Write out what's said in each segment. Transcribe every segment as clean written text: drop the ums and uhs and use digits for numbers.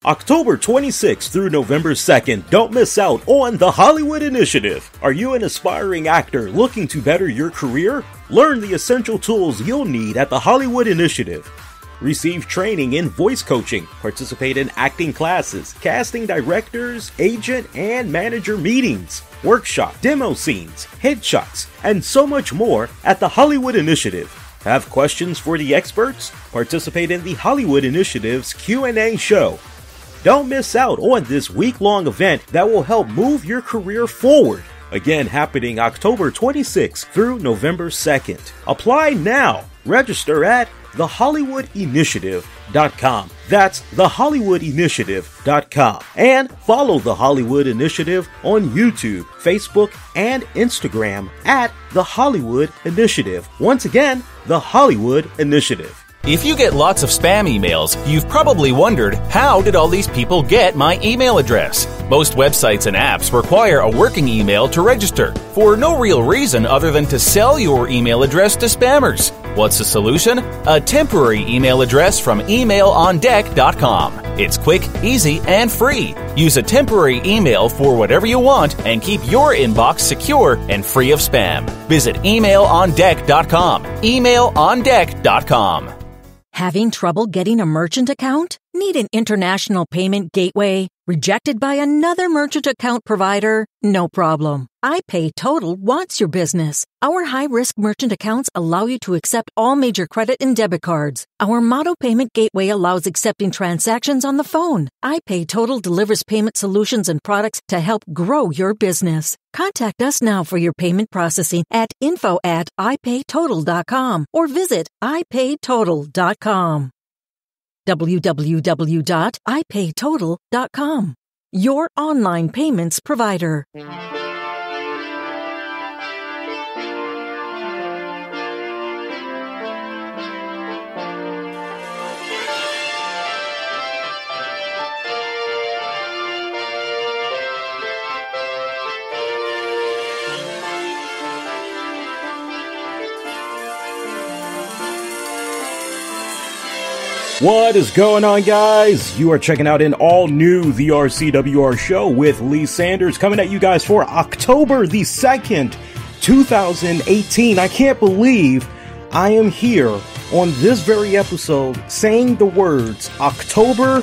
October 26th through November 2nd, don't miss out on the Hollywood Initiative. Are you an aspiring actor looking to better your career? Learn the essential tools you'll need at the Hollywood Initiative. Receive training in voice coaching, participate in acting classes, casting directors, agent and manager meetings, workshop, demo scenes, headshots, and so much more at the Hollywood Initiative. Have questions for the experts? Participate in the Hollywood Initiative's Q&A show. Don't miss out on this week-long event that will help move your career forward. Again, happening October 26th through November 2nd. Apply now. Register at thehollywoodinitiative.com. That's thehollywoodinitiative.com. And follow The Hollywood Initiative on YouTube, Facebook, and Instagram at The Hollywood Initiative. Once again, The Hollywood Initiative. If you get lots of spam emails, you've probably wondered, how did all these people get my email address? Most websites and apps require a working email to register, for no real reason other than to sell your email address to spammers. What's the solution? A temporary email address from emailondeck.com. It's quick, easy, and free. Use a temporary email for whatever you want and keep your inbox secure and free of spam. Visit emailondeck.com. Emailondeck.com. Having trouble getting a merchant account? Need an international payment gateway? Rejected by another merchant account provider? No problem. iPayTotal wants your business. Our high-risk merchant accounts allow you to accept all major credit and debit cards. Our Motto Payment Gateway allows accepting transactions on the phone. iPayTotal delivers payment solutions and products to help grow your business. Contact us now for your payment processing at info@ipaytotal.com or visit ipaytotal.com. www.ipaytotal.com. Your online payments provider. What is going on, guys? You are checking out an all-new The RCWR Show with Lee Sanders, coming at you guys for October the 2nd, 2018. I can't believe I am here on this very episode saying the words October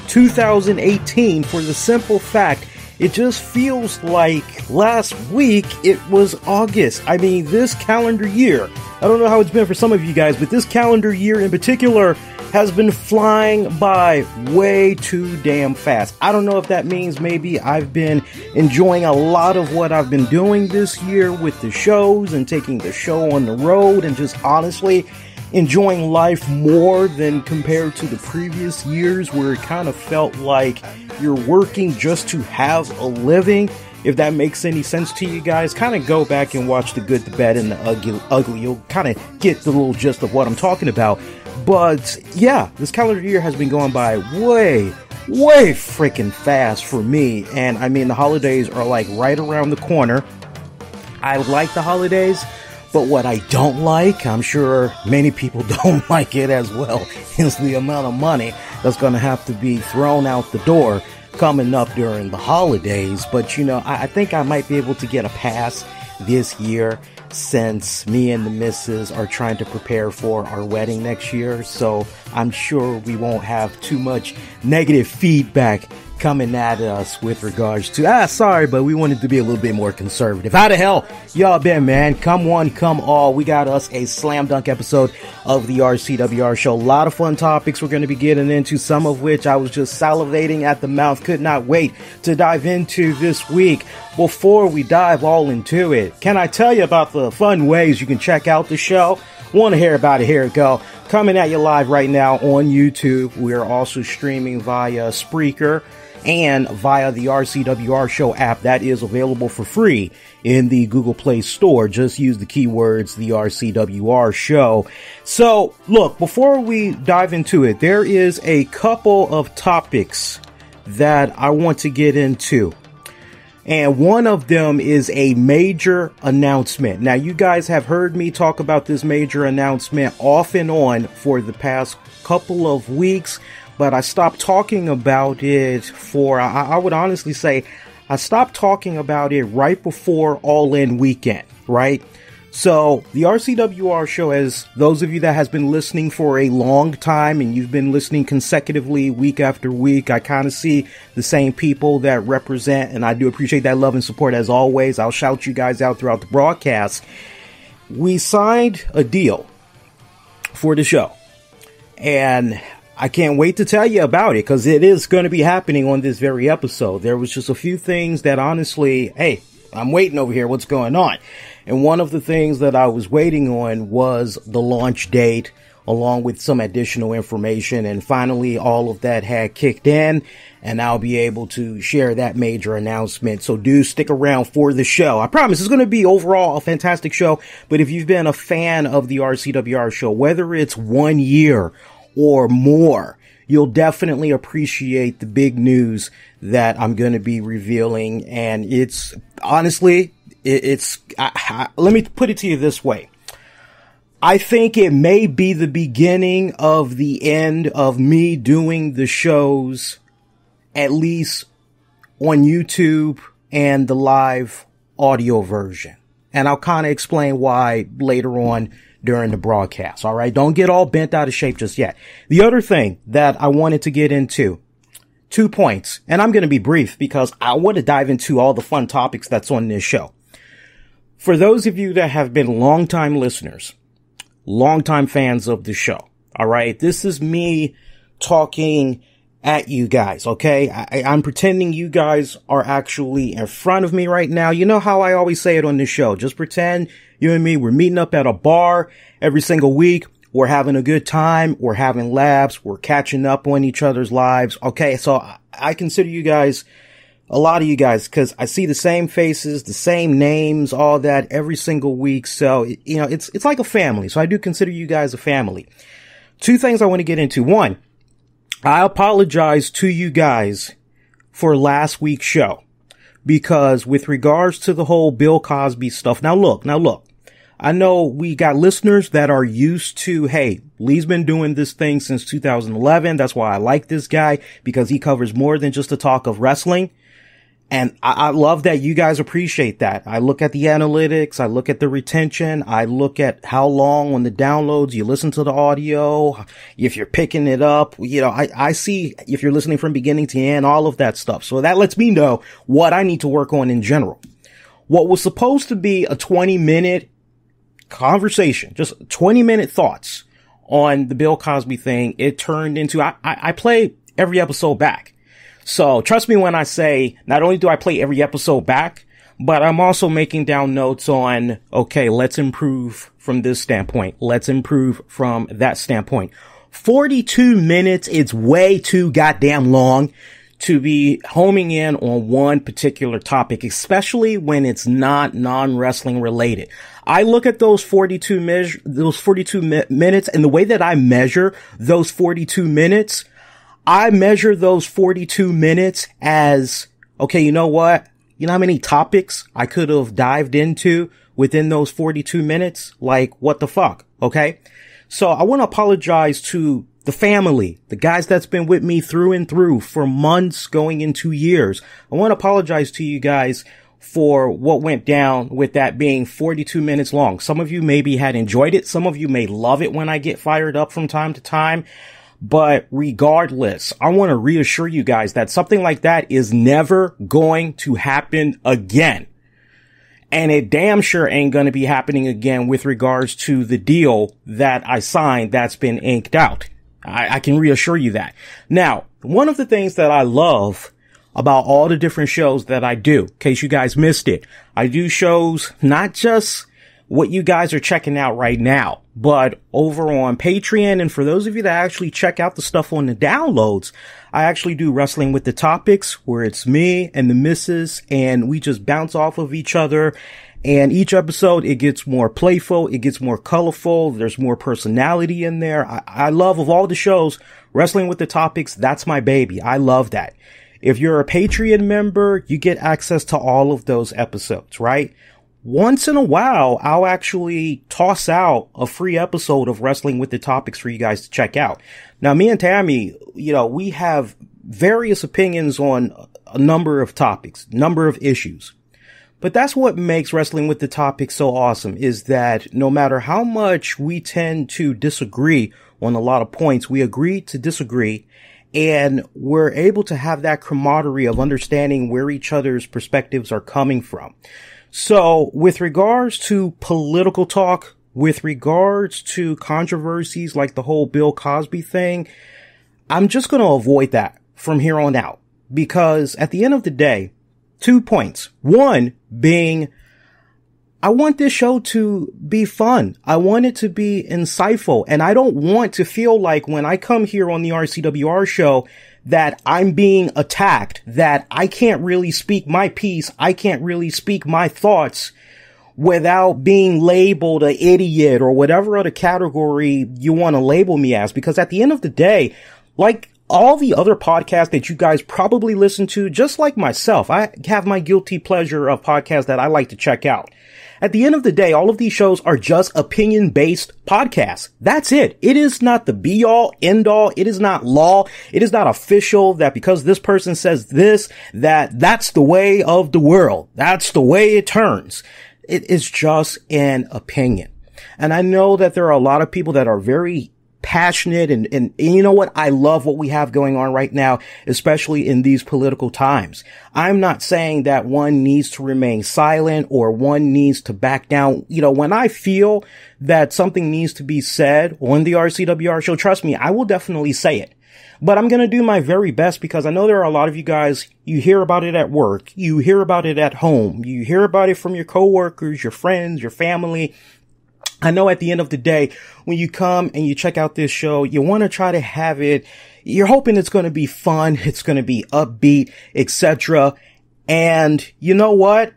2018 for the simple fact it just feels like last week it was August. I mean, this calendar year, I don't know how it's been for some of you guys, but this calendar year in particular has been flying by way too damn fast. I don't know if that means maybe I've been enjoying a lot of what I've been doing this year with the shows and taking the show on the road and just honestly enjoying life more than compared to the previous years where it kind of felt like you're working just to have a living. If that makes any sense to you guys, kind of go back and watch The Good, the Bad, and the Ugly. You'll kind of get the little gist of what I'm talking about. But yeah, this calendar year has been going by way freaking fast for me. And I mean, the holidays are like right around the corner. I like the holidays, but what I don't like, I'm sure many people don't like it as well, is the amount of money that's going to have to be thrown out the door coming up during the holidays. But you know, I think I might be able to get a pass this year since me and the missus are trying to prepare for our wedding next year. So I'm sure we won't have too much negative feedback coming at us with regards to, sorry, but we wanted to be a little bit more conservative. How the hell y'all been, man? Come one, come all. We got us a slam dunk episode of the RCWR Show. A lot of fun topics we're going to be getting into, some of which I was just salivating at the mouth. Could not wait to dive into this week. Before we dive all into it, can I tell you about the fun ways you can check out the show? Want to hear about it? Here it go. Coming at you live right now on YouTube. We're also streaming via Spreaker and via the RCWR Show app that is available for free in the Google Play Store. Just use the keywords the RCWR Show. So, look, before we dive into it, there is a couple of topics that I want to get into. And one of them is a major announcement. Now, you guys have heard me talk about this major announcement off and on for the past couple of weeks. but I stopped talking about it for, I would honestly say, I stopped talking about it right before All In Weekend, right? So the RCWR show, as those of you that has been listening for a long time and you've been listening consecutively week after week, I kind of see the same people that represent, and I do appreciate that love and support as always. I'll shout you guys out throughout the broadcast. We signed a deal for the show, and I can't wait to tell you about it because it is going to be happening on this very episode. There was just a few things that honestly, hey, I'm waiting over here. What's going on? And one of the things that I was waiting on was the launch date, along with some additional information. And finally, all of that had kicked in, and I'll be able to share that major announcement. So do stick around for the show. I promise it's going to be overall a fantastic show. But if you've been a fan of the RCWR show, whether it's 1 year or more, you'll definitely appreciate the big news that I'm going to be revealing. And it's honestly, let me put it to you this way. I think it may be the beginning of the end of me doing the shows, at least on YouTube and the live audio version. And I'll kind of explain why later on during the broadcast. All right. Don't get all bent out of shape just yet. The other thing that I wanted to get into, 2 points, and I'm going to be brief because I want to dive into all the fun topics that's on this show. For those of you that have been longtime listeners, longtime fans of the show, all right, this is me talking at you guys, okay? I'm pretending you guys are actually in front of me right now. You know how I always say it on this show. Just pretend you and me, we're meeting up at a bar every single week. We're having a good time. We're having laughs. We're catching up on each other's lives. Okay, so I consider you guys, a lot of you guys, because I see the same faces, the same names, all that every single week. So, you know, it's like a family. So I do consider you guys a family. 2 things I want to get into. 1, I apologize to you guys for last week's show because with regards to the whole Bill Cosby stuff. Now look, I know we got listeners that are used to, hey, Lee's been doing this thing since 2011. That's why I like this guy, because he covers more than just the talk of wrestling. And I love that you guys appreciate that. I look at the analytics. I look at the retention. I look at how long on the downloads you listen to the audio. If you're picking it up, you know, I see if you're listening from beginning to end, all of that stuff. So that lets me know what I need to work on in general. What was supposed to be a 20-minute conversation, just 20-minute thoughts on the Bill Cosby thing, it turned into, I play every episode back. So trust me when I say, not only do I play every episode back, but I'm also making down notes on, okay, let's improve from this standpoint. Let's improve from that standpoint. 42 minutes, it's way too goddamn long to be homing in on one particular topic, especially when it's not non-wrestling related. I look at those 42 minutes, and the way that I measure those 42 minutes, I measure those 42 minutes as, okay, you know what? You know how many topics I could have dived into within those 42 minutes? Like, what the fuck? Okay. So I want to apologize to the family, the guys that's been with me through and through for months going into years. I want to apologize to you guys for what went down with that being 42 minutes long. Some of you maybe had enjoyed it. Some of you may love it when I get fired up from time to time. But regardless, I want to reassure you guys that something like that is never going to happen again. And it damn sure ain't going to be happening again with regards to the deal that I signed that's been inked out. I can reassure you that. Now, one of the things that I love about all the different shows that I do, in case you guys missed it, I do shows not just what you guys are checking out right now, but over on Patreon. And for those of you that actually check out the stuff on the downloads, I actually do Wrestling with the Topics, where it's me and the missus, and we just bounce off of each other. And each episode, it gets more playful, it gets more colorful, there's more personality in there. I love, of all the shows, Wrestling with the Topics, that's my baby. I love that. If you're a Patreon member, you get access to all of those episodes, right? once in a while, I'll actually toss out a free episode of Wrestling with the Topics for you guys to check out. Now, me and Tammy, we have various opinions on a number of topics, number of issues. But that's what makes Wrestling with the Topics so awesome, is that no matter how much we tend to disagree on a lot of points, we agree to disagree, and we're able to have that camaraderie of understanding where each other's perspectives are coming from. So with regards to political talk, with regards to controversies like the whole Bill Cosby thing, I'm just going to avoid that from here on out, because at the end of the day, 2 points. One being, I want this show to be fun. I want it to be insightful. And I don't want to feel like when I come here on the RCWR show that I'm being attacked, that I can't really speak my piece. I can't really speak my thoughts without being labeled an idiot or whatever other category you want to label me as. Because at the end of the day, like all the other podcasts that you guys probably listen to, just like myself, I have my guilty pleasure of podcasts that I like to check out. At the end of the day, all of these shows are just opinion-based podcasts. That's it. It is not the be-all, end-all. It is not law. It is not official that because this person says this, that's the way of the world. That's the way it turns. It is just an opinion. And I know that there are a lot of people that are very passionate and you know what? I love what we have going on right now, especially in these political times. I'm not saying that one needs to remain silent or one needs to back down. When I feel that something needs to be said on the RCWR show, trust me, I will definitely say it. But I'm going to do my very best because I know there are a lot of you guys, you hear about it at work, you hear about it at home, you hear about it from your coworkers, your friends, your family. I know at the end of the day, when you come and you check out this show, you want to try to have it, you're hoping it's going to be fun, it's going to be upbeat, etc. And you know what?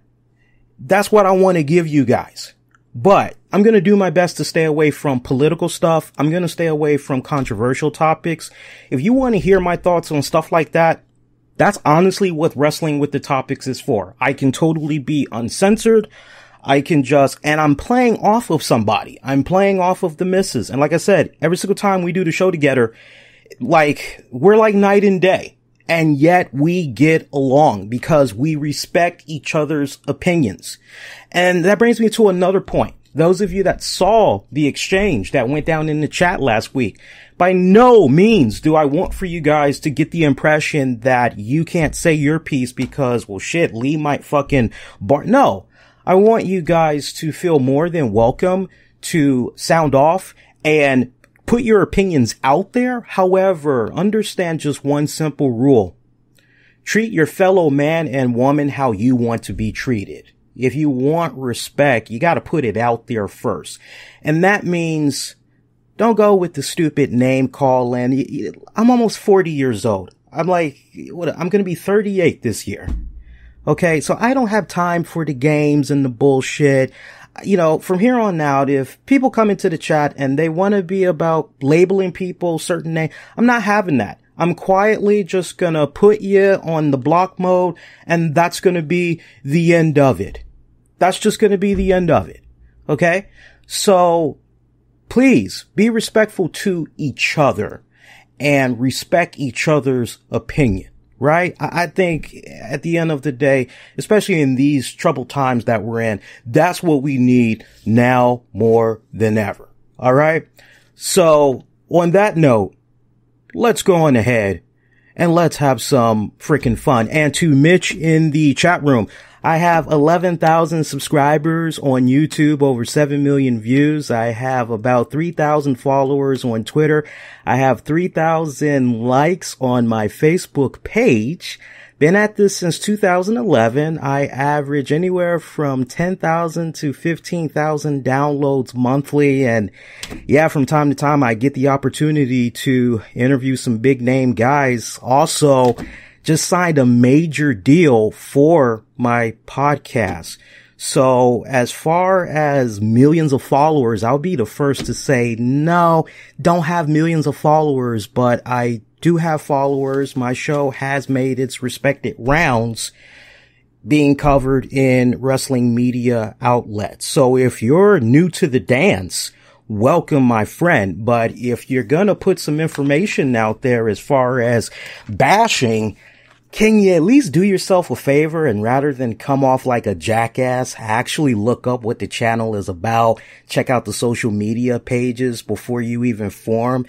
That's what I want to give you guys. But I'm going to do my best to stay away from political stuff. I'm going to stay away from controversial topics. If you want to hear my thoughts on stuff like that, that's honestly what Wrestling with the Topics is for. I can totally be uncensored. I can and I'm playing off of somebody. I'm playing off of the missus. And like I said, every single time we do the show together, we're like night and day. And yet we get along because we respect each other's opinions. And that brings me to another point. Those of you that saw the exchange that went down in the chat last week, by no means do I want for you guys to get the impression that you can't say your piece because, well, shit, Lee might fucking No. I want you guys to feel more than welcome to sound off and put your opinions out there. However, understand just one simple rule. Treat your fellow man and woman how you want to be treated. If you want respect, you got to put it out there first. And that means don't go with the stupid name calling. I'm almost 40 years old. I'm going to be 38 this year. Okay, so I don't have time for the games and the bullshit. From here on out, if people come into the chat and they want to be about labeling people certain names, I'm not having that. I'm quietly just gonna put you on the block mode, and that's gonna be the end of it. That's just gonna be the end of it. Okay? So, please be respectful to each other and respect each other's opinion. Right? I think at the end of the day, especially in these troubled times that we're in, that's what we need now more than ever. All right? So on that note, let's go on ahead and let's have some freaking fun. And to Mitch in the chat room, I have 11,000 subscribers on YouTube, over 7 million views. I have about 3,000 followers on Twitter. I have 3,000 likes on my Facebook page. Been at this since 2011. I average anywhere from 10,000 to 15,000 downloads monthly. And yeah, from time to time, I get the opportunity to interview some big name guys. Also, just signed a major deal for my podcast. So as far as millions of followers, I'll be the first to say, no, don't have millions of followers, but I do have followers. My show has made its respected rounds. being covered in wrestling media outlets. So if you're new to the dance, welcome, my friend. But if you're gonna put some information out there as far as bashing, can you at least do yourself a favor and rather than come off like a jackass, actually look up what the channel is about, check out the social media pages before you even form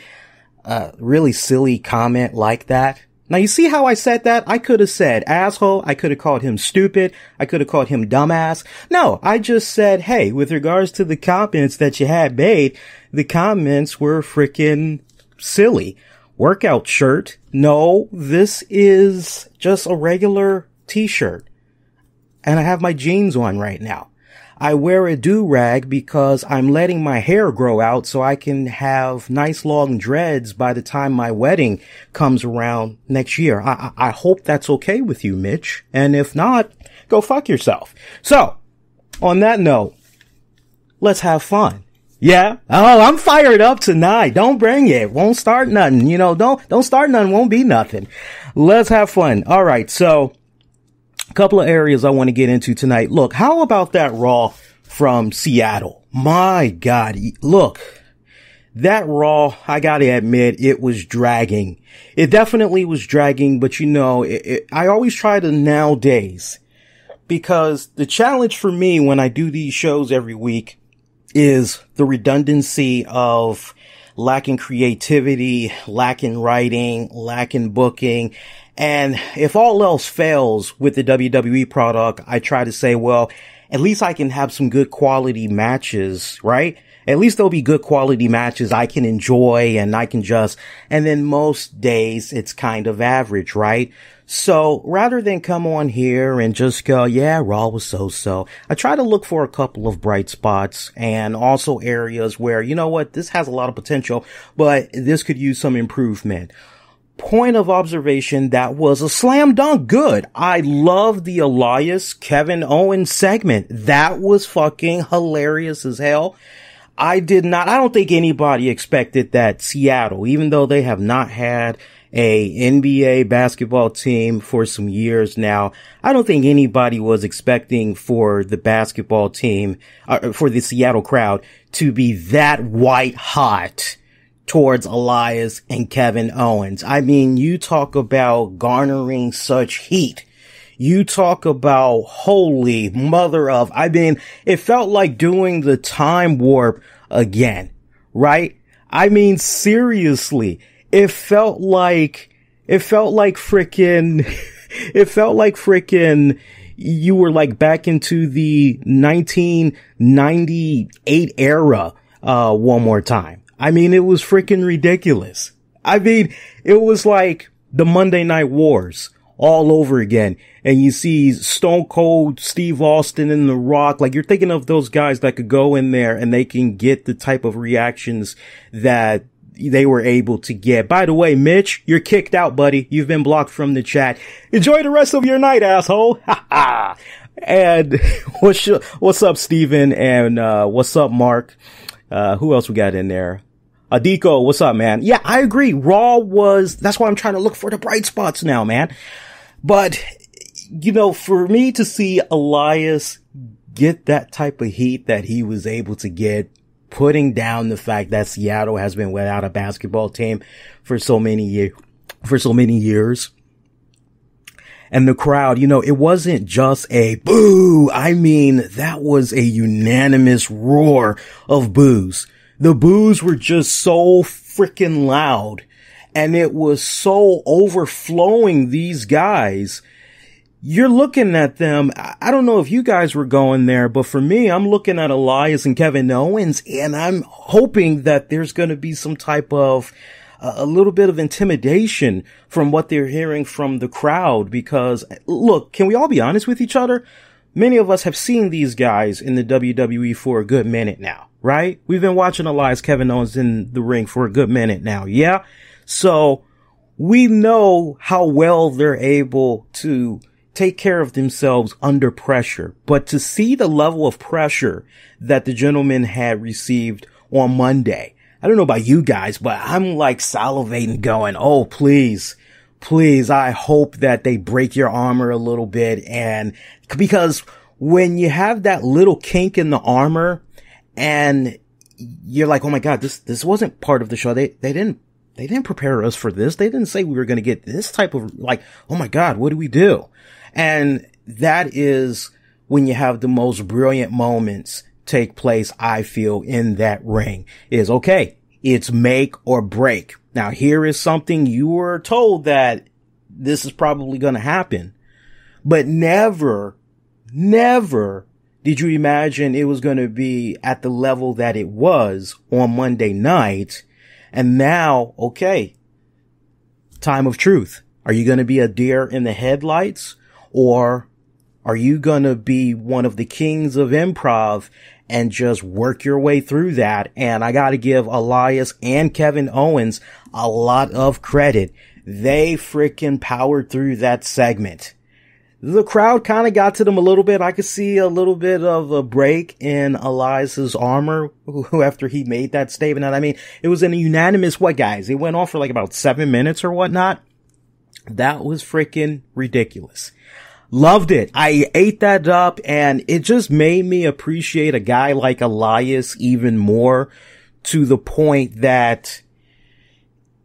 a really silly comment like that? Now, you see how I said that? I could have said asshole. I could have called him stupid. I could have called him dumbass. No, I just said, hey, with regards to the comments that you had made, the comments were freaking silly. Workout shirt. No, this is just a regular t-shirt. And I have my jeans on right now. I wear a do-rag because I'm letting my hair grow out so I can have nice long dreads by the time my wedding comes around next year. I hope that's okay with you, Mitch. And if not, go fuck yourself. So, on that note, let's have fun. Yeah? Oh, I'm fired up tonight. Don't bring it. Won't start nothing. You know, don't start nothing. Won't be nothing. Let's have fun. All right. So, a couple of areas I want to get into tonight. Look, how about that Raw from Seattle? My God. Look, that Raw, I gotta admit, it was dragging. It definitely was dragging, but you know, I always try to nowadays, because the challenge for me when I do these shows every week is the redundancy of lacking creativity, lacking writing, lacking booking. And if all else fails with the WWE product, I try to say, well, at least I can have some good quality matches, right? At least there'll be good quality matches I can enjoy and I can and then most days it's kind of average, right? So rather than come on here and just go, yeah, Raw was so-so, I try to look for a couple of bright spots and also areas where, you know what, this has a lot of potential, but this could use some improvement. Point of observation, that was a slam dunk good. I love the Elias Kevin Owens segment. That was fucking hilarious as hell. I don't think anybody expected that Seattle, even though they have not had a NBA basketball team for some years now, I don't think anybody was expecting for the basketball team, for the Seattle crowd to be that white hot towards Elias and Kevin Owens. I mean, you talk about garnering such heat. You talk about holy mother of, I mean, it felt like doing the time warp again, right? I mean, seriously, it felt like frickin' you were like back into the 1998 era, one more time. I mean, it was freaking ridiculous. I mean, it was like the Monday Night Wars all over again. And you see Stone Cold Steve Austin and The Rock. Like, you're thinking of those guys that could go in there and they can get the type of reactions that they were able to get. By the way, Mitch, you're kicked out, buddy. You've been blocked from the chat. Enjoy the rest of your night, asshole. Ha ha. And what's up, Steven? And, what's up, Mark? Who else we got in there? Adiko, what's up, man? Yeah, I agree. That's why I'm trying to look for the bright spots now, man. But, you know, for me to see Elias get that type of heat that he was able to get, putting down the fact that Seattle has been without a basketball team for so many years. And the crowd, you know, it wasn't just a boo. I mean, that was a unanimous roar of boos. The boos were just so freaking loud, and it was so overflowing. These guys, you're looking at them. I don't know if you guys were going there, but for me, I'm looking at Elias and Kevin Owens, and I'm hoping that there's going to be some type of a little bit of intimidation from what they're hearing from the crowd. Because look, can we all be honest with each other? Many of us have seen these guys in the WWE for a good minute now, right? We've been watching Elias Kevin Owens in the ring for a good minute now. Yeah. So we know how well they're able to take care of themselves under pressure. But to see the level of pressure that the gentleman had received on Monday, I don't know about you guys, but I'm like salivating going, oh, please please, I hope that they break your armor a little bit. And because when you have that little kink in the armor and you're like, oh my God, this wasn't part of the show. They didn't prepare us for this. They didn't say we were going to get this type of, like, oh my God, what do we do? And that is when you have the most brilliant moments take place, I feel, in that ring. Is okay, it's make or break. Now, here is something you were told that this is probably going to happen, but never did you imagine it was going to be at the level that it was on Monday night. And now, okay, time of truth. Are you going to be a deer in the headlights, or are you going to be one of the kings of improv and just work your way through that? And I got to give Elias and Kevin Owens a lot of credit. They freaking powered through that segment. The crowd kind of got to them a little bit. I could see a little bit of a break in Elias's armor after he made that statement. And I mean, it was in a unanimous, what, guys? It went on for like about 7 minutes or whatnot. That was freaking ridiculous. Loved it. I ate that up, and it just made me appreciate a guy like Elias even more, to the point that,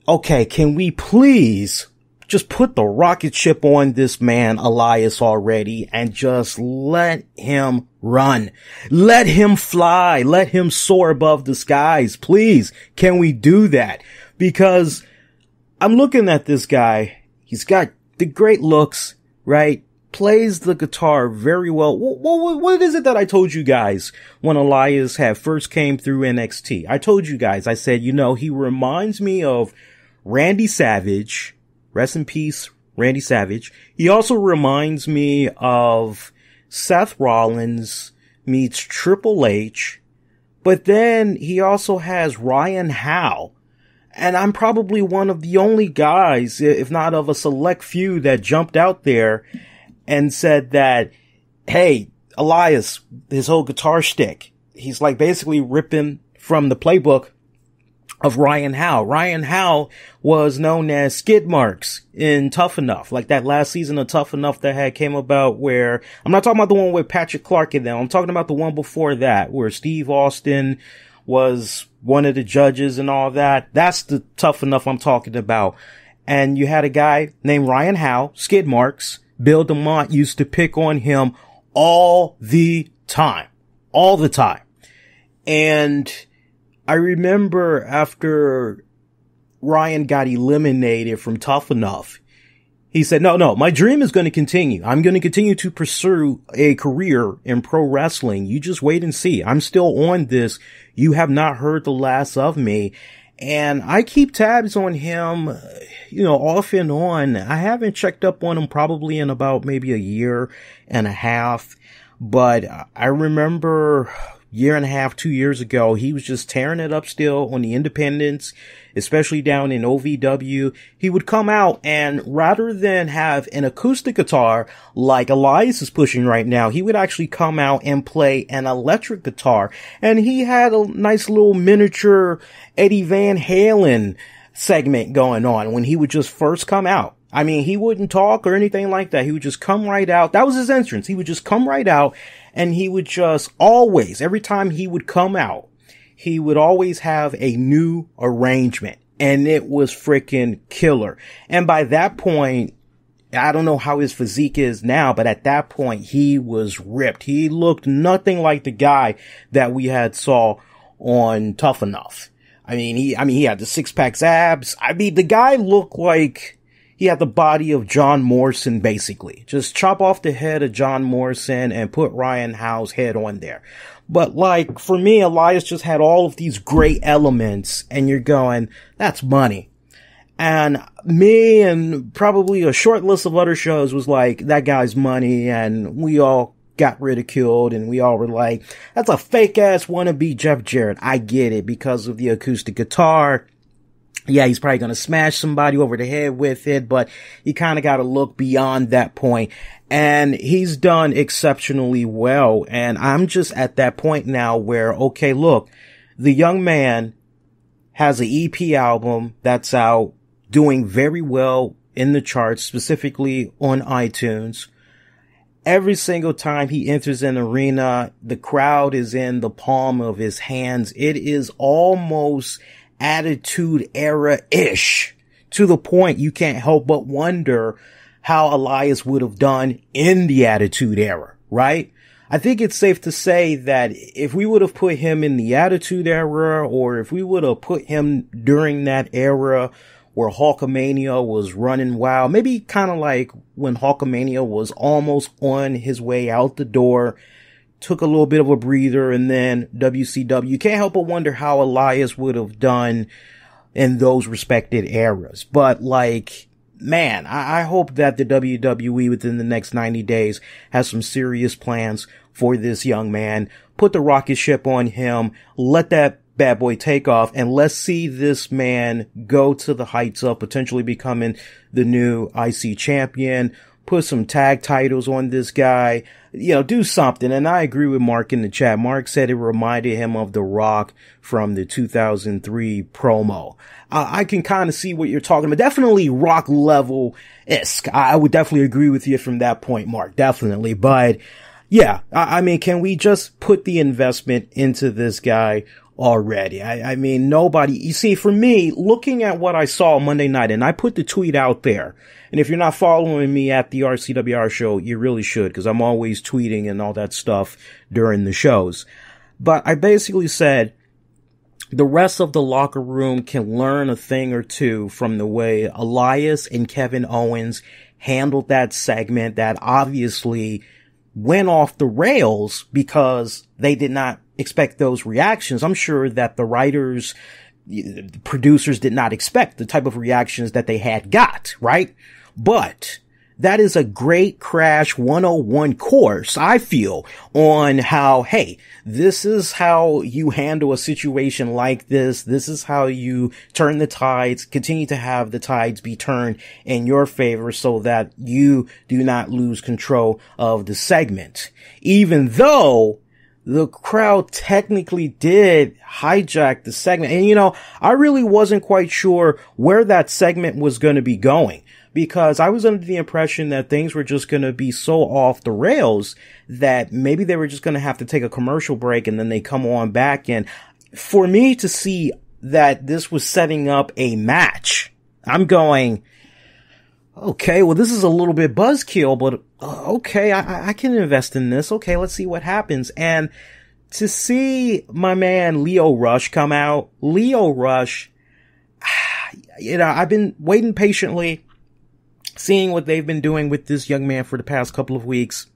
okay, can we please just put the rocket ship on this man, Elias, already, and just let him run. Let him fly. Let him soar above the skies. Please, can we do that? Because I'm looking at this guy. He's got the great looks, right? Plays the guitar very well. What is it that I told you guys when Elias had first came through NXT? I told you guys, I said, he reminds me of Randy Savage. Rest in peace, Randy Savage. He also reminds me of Seth Rollins meets Triple H, but then he also has Ryan Howe. And I'm probably one of the only guys, if not of a select few, that jumped out there and said that, hey, Elias, his whole guitar shtick, he's like basically ripping from the playbook of Ryan Howe. Ryan Howe was known as Skid Marks in Tough Enough, like that last season of Tough Enough that had came about, where I'm not talking about the one with Patrick Clark in them. I'm talking about the one before that, where Steve Austin was one of the judges and all that. That's the Tough Enough I'm talking about. And you had a guy named Ryan Howe, Skid Marks. Bill DeMott used to pick on him all the time. And I remember after Ryan got eliminated from Tough Enough, he said, no, my dream is going to continue. I'm going to continue to pursue a career in pro wrestling. You just wait and see. I'm still on this. You have not heard the last of me. And I keep tabs on him, off and on. I haven't checked up on him probably in about maybe a year and a half. But I remember year and a half, 2 years ago, he was just tearing it up still on the independents, especially down in OVW. He would come out, and rather than have an acoustic guitar like Elias is pushing right now, he would actually come out and play an electric guitar. And he had a nice little miniature Eddie Van Halen segment going on when he would just first come out. I mean, he wouldn't talk or anything like that. He would just come right out. That was his entrance. He would just come right out, and he would just always, every time he would come out, he would always have a new arrangement, and it was freaking killer. And by that point, I don't know how his physique is now, but at that point, he was ripped. He looked nothing like the guy that we had saw on Tough Enough. He had the six-pack abs. The guy looked like he had the body of John Morrison, basically. Just chop off the head of John Morrison and put Ryan Howe's head on there. But like, for me, Elias just had all of these great elements, and you're going, that's money. And me and probably a short list of other shows was like, that guy's money, and we all got ridiculed, and we all were like, that's a fake-ass wannabe Jeff Jarrett. I get it, because of the acoustic guitar. Yeah, he's probably going to smash somebody over the head with it, but you kind of got to look beyond that point. And he's done exceptionally well. And I'm just at that point now where, okay, look, the young man has an EP album that's out, doing very well in the charts, specifically on iTunes. Every single time he enters an arena, the crowd is in the palm of his hands. It is almost Attitude Era-ish, to the point you can't help but wonder how Elias would have done in the Attitude Era, right? I think it's safe to say that if we would have put him in the Attitude Era, or if we would have put him during that era where Hulkamania was running wild, maybe kind of like when Hulkamania was almost on his way out the door, took a little bit of a breather, and then WCW, you can't help but wonder how Elias would have done in those respected eras. But like, man, I hope that the WWE within the next 90 days has some serious plans for this young man. Put the rocket ship on him, let that bad boy take off, and let's see this man go to the heights of potentially becoming the new IC champion. Put some tag titles on this guy, do something. And I agree with Mark in the chat. Mark said it reminded him of The Rock from the 2003 promo. I can kind of see what you're talking about. Definitely Rock level-esque. I would definitely agree with you from that point, Mark. Definitely. But yeah, I mean, can we just put the investment into this guy already? I mean, nobody, you see, for me, looking at what I saw Monday night, and I put the tweet out there, and if you're not following me at the RCWR show, you really should, because I'm always tweeting and all that stuff during the shows. But I basically said, the rest of the locker room can learn a thing or two from the way Elias and Kevin Owens handled that segment that obviously went off the rails because they did not expect those reactions. I'm sure that the writers, the producers did not expect the type of reactions that they had got, right? But that is a great Crash 101 course, I feel, on how, hey, this is how you handle a situation like this. This is how you turn the tides, continue to have the tides be turned in your favor so that you do not lose control of the segment. Even though the crowd technically did hijack the segment. And I really wasn't quite sure where that segment was going to be going, because I was under the impression that things were just going to be so off the rails that maybe they were just going to have to take a commercial break and then they come on back. And for me to see that this was setting up a match, I'm going, okay, well, this is a little bit buzzkill, but okay, I can invest in this. Okay, let's see what happens. And to see my man Lio Rush come out, Lio Rush, I've been waiting patiently, seeing what they've been doing with this young man for the past couple of weeks.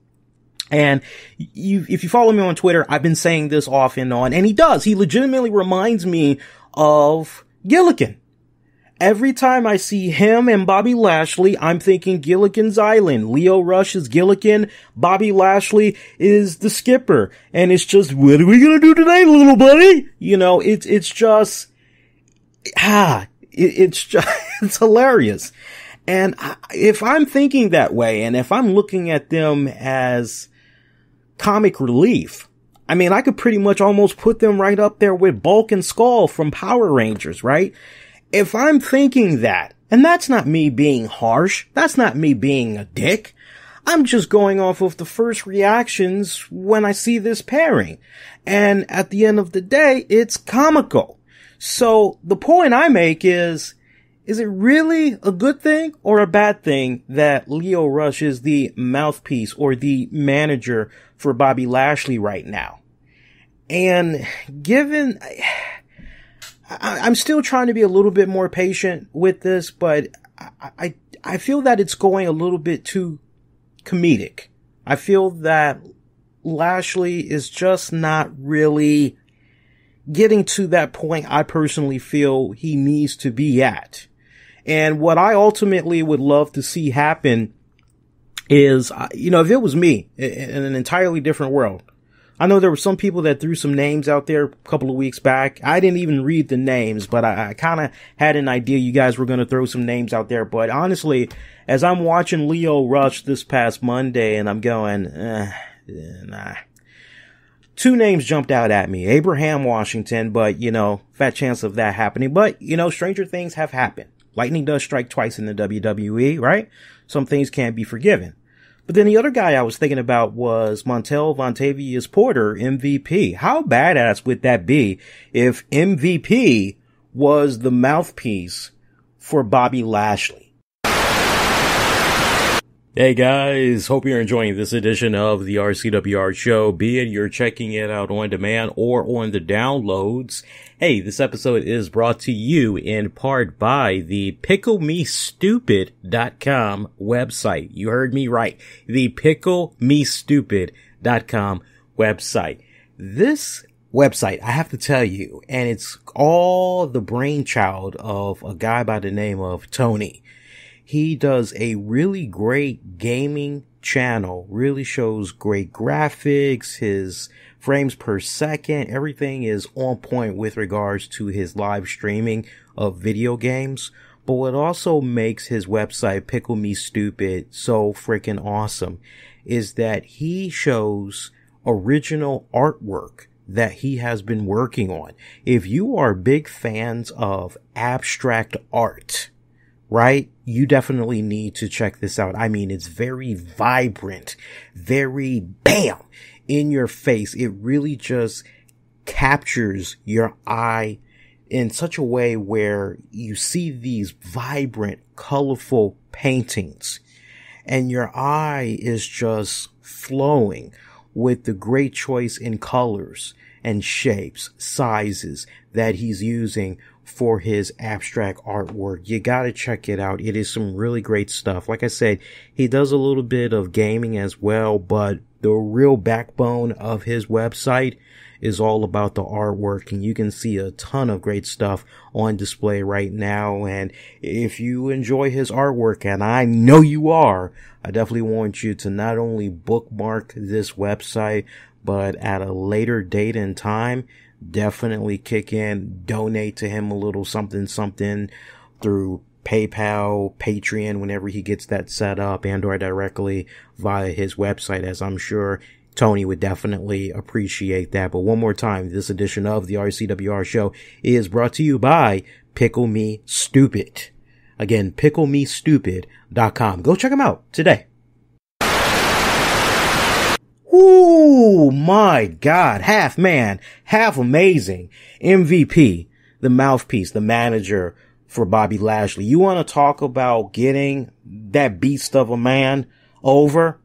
And if you follow me on Twitter, I've been saying this off and on, and he legitimately reminds me of Gilligan. Every time I see him and Bobby Lashley, I'm thinking Gilligan's Island. Lio Rush is Gilligan. Bobby Lashley is the skipper. And it's just, what are we gonna do today, little buddy? It's just, it's hilarious. And if I'm thinking that way, and if I'm looking at them as comic relief, I mean, I could pretty much almost put them right up there with Bulk and Skull from Power Rangers, right? If I'm thinking that, and that's not me being harsh, that's not me being a dick, I'm just going off of the first reactions when I see this pairing. And at the end of the day, it's comical. So the point I make is it really a good thing or a bad thing that Lio Rush is the mouthpiece or the manager for Bobby Lashley right now? And given, I'm still trying to be a little bit more patient with this, but I feel that it's going a little bit too comedic. I feel that Lashley is just not really getting to that point I personally feel he needs to be at. And what I ultimately would love to see happen is, if it was me in an entirely different world, I know there were some people that threw some names out there a couple of weeks back. I didn't even read the names, but I kind of had an idea you guys were going to throw some names out there. But honestly, as I'm watching Lio Rush this past Monday and I'm going, nah. Two names jumped out at me. Abraham Washington, but, fat chance of that happening. But, stranger things have happened. Lightning does strike twice in the WWE, right? Some things can't be forgiven. But then the other guy I was thinking about was Montel Vontavious Porter, MVP. How badass would that be if MVP was the mouthpiece for Bobby Lashley? Hey guys, hope you're enjoying this edition of the RCWR show, be it you're checking it out on demand or on the downloads. Hey, this episode is brought to you in part by the PickleMeStupid.com website. You heard me right. The PickleMeStupid.com website. This website, I have to tell you, and it's all the brainchild of a guy by the name of Tony. He does a really great gaming channel, really shows great graphics, his frames per second, everything is on point with regards to his live streaming of video games. But what also makes his website, Pickle Me Stupid, so freaking awesome is that he shows original artwork that he has been working on. If you are big fans of abstract art, right? You definitely need to check this out. I mean, it's very vibrant, very bam in your face. It really just captures your eye in such a way where you see these vibrant, colorful paintings and your eye is just flowing with the great choice in colors and shapes, sizes that he's using for his abstract artwork. You gotta check it out. It is some really great stuff. Like I said, he does a little bit of gaming as well, but the real backbone of his website is all about the artwork, and you can see a ton of great stuff on display right now. And if you enjoy his artwork, and I know you are, I definitely want you to not only bookmark this website, but at a later date and time, definitely kick in, donate to him a little something through PayPal, Patreon, whenever he gets that set up, and or directly via his website, as I'm sure Tony would definitely appreciate that. But one more time, this edition of the RCWR show is brought to you by Pickle Me Stupid. Again, PickleMeStupid.com. Go check him out today. Ooh, my God. Half man, half amazing. MVP, the mouthpiece, the manager for Bobby Lashley. You want to talk about getting that beast of a man over?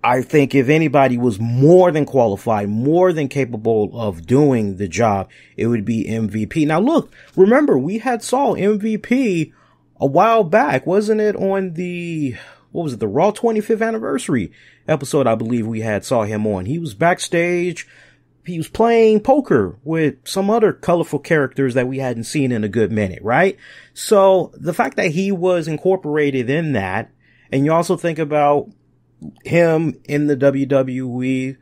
I think if anybody was more than qualified, more than capable of doing the job, it would be MVP. Now look, remember, we had saw MVP a while back, wasn't it, on the RAW 25th anniversary episode, I believe we had saw him on. He was backstage. He was playing poker with some other colorful characters that we hadn't seen in a good minute, right? So the fact that he was incorporated in that, and you also think about him in the WWE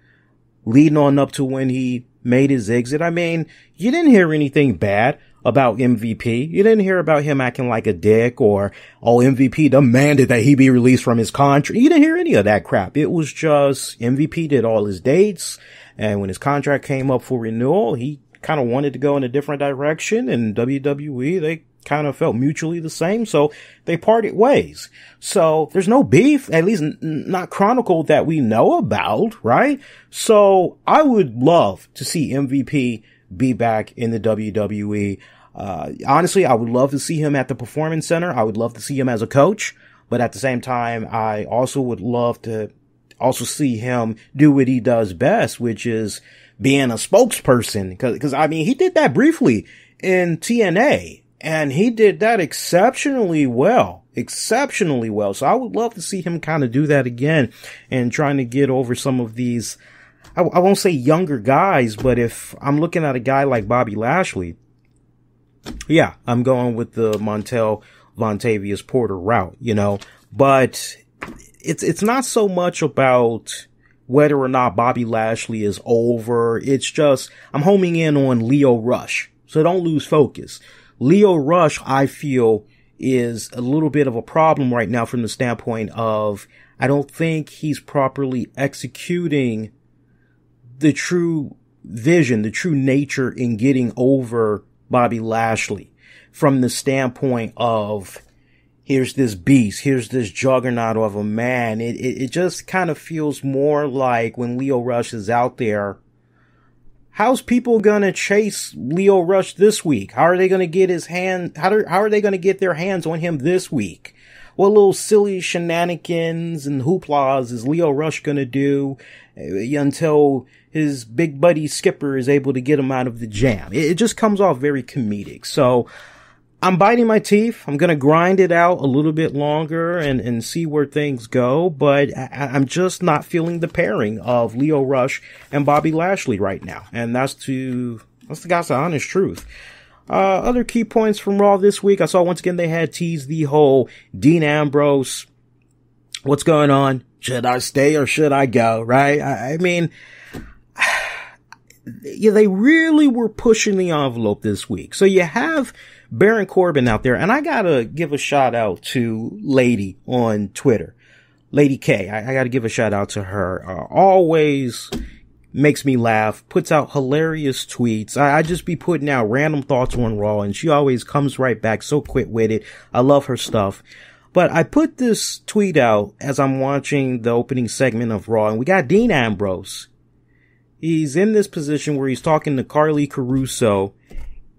leading on up to when he made his exit. I mean, you didn't hear anything bad about MVP. You didn't hear about him acting like a dick or, MVP demanded that he be released from his contract. You didn't hear any of that crap. It was just MVP did all his dates, and when his contract came up for renewal, he kind of wanted to go in a different direction, and WWE, they kind of felt mutually the same, so they parted ways. So there's no beef, at least not chronicled that we know about, right? So I would love to see MVP be back in the WWE. Honestly, I would love to see him at the Performance Center. I would love to see him as a coach, but at the same time, I also would love to also see him do what he does best, which is being a spokesperson. Cause I mean, he did that briefly in TNA, and he did that exceptionally well. So I would love to see him kind of do that again and trying to get over some of these, I won't say younger guys, but if I'm looking at a guy like Bobby Lashley, yeah, I'm going with the Montel Vontavious Porter route, but it's not so much about whether or not Bobby Lashley is over. It's just, I'm homing in on Lio Rush. So don't lose focus. Lio Rush, I feel, is a little bit of a problem right now from the standpoint of, I don't think he's properly executing the true vision, the true nature in getting over Bobby Lashley. from the standpoint of, here's this beast, here's this juggernaut of a man. It just kind of feels more like when Lio Rush is out there, how's people gonna chase Lio Rush this week? How are they gonna get his hand, how are they gonna get their hands on him this week? What little silly shenanigans and hooplas is Lio Rush gonna do until his big buddy Skipper is able to get him out of the jam? It just comes off very comedic. So I'm biting my teeth. I'm gonna grind it out a little bit longer and see where things go, but I'm just not feeling the pairing of Lio Rush and Bobby Lashley right now. And that's the guy's honest truth. Other key points from Raw this week. I saw once again they had teased the whole Dean Ambrose, what's going on? Should I stay or should I go? Right? I mean, yeah, they really were pushing the envelope this week. So you have Baron Corbin out there, and I gotta give a shout out to Lady on Twitter. Lady K. I gotta give a shout out to her. Always makes me laugh, puts out hilarious tweets. I just be putting out random thoughts on Raw, and she always comes right back so quick-witted. I love her stuff. But I put this tweet out as I'm watching the opening segment of Raw, and we got Dean Ambrose. He's in this position where he's talking to Carly Caruso,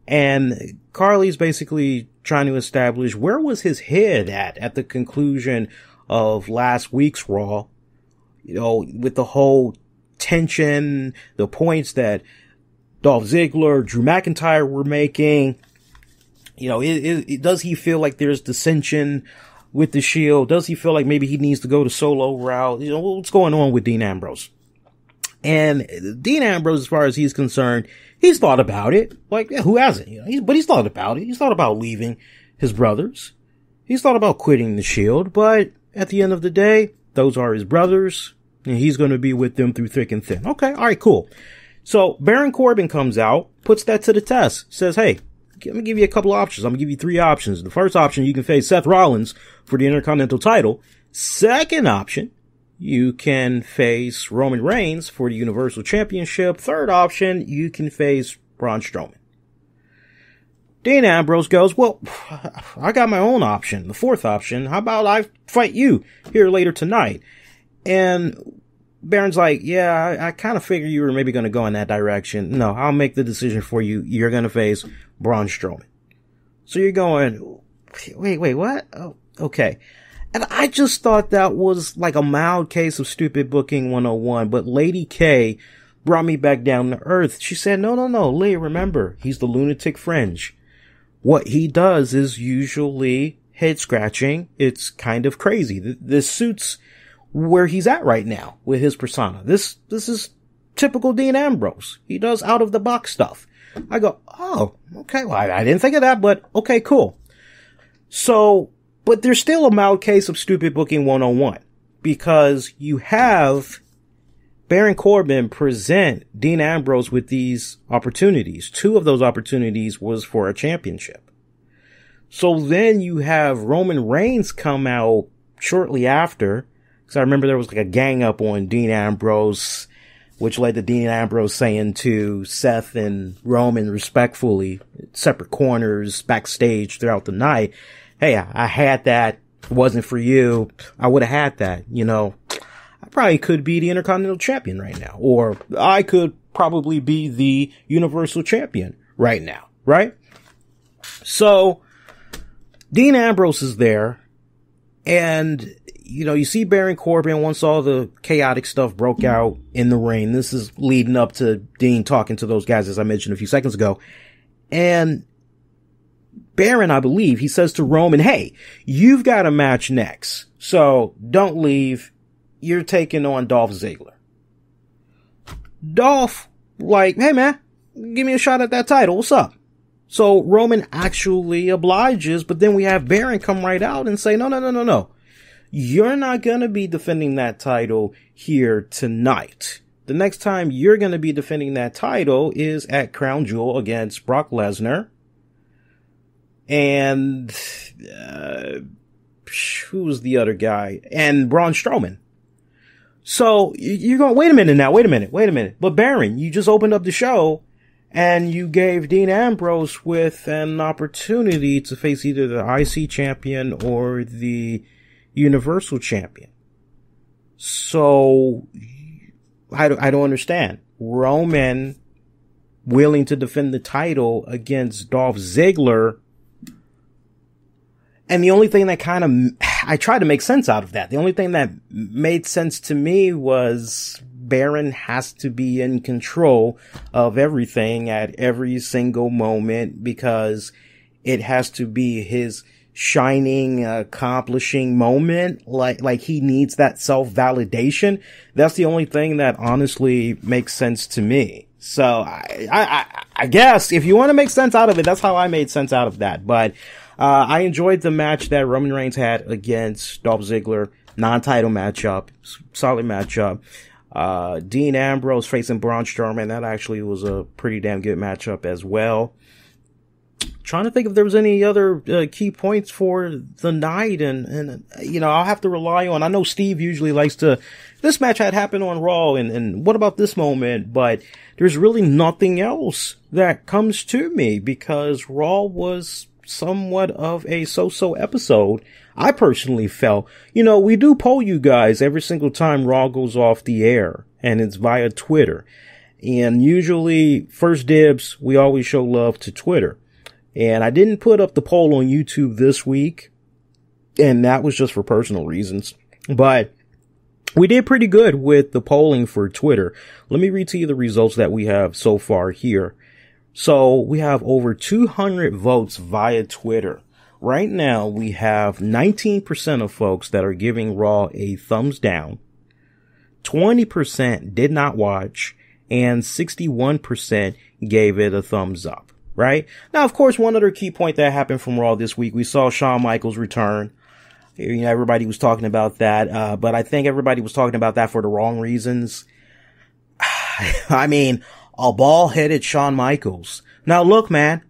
and Carly's basically trying to establish where was his head at the conclusion of last week's Raw, you know, with the whole tension, the points that Dolph Ziggler, Drew McIntyre were making. You know, does he feel like there's dissension with the Shield? Does he feel like maybe he needs to go the solo route? You know, what's going on with Dean Ambrose? And Dean Ambrose, as far as he's concerned, he's thought about it. Like, yeah, who hasn't? You know, but he's thought about it. He's thought about leaving his brothers. He's thought about quitting the Shield. But at the end of the day, those are his brothers, and he's going to be with them through thick and thin. Okay, all right, cool. So Baron Corbin comes out, puts that to the test, says, hey, let me give you a couple of options. I'm going to give you 3 options. The first option, you can face Seth Rollins for the Intercontinental title. Second option, you can face Roman Reigns for the Universal Championship. Third option, you can face Braun Strowman. Dean Ambrose goes, well, I got my own option. The fourth option, how about I fight you here later tonight? And Baron's like, yeah, I kind of figured you were maybe going to go in that direction. No, I'll make the decision for you. You're going to face Braun Strowman. So you're going, wait, what? Oh, okay. And I just thought that was like a mild case of stupid booking 101, but Lady K brought me back down to earth. She said, no, Lee, remember, he's the lunatic fringe. What he does is usually head scratching. It's kind of crazy. This suits where he's at right now with his persona. This is typical Dean Ambrose. He does out of the box stuff. I go, oh, okay, well, I didn't think of that, but okay, cool. So, but there's still a mild case of stupid booking 101 because you have Baron Corbin present Dean Ambrose with these opportunities. 2 of those opportunities was for a championship. So then you have Roman Reigns come out shortly after. Because I remember there was like a gang up on Dean Ambrose, which led to Dean Ambrose saying to Seth and Roman respectfully, separate corners, backstage throughout the night, hey, I had that. If it wasn't for you, I would have had that. You know, I probably could be the Intercontinental Champion right now. Or I could probably be the Universal Champion right now. Right? So, Dean Ambrose is there. And you know, you see Baron Corbin once all the chaotic stuff broke out in the ring. This is leading up to Dean talking to those guys, as I mentioned a few seconds ago. And Baron, I believe, he says to Roman, hey, you've got a match next. So don't leave. You're taking on Dolph Ziggler. Dolph, like, hey man, give me a shot at that title. What's up? So Roman actually obliges, but then we have Baron come right out and say, no. You're not going to be defending that title here tonight. The next time you're going to be defending that title is at Crown Jewel against Brock Lesnar. And, who's the other guy? And Braun Strowman. So you're going, wait a minute. But Baron, you just opened up the show and you gave Dean Ambrose with an opportunity to face either the IC champion or the Universal champion. So, I don't understand. Roman willing to defend the title against Dolph Ziggler. And the only thing that I tried to make sense out of that. The only thing that made sense to me was Baron has to be in control of everything at every single moment because it has to be his shining, accomplishing moment. Like he needs that self-validation. That's the only thing that honestly makes sense to me. So I guess if you want to make sense out of it, that's how I made sense out of that. But, I enjoyed the match that Roman Reigns had against Dolph Ziggler. Non-title matchup. Solid matchup. Dean Ambrose facing Braun Strowman. That actually was a pretty damn good matchup as well. Trying to think if there was any other key points for the night, and I'll have to rely on. I know Steve usually likes to. This match had happened on Raw, and what about this moment? But there's really nothing else that comes to me because Raw was somewhat of a so-so episode. I personally felt. We do poll you guys every single time Raw goes off the air, and it's via Twitter. And usually, first dibs, we always show love to Twitter. And I didn't put up the poll on YouTube this week, and that was just for personal reasons. But we did pretty good with the polling for Twitter. Let me read to you the results that we have so far here. So we have over 200 votes via Twitter. Right now, we have 19% of folks that are giving Raw a thumbs down, 20% did not watch, and 61% gave it a thumbs up. Right? Now, of course, one other key point that happened from Raw this week, we saw Shawn Michaels return. Everybody was talking about that, but I think everybody was talking about that for the wrong reasons. I mean, a bald-headed Shawn Michaels. Now, look, man.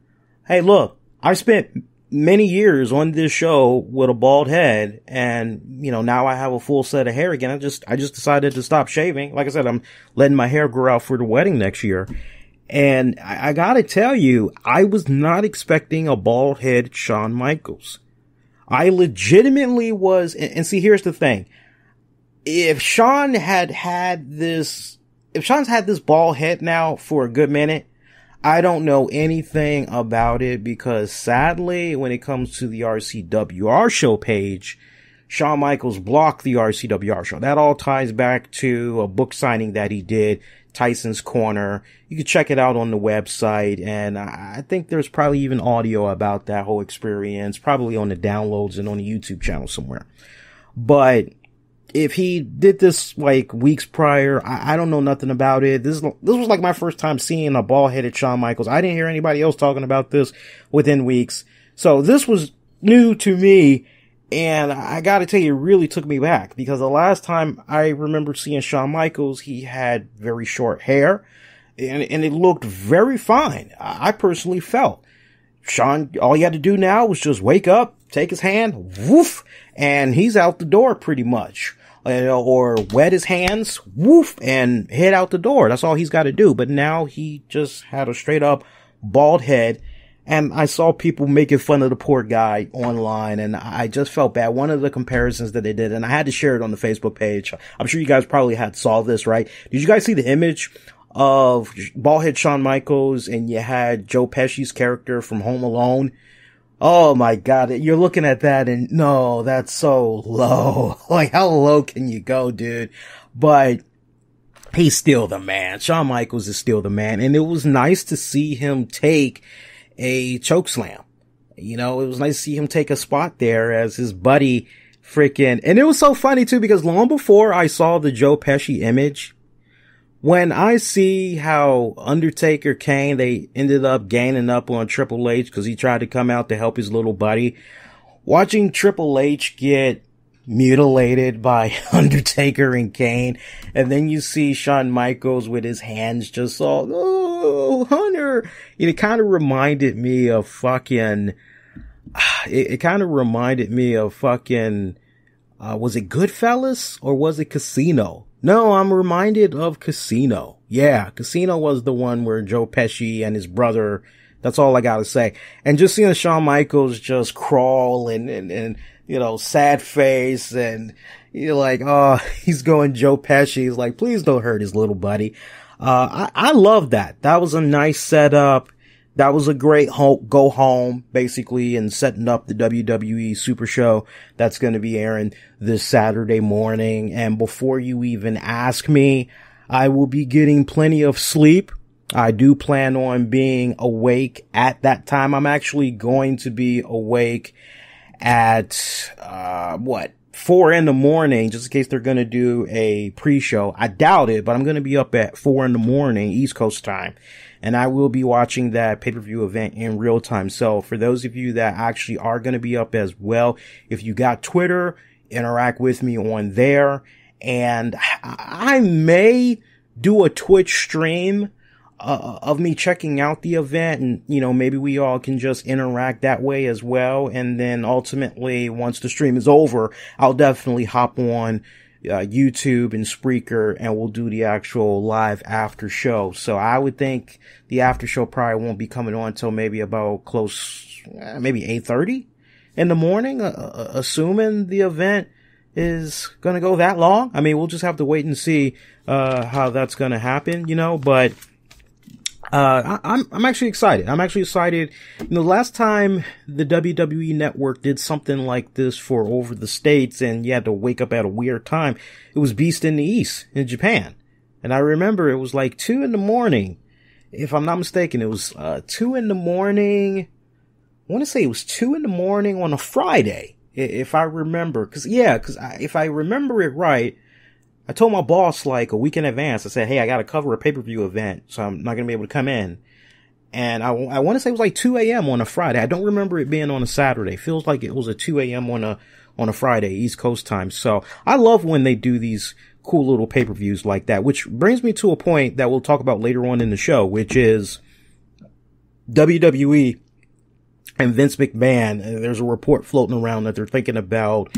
Hey, look, I spent many years on this show with a bald head, and, now I have a full set of hair again. I just decided to stop shaving. Like I said, I'm letting my hair grow out for the wedding next year. And I gotta tell you, I was not expecting a bald-headed Shawn Michaels. I legitimately was, and see, here's the thing. If Shawn's had this bald head now for a good minute, I don't know anything about it because sadly, when it comes to the RCWR show page, Shawn Michaels blocked the RCWR show. That all ties back to a book signing that he did, Tyson's Corner. You can check it out on the website, and I think there's probably even audio about that whole experience, probably on the downloads and on the YouTube channel somewhere. But if he did this like weeks prior, I don't know nothing about it. This was like my first time seeing a bald-headed Shawn Michaels. I didn't hear anybody else talking about this within weeks. So this was new to me. And I gotta tell you, it really took me back because the last time I remember seeing Shawn Michaels, he had very short hair and it looked very fine. I personally felt Shawn, all he had to do now was just wake up, take his hand, woof, and he's out the door pretty much. Or wet his hands, woof, and head out the door. That's all he's got to do. But now he just had a straight up bald head. And I saw people making fun of the poor guy online, and I just felt bad. One of the comparisons that they did, and I had to share it on the Facebook page. I'm sure you guys probably saw this, right? Did you guys see the image of baldhead Shawn Michaels, and you had Joe Pesci's character from Home Alone? Oh my God, you're looking at that and no, that's so low. Like, how low can you go, dude? But he's still the man. Shawn Michaels is still the man, and it was nice to see him take a choke slam. It was nice to see him take a spot there as his buddy and it was so funny too, because long before I saw the Joe Pesci image, when I see how Undertaker Kane, they ended up gaining up on Triple H because he tried to come out to help his little buddy, watching Triple H get mutilated by Undertaker and Kane, and then you see Shawn Michaels with his hands just all, oh, Hunter. It kind of reminded me of fucking, was it Goodfellas or was it Casino? No, I'm reminded of Casino. Yeah, Casino was the one where Joe Pesci and his brother, that's all I gotta say. And just seeing Shawn Michaels just crawl and sad face, and you're like, oh, he's going Joe Pesci. He's like, please don't hurt his little buddy. I love that. That was a nice setup. That was a great go home, basically, and setting up the WWE Super Show that's going to be airing this Saturday morning. And before you even ask me, I will be getting plenty of sleep. I do plan on being awake at that time. I'm actually going to be awake at, 4 in the morning, just in case they're going to do a pre-show. I doubt it, but I'm going to be up at 4 in the morning, East Coast time. And I will be watching that pay-per-view event in real time. So for those of you that actually are going to be up as well, if you got Twitter, interact with me on there. And I may do a Twitch stream of me checking out the event, and maybe we all can just interact that way as well. And then ultimately, once the stream is over, I'll definitely hop on YouTube and Spreaker, and we'll do the actual live after show. So I would think the after show probably won't be coming on until maybe about maybe 8:30 in the morning, assuming the event is going to go that long. I mean, we'll just have to wait and see how that's going to happen, but I'm actually excited. I'm actually excited. Last time the WWE Network did something like this for Over the States, and you had to wake up at a weird time, it was Beast in the East in Japan. And I remember it was like 2 in the morning. If I'm not mistaken, it was 2 in the morning. I want to say it was 2 in the morning on a Friday, if I remember. Cause if I remember it right, I told my boss like a week in advance. I said, hey, I got to cover a pay-per-view event, so I'm not going to be able to come in. And I want to say it was like 2 a.m. on a Friday. I don't remember it being on a Saturday. Feels like it was a 2 a.m. on a Friday, East Coast time. So I love when they do these cool little pay-per-views like that, which brings me to a point that we'll talk about later on in the show, which is WWE and Vince McMahon. There's a report floating around that they're thinking about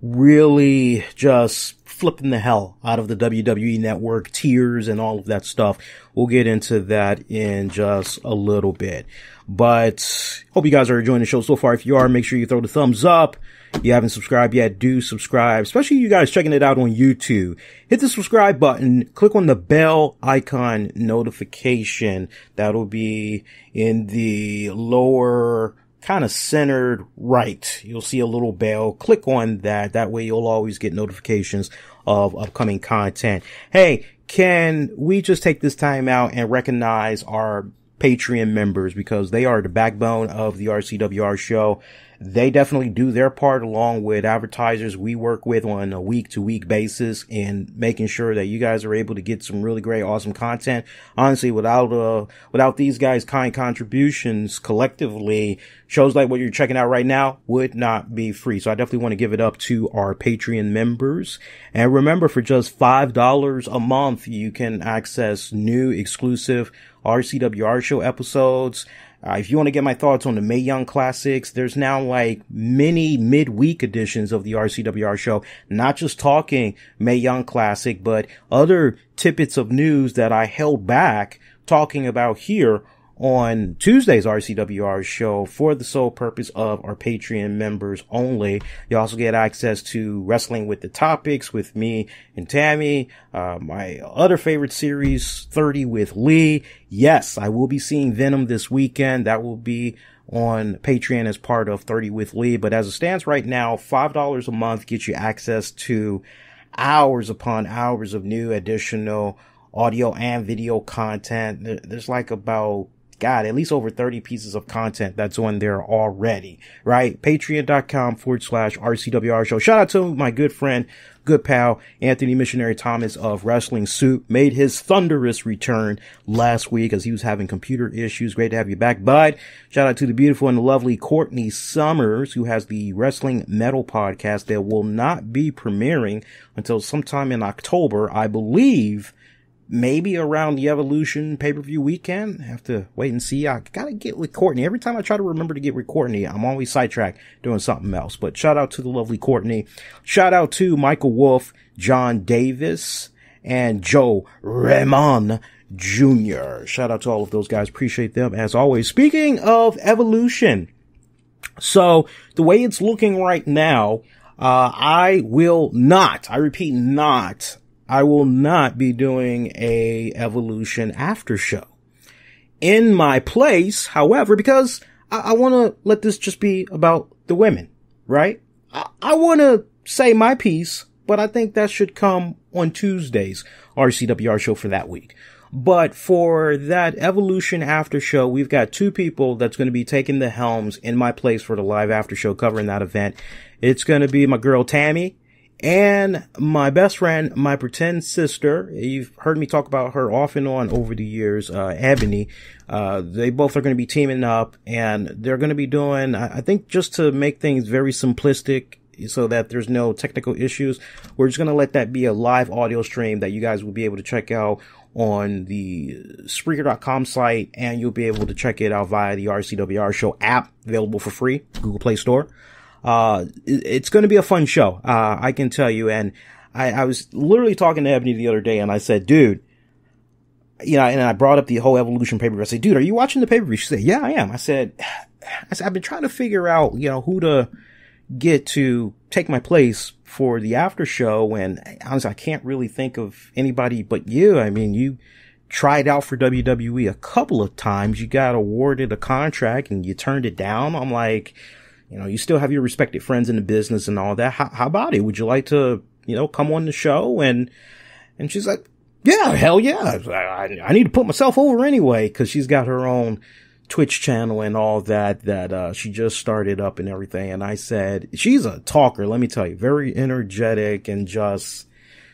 really just flipping the hell out of the WWE Network, tiers and all of that stuff. We'll get into that in just a little bit. But hope you guys are enjoying the show so far. If you are, make sure you throw the thumbs up. If you haven't subscribed yet, do subscribe, especially you guys checking it out on YouTube. Hit the subscribe button, click on the bell icon notification. That'll be in the lower kind of centered right. You'll see a little bell. Click on that. That way you'll always get notifications of upcoming content. Hey, can we just take this time out and recognize our Patreon members, because they are the backbone of the RCWR show. They definitely do their part along with advertisers we work with on a week-to-week basis in making sure that you guys are able to get some really great, awesome content. Honestly, without these guys' kind contributions collectively, shows like what you're checking out right now would not be free. So I definitely want to give it up to our Patreon members. And remember, for just $5 a month, you can access new exclusive RCWR show episodes. If you want to get my thoughts on the Mae Young Classics, there's now like mini midweek editions of the RCWR show, not just talking Mae Young Classic, but other tidbits of news that I held back talking about here on Tuesday's RCWR show for the sole purpose of our Patreon members only. You also get access to Wrestling with the Topics with me and Tammy, my other favorite series, 30 with Lee. Yes, I will be seeing Venom this weekend. That will be on Patreon as part of 30 with Lee. But as it stands right now, $5 a month gets you access to hours upon hours of new additional audio and video content. There's like about at least over 30 pieces of content that's on there already, right? Patreon.com/RCWR show. Shout out to my good friend, good pal, Anthony Missionary Thomas of Wrestling Soup. Made his thunderous return last week as he was having computer issues. Great to have you back, bud. Shout out to the beautiful and the lovely Courtney Summers, who has the Wrestling Metal podcast that will not be premiering until sometime in October, I believe. Maybe around the Evolution pay-per-view weekend. I have to wait and see. I gotta get with Courtney. Every time I try to remember to get with Courtney, I'm always sidetracked doing something else. But shout out to the lovely Courtney. Shout out to Michael Wolf, John Davis, and Joe Ramon Jr. Shout out to all of those guys. Appreciate them as always. Speaking of Evolution, so the way it's looking right now, I will not be doing a Evolution after show. In my place, however, because I want to let this just be about the women, right? I want to say my piece, but I think that should come on Tuesday's RCWR show for that week. But for that Evolution after show, we've got two people that's going to be taking the helms in my place for the live after show covering that event. It's going to be my girl Tammy and my best friend, my pretend sister. You've heard me talk about her off and on over the years, Ebony. They both are going to be teaming up, and they're going to be doing, I think, just to make things very simplistic so that there's no technical issues, we're just going to let that be a live audio stream that you guys will be able to check out on the Spreaker.com site, and you'll be able to check it out via the RCWR Show app, available for free, Google Play Store. It's going to be a fun show, I can tell you. And I was literally talking to Ebony the other day, and I said, dude, you know, and I brought up the whole Evolution pay-per-view. I said, dude, are you watching the pay-per-view? She said, yeah, I am. I said, I've been trying to figure out, you know, who to get to take my place for the after show. And honestly, I can't really think of anybody but you. I mean, you tried out for WWE a couple of times. You got awarded a contract and you turned it down. I'm like, you know, you still have your respected friends in the business and all that. How about it? Would you like to, you know, come on the show? And she's like, yeah, hell yeah. I need to put myself over anyway, because she's got her own Twitch channel and all that she just started up and everything. And I said, she's a talker, let me tell you, very energetic, and just,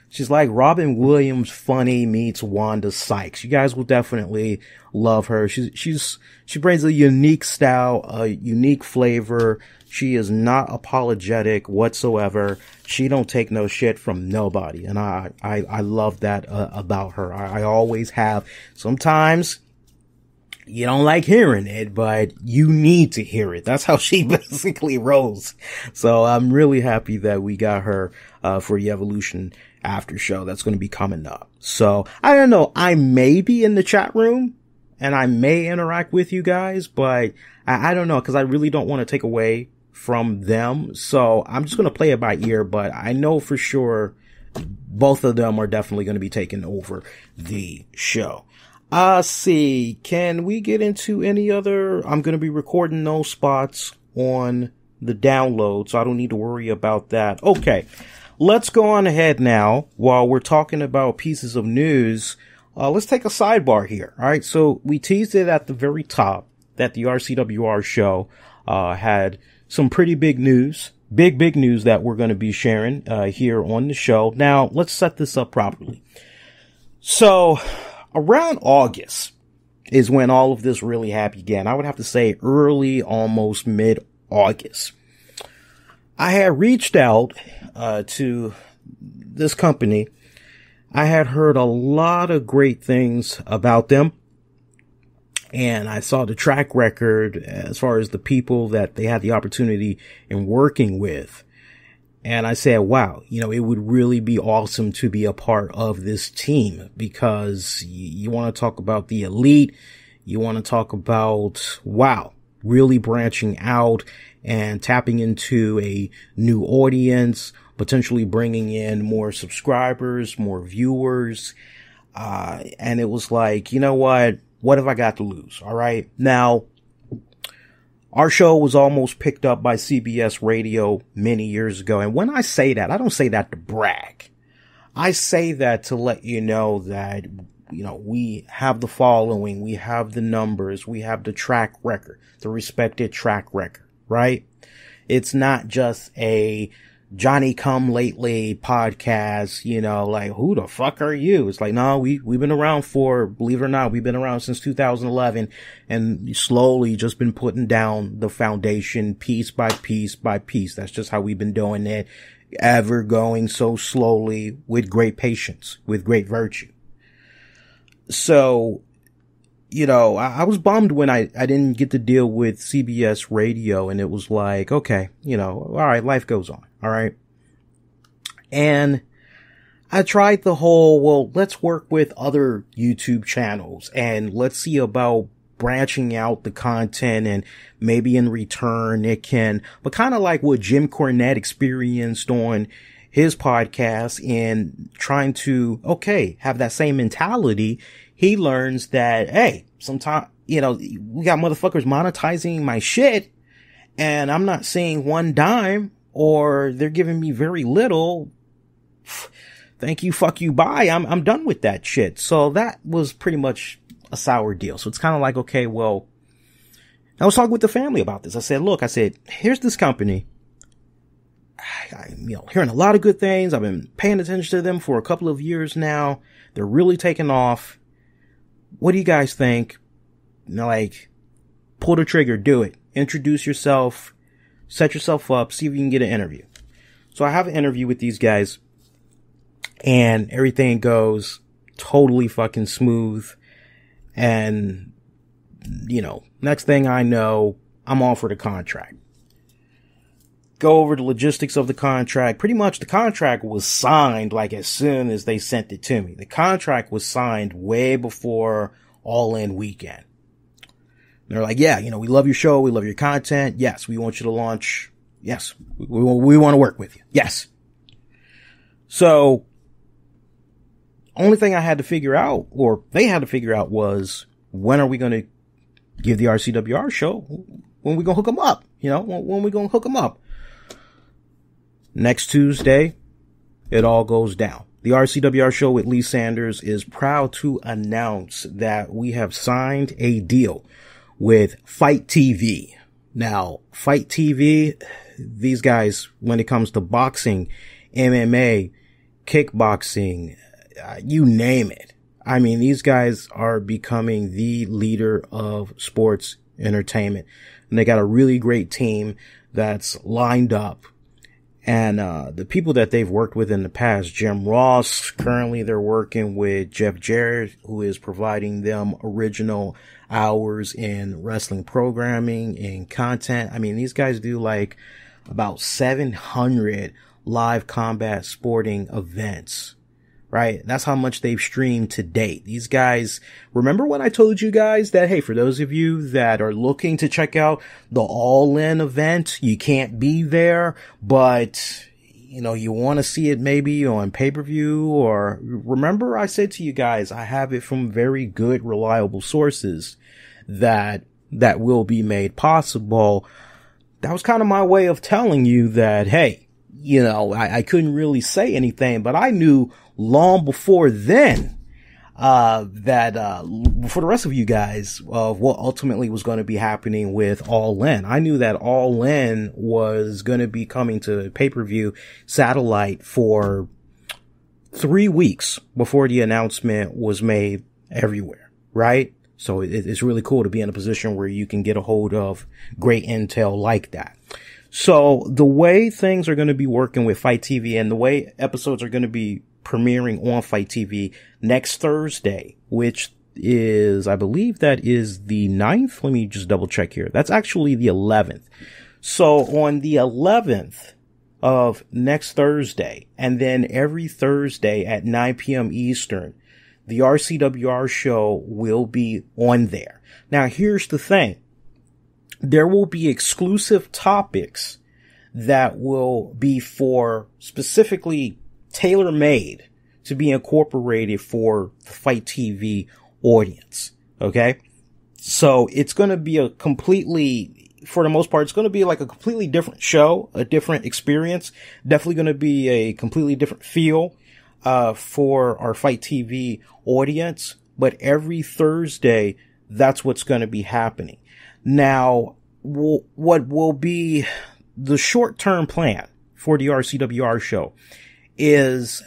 she's like Robin Williams funny meets Wanda Sykes. You guys will definitely love her. She brings a unique style, a unique flavor. She is not apologetic whatsoever. She don't take no shit from nobody. And I love that about her. I always have. Sometimes you don't like hearing it, but you need to hear it. That's how she basically rolls. So I'm really happy that we got her for the Evolution after show that's going to be coming up. So I don't know. I may be in the chat room and I may interact with you guys, but I don't know, because I really don't want to take away from them. So I'm just going to play it by ear, but I know for sure both of them are definitely going to be taking over the show. See, can we get into any other? I'm going to be recording those spots on the download, so I don't need to worry about that. Okay, let's go on ahead now. While we're talking about pieces of news, let's take a sidebar here. All right, so we teased it at the very top that the RCWR show had some pretty big news, big news that we're going to be sharing here on the show. Now, let's set this up properly. So around August is when all of this really happened again. I would have to say early, almost mid-August. I had reached out to this company. I had heard a lot of great things about them. And I saw the track record as far as the people that they had the opportunity in working with. And I said, wow, you know, it would really be awesome to be a part of this team, because you want to talk about the elite. You want to talk about, wow, really branching out and tapping into a new audience, potentially bringing in more subscribers, more viewers. And it was like, you know what have I got to lose? All right. Now, our show was almost picked up by CBS Radio many years ago. And when I say that, I don't say that to brag. I say that to let you know that, you know, we have the following, we have the numbers, we have the track record, the respected track record, right? It's not just a Johnny come lately podcast, you know, like, who the fuck are you? It's like, no, we've been around for, believe it or not, we've been around since 2011, and slowly just been putting down the foundation piece by piece by piece. That's just how we've been doing it, ever going so slowly with great patience, with great virtue. So, you know, I was bummed when I didn't get to deal with CBS Radio, and it was like, okay, you know, all right, life goes on. All right. And I tried the whole, well, let's work with other YouTube channels and let's see about branching out the content, and maybe in return it can, but kind of like what Jim Cornette experienced on his podcast and trying to, okay, have that same mentality. He learns that, hey, sometimes, we got motherfuckers monetizing my shit and I'm not seeing one dime, or they're giving me very little. Thank you, fuck you, bye. I'm done with that shit. So that was pretty much a sour deal. So it's kind of like, okay, well, I was talking with the family about this. I said, look, here's this company. I'm hearing a lot of good things. I've been paying attention to them for a couple of years now. They're really taking off. What do you guys think? Pull the trigger, do it. Introduce yourself, set yourself up, see if you can get an interview. So I have an interview with these guys and everything goes totally fucking smooth. And, next thing I know, I'm offered a contract. Go over the logistics of the contract. Pretty much the contract was signed as soon as they sent it to me. The contract was signed way before All In weekend. And they're like, yeah, we love your show. We love your content. Yes, we want you to launch. Yes, we want to work with you. Yes. So, only thing I had to figure out, or they had to figure out, was when are we going to give the RCWR show? When we going to hook them up? When we going to hook them up? Next Tuesday, it all goes down. The RCWR show with Lee Sanders is proud to announce that we have signed a deal with Fight TV. Now, Fight TV, these guys, when it comes to boxing, MMA, kickboxing, you name it. I mean, these guys are becoming the leader of sports entertainment. And they got a really great team that's lined up. And the people that they've worked with in the past, Jim Ross, currently they're working with Jeff Jarrett, who is providing them original hours in wrestling programming and content. I mean, these guys do about 700 live combat sporting events. Right? That's how much they've streamed to date. These guys, remember when I told you guys that, hey, for those of you that are looking to check out the All In event, you can't be there, but, you want to see it maybe on pay-per-view, or remember I said to you guys, I have it from very good, reliable sources that will be made possible. That was kind of my way of telling you that, hey, I couldn't really say anything, but I knew long before then, for the rest of you guys, of what ultimately was going to be happening with All In. I knew that All In was going to be coming to pay-per-view satellite for 3 weeks before the announcement was made everywhere, right? So it's really cool to be in a position where you can get a hold of great intel like that. So the way things are going to be working with Fight TV and the way episodes are going to be premiering on Fight TV next Thursday, which is, I believe that is the 9th. Let me just double check here. That's actually the 11th. So on the 11th of next Thursday, and then every Thursday at 9 p.m. Eastern, the RCWR show will be on there. Now, here's the thing. There will be exclusive topics that will be for specifically tailor-made to be incorporated for the Fight TV audience. Okay? So it's going to be for the most part, it's going to be a completely different show, a different experience. Definitely going to be a completely different feel, for our Fight TV audience. But every Thursday, that's what's going to be happening. Now, what will be the short-term plan for the RCWR show is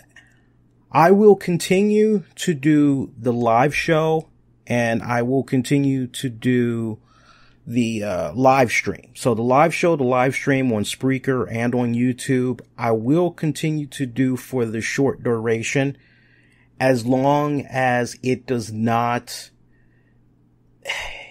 I will continue to do the live show and I will continue to do the live stream. So the live show, the live stream on Spreaker and on YouTube, I will continue to do for the short duration as long as it does not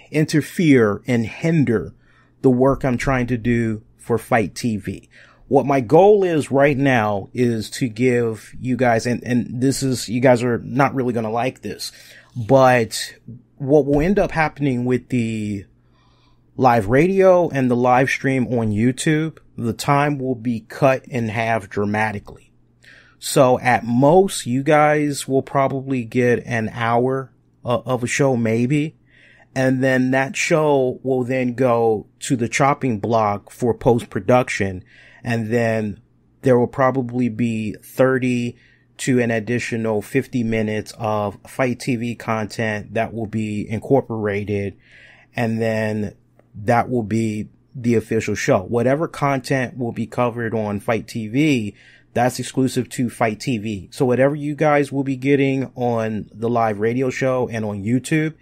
interfere and hinder the work I'm trying to do for Fight TV. what my goal is right now is to give you guys, and this is, you guys are not really going to like this, but what will end up happening with the live radio and the live stream on YouTube, the time will be cut in half dramatically. So at most, you guys will probably get an hour of a show, maybe. And then that show will then go to the chopping block for post-production. And then there will probably be 30 to an additional 50 minutes of Fight TV content that will be incorporated. And then that will be the official show. Whatever content will be covered on Fight TV, that's exclusive to Fight TV. So whatever you guys will be getting on the live radio show and on YouTube,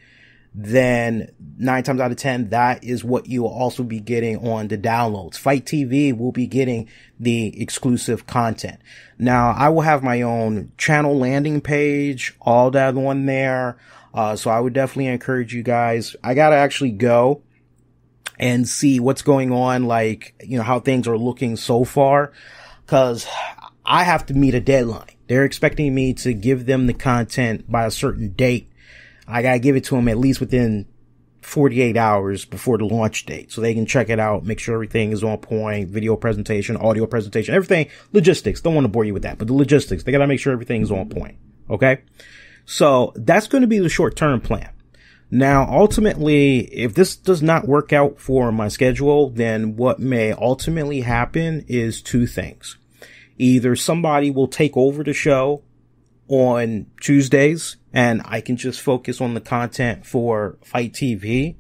then 9 times out of 10, that is what you will also be getting on the downloads. Fight TV will be getting the exclusive content. Now, I will have my own channel landing page, all that on there. So I would definitely encourage you guys. I gotta actually go and see what's going on, like, you know, how things are looking so far, cause I have to meet a deadline. They're expecting me to give them the content by a certain date. I gotta give it to them at least within 48 hours before the launch date, so they can check it out, make sure everything is on point, video presentation, audio presentation, everything, logistics. Don't want to bore you with that, but the logistics, they gotta make sure everything is on point. Okay? So that's going to be the short-term plan. Now, ultimately, if this does not work out for my schedule, then what may ultimately happen is two things. Either somebody will take over the show on Tuesdays and I can just focus on the content for Fight TV,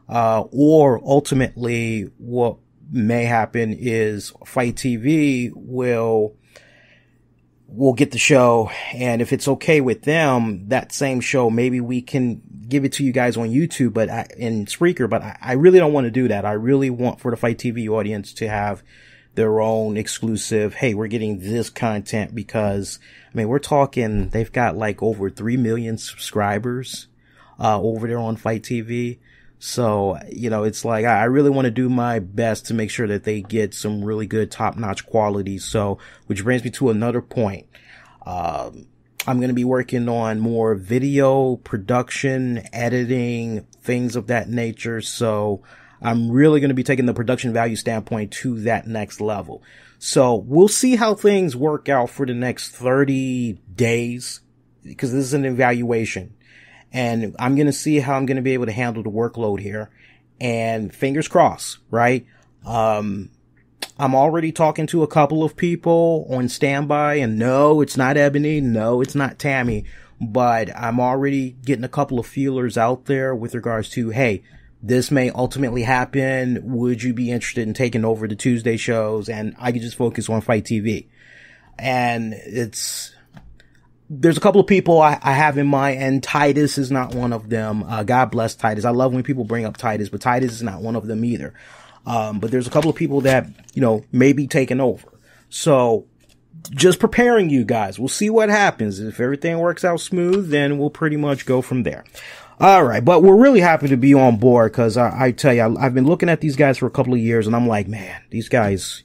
or ultimately what may happen is Fight TV will get the show, and if it's okay with them, that same show, maybe we can give it to you guys on YouTube, but in Spreaker, but I really don't want to do that. I really want for the Fight TV audience to have their own exclusive, hey, we're getting this content, because, I mean, we're talking, they've got like over 3 million subscribers, over there on Fight TV. So, you know, it's like, I really want to do my best to make sure that they get some really good top-notch quality. So, which brings me to another point. I'm going to be working on more video production, editing, things of that nature. So I'm really going to be taking the production value standpoint to that next level. So we'll see how things work out for the next 30 days, because this is an evaluation. And I'm going to see how I'm going to be able to handle the workload here. And fingers crossed, right? I'm already talking to a couple of people on standby, and no, it's not Ebony. No, it's not Tammy, but I'm already getting a couple of feelers out there with regards to, hey, this may ultimately happen. Would you be interested in taking over the Tuesday shows? And I can just focus on Fight TV. And there's a couple of people I have in mind, and Titus is not one of them. God bless Titus. I love when people bring up Titus, but Titus is not one of them either. But there's a couple of people that, you know, may be taking over. So just preparing you guys. We'll see what happens. If everything works out smooth, then we'll pretty much go from there. All right. But we're really happy to be on board, because I tell you, I've been looking at these guys for a couple of years, and I'm like, man, these guys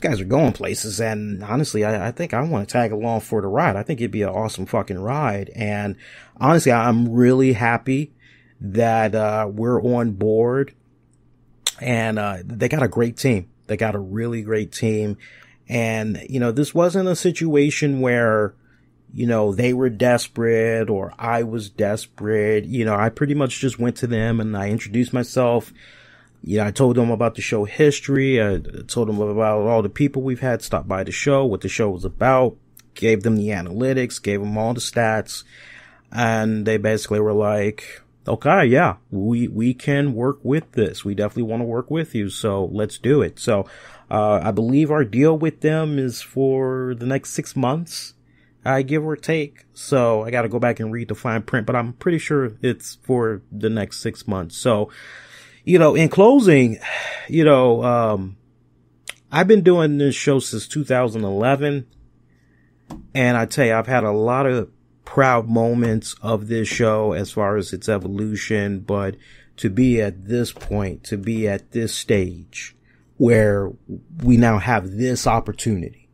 are going places. And honestly, I think I want to tag along for the ride. I think it'd be an awesome fucking ride. And honestly, I'm really happy that, we're on board. And, they got a great team. They got a really great team. And, you know, this wasn't a situation where, you know, they were desperate or I was desperate. You know, I pretty much just went to them and I introduced myself. You know, I told them about the show history. I told them about all the people we've had stop by the show, what the show was about, gave them the analytics, gave them all the stats. And they basically were like, okay, yeah, we can work with this. We definitely want to work with you. So let's do it. So, I believe our deal with them is for the next 6 months, give or take. So I got to go back and read the fine print, but I'm pretty sure it's for the next 6 months. So, you know, in closing, you know, I've been doing this show since 2011, and I tell you, I've had a lot of proud moments of this show as far as its evolution, but to be at this point, to be at this stage where we now have this opportunity.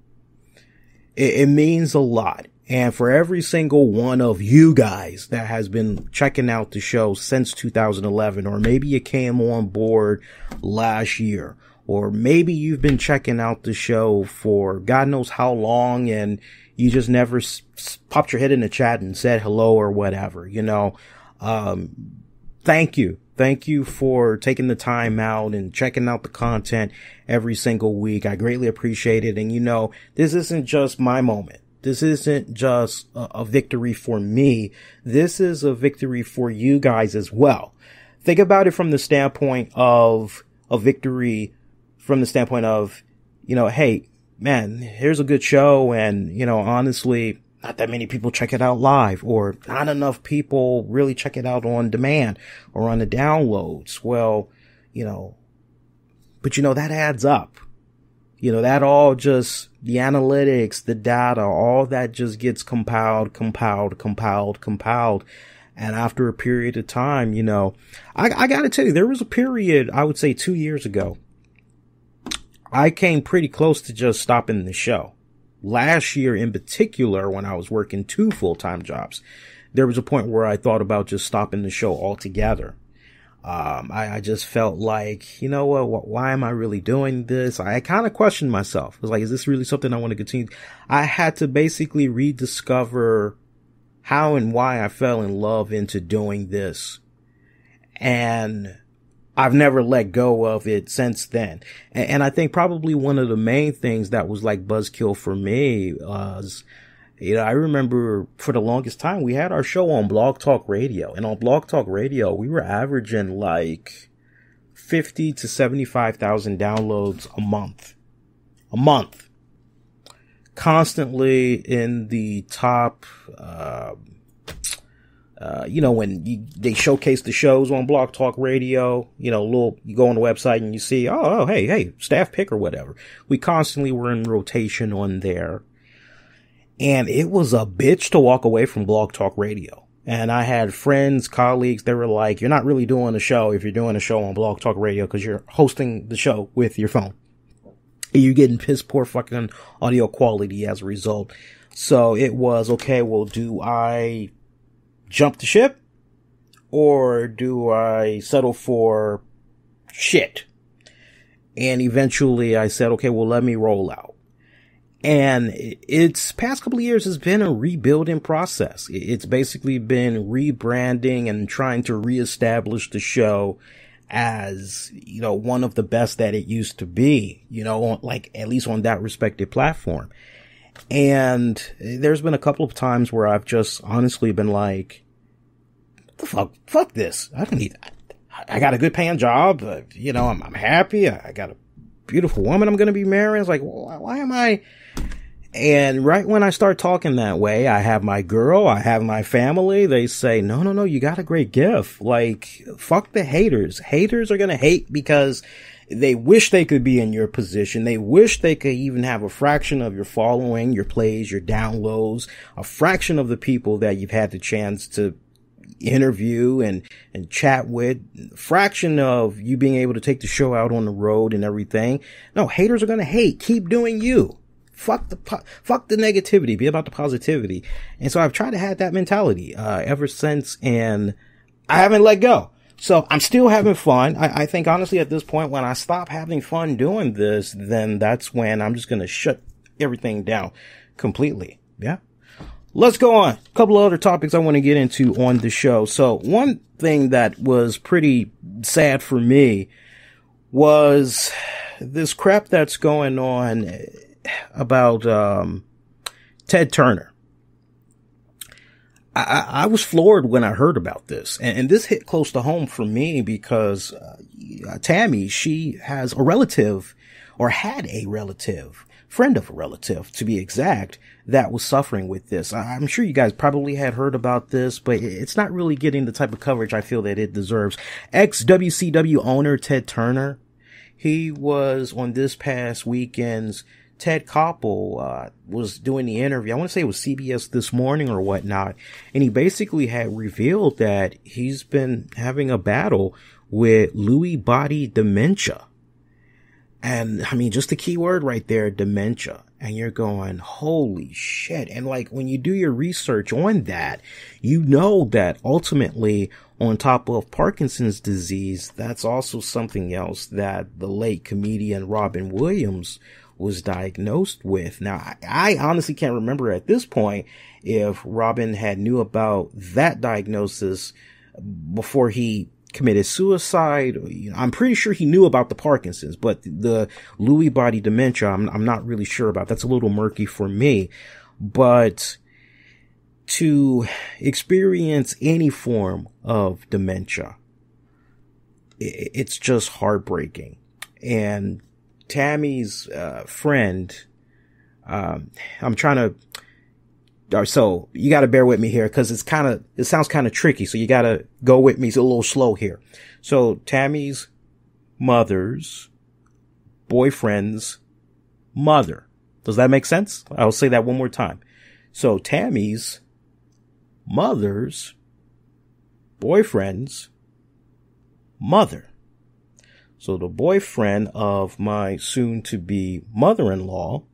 It means a lot. And for every single one of you guys that has been checking out the show since 2011, or maybe you came on board last year, or maybe you've been checking out the show for God knows how long and you just never popped your head in the chat and said hello or whatever, thank you. Thank you for taking the time out and checking out the content every single week. I greatly appreciate it. And this isn't just my moment. This isn't just a victory for me. This is a victory for you guys as well. Think about it from the standpoint of a victory, from the standpoint of, hey, man, here's a good show. And, honestly, not that many people check it out live, or not enough people really check it out on demand or on the downloads. Well, but that adds up. That all just, the analytics, the data, all that just gets compiled. And after a period of time, I gotta tell you, there was a period, I would say 2 years ago, I came pretty close to just stopping the show. Last year in particular, when I was working 2 full-time jobs, there was a point where I thought about just stopping the show altogether. I just felt like, why am I really doing this? I kind of questioned myself. I was like, is this really something I want to continue? I had to basically rediscover how and why I fell in love into doing this. And I've never let go of it since then. And I think probably one of the main things that was like buzzkill for me was, I remember for the longest time we had our show on Blog Talk Radio, and on Blog Talk Radio we were averaging like 50 to 75,000 downloads a month, constantly in the top, when they showcase the shows on Blog Talk Radio, you go on the website and you see, hey, staff pick or whatever. We constantly were in rotation on there. And it was a bitch to walk away from Blog Talk Radio. And I had friends, colleagues, they were like, you're not really doing a show if you're doing a show on Blog Talk Radio because you're hosting the show with your phone. And you're getting piss poor fucking audio quality as a result. So it was, okay, well, do I jump the ship or do I settle for shit? And eventually I said, okay, well, let me roll out. And its past couple of years has been a rebuilding process. It's basically been rebranding and trying to reestablish the show as, one of the best that it used to be, like at least on that respective platform. And there's been a couple of times where I've just honestly been like, what the fuck this. I don't need that. I got a good paying job. I'm happy. I got a beautiful woman I'm going to be marrying. It's like, why am I? And right when I start talking that way, I have my girl, I have my family. They say, no, you got a great gift. Like, fuck the haters. Haters are going to hate because they wish they could be in your position. They wish they could even have a fraction of your following, your plays, your downloads, a fraction of the people that you've had the chance to interview and chat with, fraction of you being able to take the show out on the road and everything. No, haters are going to hate. Keep doing you. Fuck the negativity. Be about the positivity. And so I've tried to have that mentality, ever since, and I haven't let go. So I'm still having fun. I think honestly at this point, when I stop having fun doing this, then that's when I'm just going to shut everything down completely. Yeah. Let's go on. A couple of other topics I want to get into on the show. So one thing that was pretty sad for me was this crap that's going on about Ted Turner. I was floored when I heard about this, and this hit close to home for me because Tammy, she has a relative, or had a relative, friend of a relative to be exact, that was suffering with this. I'm sure you guys probably had heard about this, but it's not really getting the type of coverage I feel that it deserves. Ex-WCW owner Ted Turner, he was on this past weekend's Ted Koppel was doing the interview. I want to say it was CBS This Morning or whatnot. And he basically had revealed that he's been having a battle with Lewy Body Dementia. And I mean, just the key word right there, dementia. And you're going, holy shit. And like, when you do your research on that, you know that ultimately, on top of Parkinson's disease, that's also something else that the late comedian Robin Williams was diagnosed with. Now, I honestly can't remember at this point if Robin had knew about that diagnosis before he committed suicide. I'm pretty sure he knew about the Parkinson's, but the Lewy Body Dementia, I'm not really sure about. That's a little murky for me. But to experience any form of dementia, it's just heartbreaking. And Tammy's friend, so you got to bear with me here because it sounds kind of tricky. So you got to go with me. It's a little slow here. So Tammy's mother's boyfriend's mother. Does that make sense? I'll say that one more time. So Tammy's mother's boyfriend's mother. So the boyfriend of my soon-to-be mother-in-law,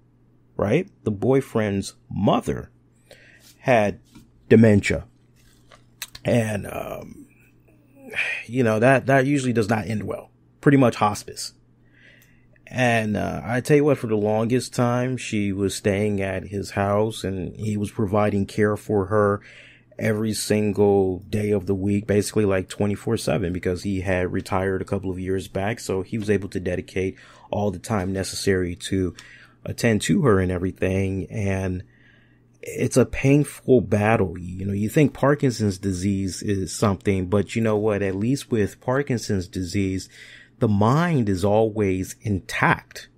right? The boyfriend's mother had dementia. And, that usually does not end well. Pretty much hospice. And, I tell you what, for the longest time, she was staying at his house and he was providing care for her every single day of the week, basically like 24/7, because he had retired a couple of years back. So he was able to dedicate all the time necessary to attend to her and everything. And it's a painful battle. You think Parkinson's disease is something, but you know what? At least with Parkinson's disease, the mind is always intact,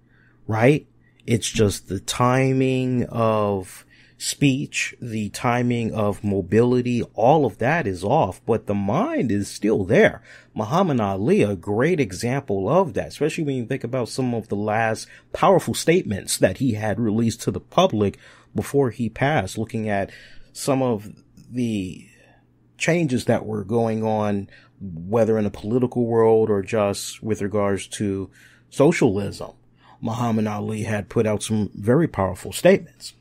right? It's just the timing of speech, the timing of mobility, all of that is off, but the mind is still there. Muhammad Ali, a great example of that, especially when you think about some of the last powerful statements that he had released to the public before he passed, looking at some of the changes that were going on, whether in the political world or just with regards to socialism. Muhammad Ali had put out some very powerful statements.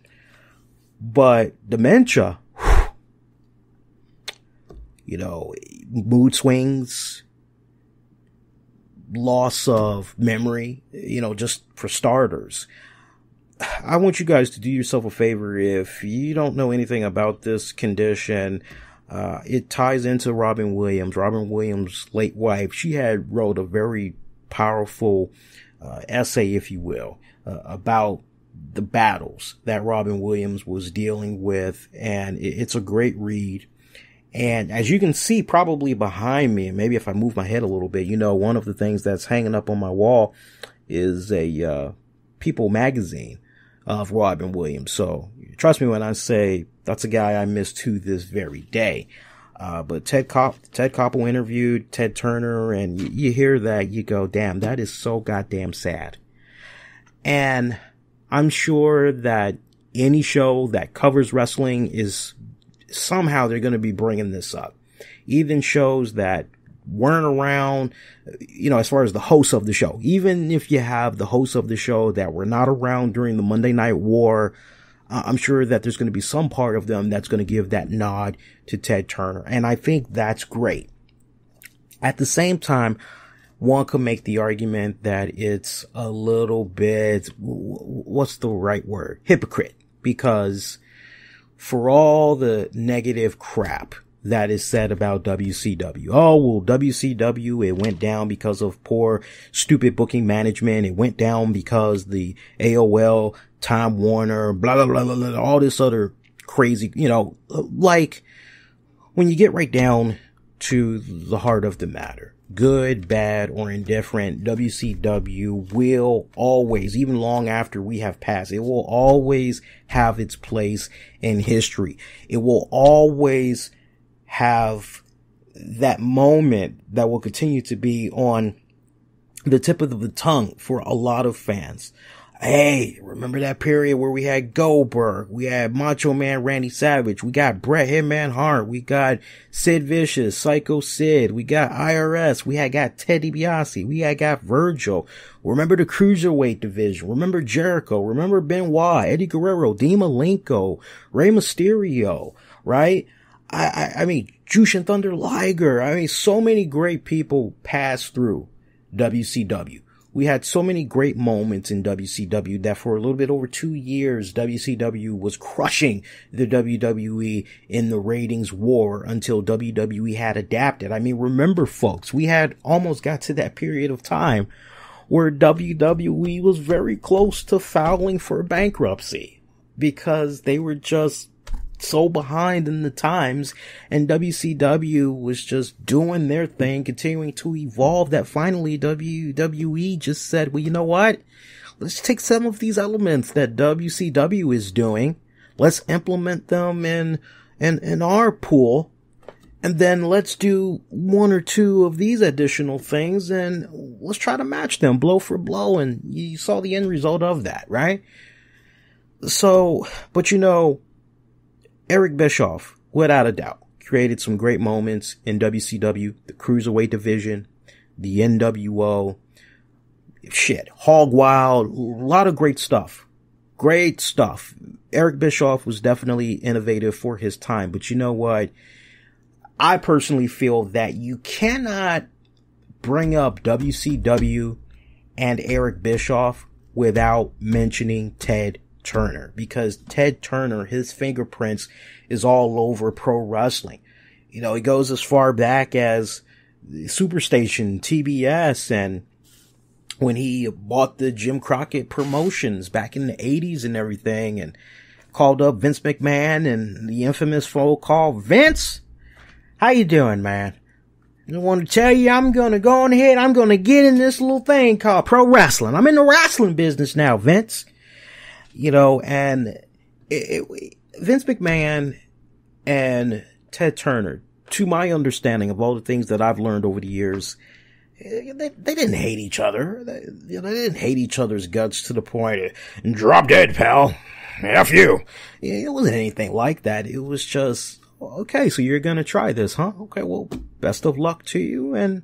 But dementia, mood swings, loss of memory, just for starters. I want you guys to do yourself a favor. If you don't know anything about this condition, it ties into Robin Williams. Robin Williams' late wife, she had wrote a very powerful essay, if you will, about the battles that Robin Williams was dealing with. And it's a great read. And as you can see probably behind me, and maybe if I move my head a little bit, one of the things that's hanging up on my wall is a People magazine of Robin Williams. So trust me when I say that's a guy I miss to this very day. But Ted Koppel interviewed Ted Turner, and you hear that, you go, damn, that is so goddamn sad. And I'm sure that any show that covers wrestling is somehow they're going to be bringing this up. Even shows that weren't around, as far as the hosts of the show. Even if you have the hosts of the show that were not around during the Monday Night War, I'm sure that there's going to be some part of them that's going to give that nod to Ted Turner. And I think that's great. At the same time, one could make the argument that it's a little bit, what's the right word? Hypocrite. Because for all the negative crap that is said about WCW. Oh, well, WCW, it went down because of poor, stupid booking management. It went down because the AOL, Time Warner, blah, blah, blah, blah, blah, all this other crazy, like when you get right down to the heart of the matter, good, bad, or indifferent, WCW will always, even long after we have passed, it will always have its place in history. It will always have that moment that will continue to be on the tip of the tongue for a lot of fans. Hey, remember that period where we had Goldberg, we had Macho Man Randy Savage, we got Bret Hitman Hart, we got Sid Vicious, Psycho Sid, we got IRS, we had got Ted DiBiase, we had got Virgil. Remember the Cruiserweight division, remember Jericho, remember Benoit, Eddie Guerrero, Dean Malenko, Rey Mysterio, right? I mean, Jushin Thunder Liger. I mean, so many great people passed through WCW. We had so many great moments in WCW that for a little bit over 2 years, WCW was crushing the WWE in the ratings war until WWE had adapted. I mean, remember folks, we had almost got to that period of time where WWE was very close to filing for bankruptcy because they were just so behind in the times, and WCW was just doing their thing, continuing to evolve, that finally WWE just said, well, you know what? Let's take some of these elements that WCW is doing. Let's implement them in our pool. And then let's do one or two of these additional things and let's try to match them blow for blow. And you saw the end result of that, right? So, but you know, Eric Bischoff, without a doubt, created some great moments in WCW, the Cruiserweight division, the NWO, Hog Wild, a lot of great stuff. Great stuff. Eric Bischoff was definitely innovative for his time, but you know what? I personally feel that you cannot bring up WCW and Eric Bischoff without mentioning Ted Turner, because Ted Turner, his fingerprints is all over pro wrestling. You know, he goes as far back as Superstation, TBS, and when he bought the Jim Crockett Promotions back in the 80s and everything, and called up Vince McMahon and the infamous phone call, Vince, how you doing, man? I want to tell you, I'm going to go on ahead, I'm going to get in this little thing called pro wrestling. I'm in the wrestling business now, Vince. You know, and Vince McMahon and Ted Turner, to my understanding of all the things that I've learned over the years, they didn't hate each other. They didn't hate each other's guts to the point of, drop dead, pal. F you. It wasn't anything like that. It was just, okay, so you're going to try this, huh? Okay, well, best of luck to you and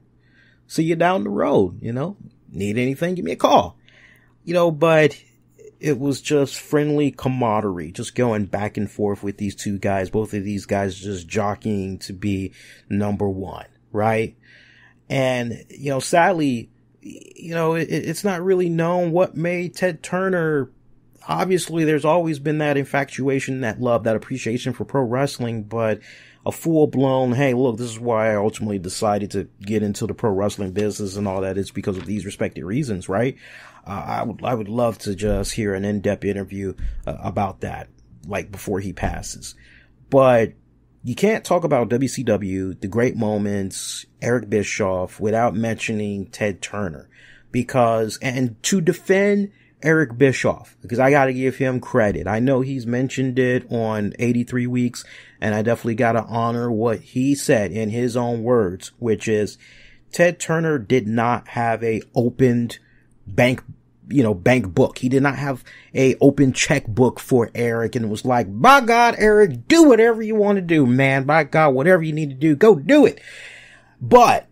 see you down the road, you know. Need anything, give me a call. You know, but it was just friendly camaraderie, just going back and forth with these two guys, both of these guys just jockeying to be number one, right? And, you know, sadly, you know, it's not really known what made Ted Turner. Obviously, there's always been that infatuation, that love, that appreciation for pro wrestling, but a full-blown, hey, look, this is why I ultimately decided to get into the pro wrestling business and all that is because of these respective reasons, right? I would love to just hear an in-depth interview about that, like before he passes. But you can't talk about WCW, the great moments, Eric Bischoff, without mentioning Ted Turner. Because, and to defend Eric Bischoff, because I gotta give him credit. I know he's mentioned it on 83 Weeks, and I definitely gotta honor what he said in his own words, which is Ted Turner did not have a opened bank book. He did not have a open checkbook for Eric and it was like, by God, Eric, do whatever you want to do, man. By God, whatever you need to do, go do it. But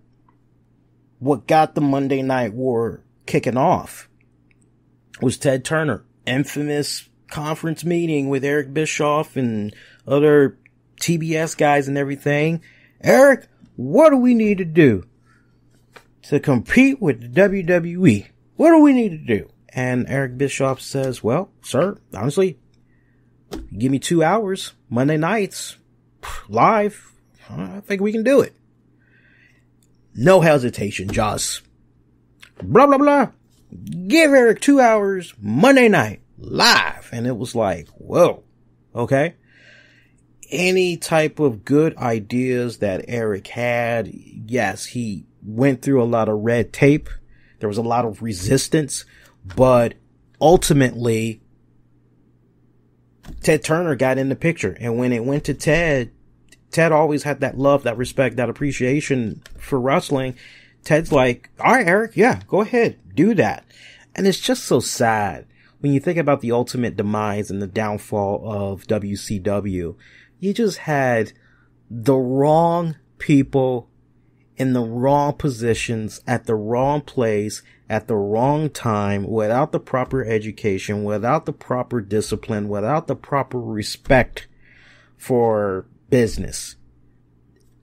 what got the Monday Night War kicking off was Ted Turner, infamous conference meeting with Eric Bischoff and other TBS guys and everything. Eric, what do we need to do to compete with the WWE? What do we need to do? And Eric Bischoff says, well, sir, honestly, give me 2 hours, Monday nights, live, I think we can do it. No hesitation, just blah, blah, blah. Give Eric 2 hours, Monday night, live. And it was like, whoa, okay. Any type of good ideas that Eric had, yes, he went through a lot of red tape. There was a lot of resistance, but ultimately, Ted Turner got in the picture. And when it went to Ted always had that love, that respect, that appreciation for wrestling. Ted's like, all right, Eric, yeah, go ahead, do that. And it's just so sad when you think about the ultimate demise and the downfall of WCW, you just had the wrong people in the wrong positions at the wrong place at the wrong time, without the proper education, without the proper discipline, without the proper respect for business.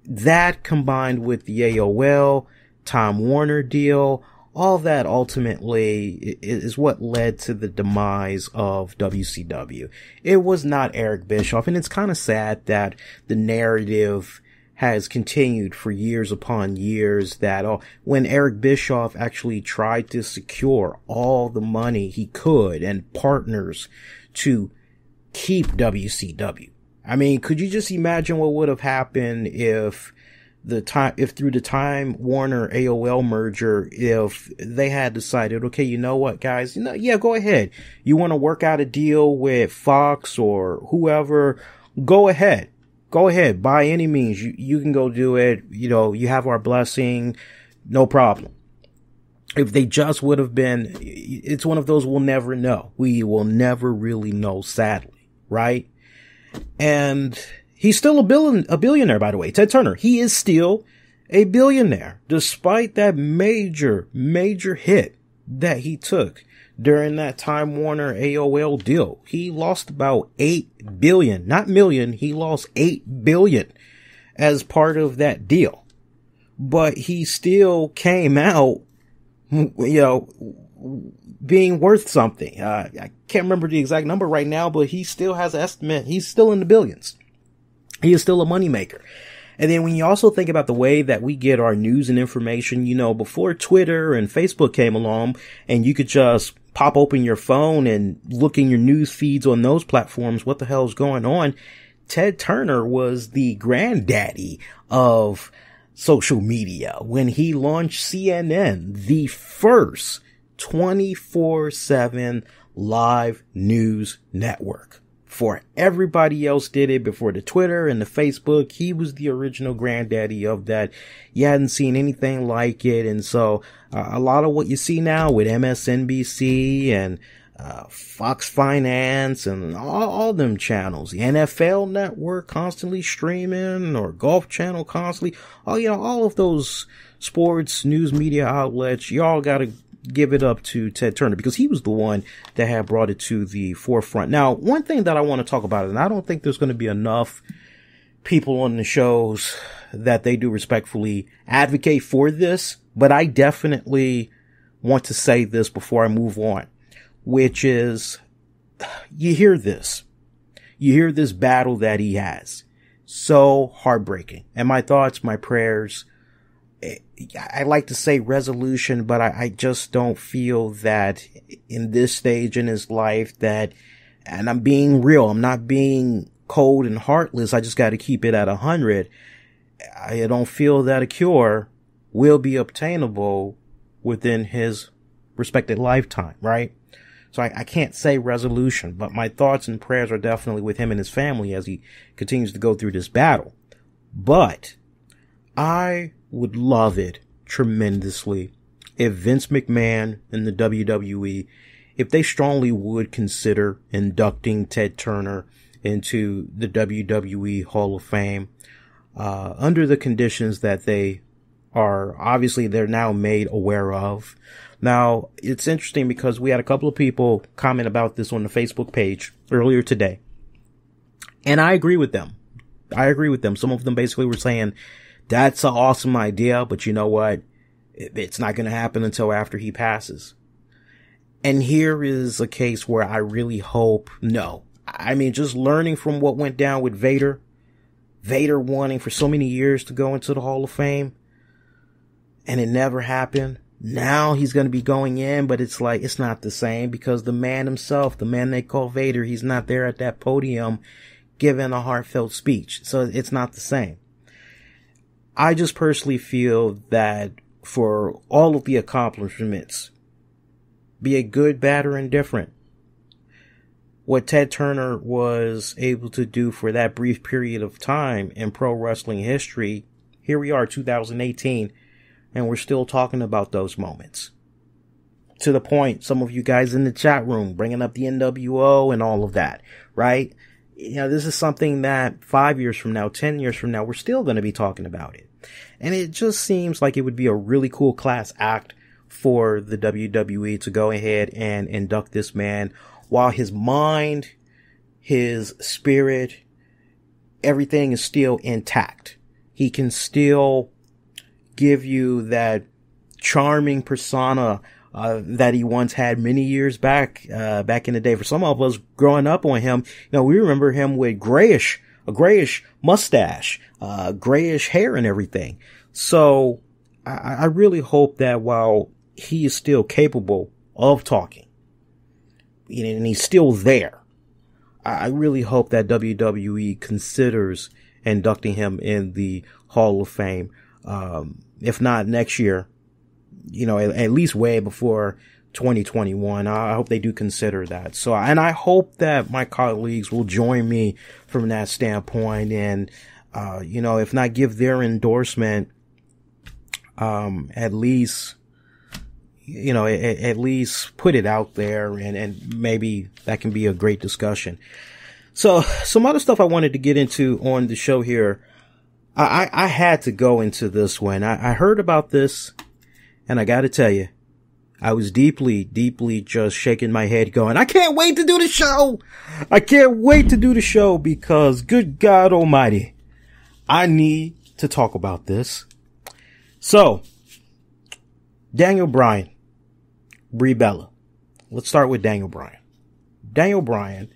That combined with the AOL, Time Warner deal, all that ultimately is what led to the demise of WCW. It was not Eric Bischoff, and it's kind of sad that the narrative has continued for years upon years that when Eric Bischoff actually tried to secure all the money he could and partners to keep WCW. I mean, could you just imagine what would have happened if through the Time Warner AOL merger, if they had decided, okay, you know what, guys, yeah, go ahead. You want to work out a deal with Fox or whoever, go ahead. Go ahead, by any means, you can go do it. You have our blessing, no problem. If they just would have been, it's one of those we'll never know. We will never really know, sadly, right? And he's still a billionaire, by the way. Ted Turner, he is still a billionaire, despite that major hit that he took during that Time Warner AOL deal. He lost about $8 billion, not million. He lost $8 billion as part of that deal. But he still came out, being worth something. I can't remember the exact number right now, but he still has an estimate. He's still in the billions. He is still a moneymaker. And then when you also think about the way that we get our news and information, before Twitter and Facebook came along and you could just pop open your phone and look in your news feeds on those platforms, what the hell's going on? Ted Turner was the granddaddy of social media when he launched CNN, the first 24/7 live news network. Before everybody else did it, before the Twitter and the Facebook, he was the original granddaddy of that. You hadn't seen anything like it. And so a lot of what you see now with MSNBC and Fox Finance and all them channels, the NFL Network constantly streaming, or Golf Channel constantly, all of those sports news media outlets, y'all gotta give it up to Ted Turner, because he was the one that had brought it to the forefront. Now, one thing that I want to talk about, and I don't think there's going to be enough people on the shows that they do respectfully advocate for this, but I definitely want to say this before I move on, which is, you hear this battle that he has. So heartbreaking. And my thoughts, my prayers, I like to say resolution, but I just don't feel that in this stage in his life that, and I'm being real, I'm not being cold and heartless, I just got to keep it at 100. I don't feel that a cure will be obtainable within his respected lifetime, right? So I can't say resolution, but my thoughts and prayers are definitely with him and his family as he continues to go through this battle. But I would love it tremendously if Vince McMahon and the WWE, if they strongly would consider inducting Ted Turner into the WWE Hall of Fame, under the conditions that they are, obviously they're now made aware of. Now, it's interesting because we had a couple of people comment about this on the Facebook page earlier today, and I agree with them. Some of them basically were saying, that's an awesome idea, but you know what? It's not going to happen until after he passes. And here is a case where I really hope no. I mean, just learning from what went down with Vader wanting for so many years to go into the Hall of Fame, and it never happened. Now he's going to be going in, but it's like, it's not the same, because the man himself, the man they call Vader, he's not there at that podium giving a heartfelt speech. So it's not the same. I just personally feel that for all of the accomplishments, be it good, bad, or indifferent, what Ted Turner was able to do for that brief period of time in pro wrestling history, here we are, 2018, and we're still talking about those moments. to the point, some of you guys in the chat room bringing up the NWO and all of that, right? You know, this is something that 5 years from now, 10 years from now, we're still going to be talking about it. And it just seems like it would be a really cool class act for the WWE to go ahead and induct this man while his mind, his spirit, everything is still intact. He can still give you that charming persona that he once had many years back in the day. For some of us growing up on him, you know, we remember him with a grayish mustache, grayish hair and everything. So I really hope that while he is still capable of talking and he's still there, I really hope that WWE considers inducting him in the Hall of Fame. If not next year, you know, at least way before 2021. I hope they do consider that. So, and I hope that my colleagues will join me from that standpoint and, you know, if not give their endorsement, at least, you know, at least put it out there and maybe that can be a great discussion. So some other stuff I wanted to get into on the show here. I had to go into this one. I heard about this and I gotta tell you, I was deeply just shaking my head going, I can't wait to do the show. I can't wait to do the show because good God Almighty, I need to talk about this. So, Daniel Bryan, Brie Bella. Let's start with Daniel Bryan. Daniel Bryan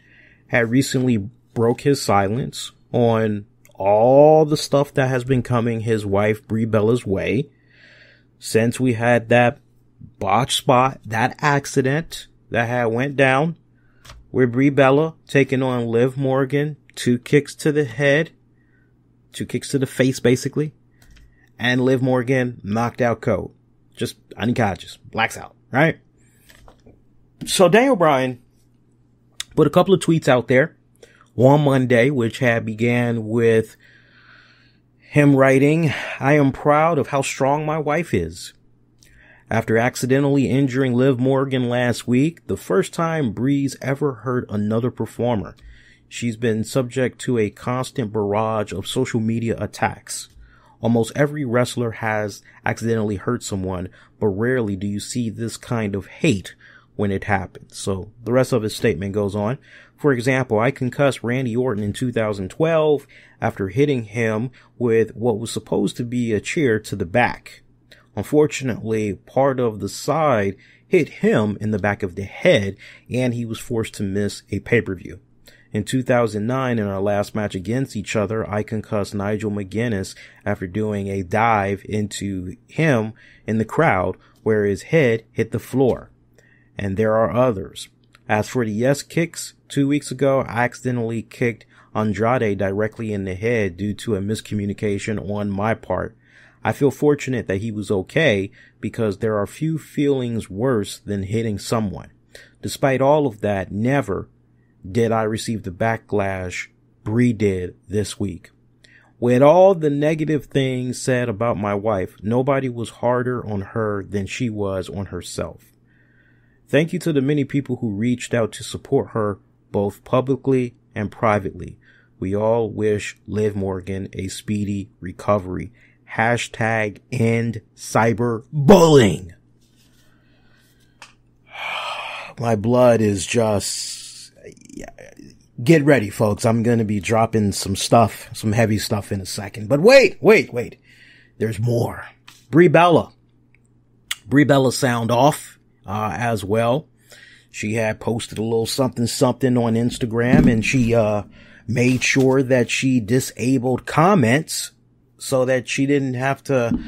had recently broke his silence on all the stuff that has been coming his wife Brie Bella's way since we had that botch spot, that accident that had went down with Brie Bella taking on Liv Morgan, 2 kicks to the head, 2 kicks to the face basically, and Liv Morgan knocked out cold. Just unconscious, blacks out, right? So Daniel Bryan put a couple of tweets out there on Monday, which had began with him writing, I am proud of how strong my wife is. After accidentally injuring Liv Morgan last week, the first time Brie's ever hurt another performer. She's been subject to a constant barrage of social media attacks. Almost every wrestler has accidentally hurt someone, but rarely do you see this kind of hate when it happens. So the rest of his statement goes on. For example, I concussed Randy Orton in 2012 after hitting him with what was supposed to be a chair to the back. Unfortunately, part of the side hit him in the back of the head and he was forced to miss a pay-per-view. In 2009, in our last match against each other, I concussed Nigel McGuinness after doing a dive into him in the crowd where his head hit the floor. And there are others. As for the yes kicks, 2 weeks ago, I accidentally kicked Andrade directly in the head due to a miscommunication on my part. I feel fortunate that he was okay because there are few feelings worse than hitting someone. Despite all of that, never did I receive the backlash Brie did this week. With all the negative things said about my wife, nobody was harder on her than she was on herself. Thank you to the many people who reached out to support her, both publicly and privately. We all wish Liv Morgan a speedy recovery. Hashtag end cyberbullying. My blood is just... Get ready, folks. I'm going to be dropping some stuff, some heavy stuff in a second. But wait. There's more. Brie Bella sound off, as well. She had posted a little something on Instagram and she, made sure that she disabled comments so that she didn't have to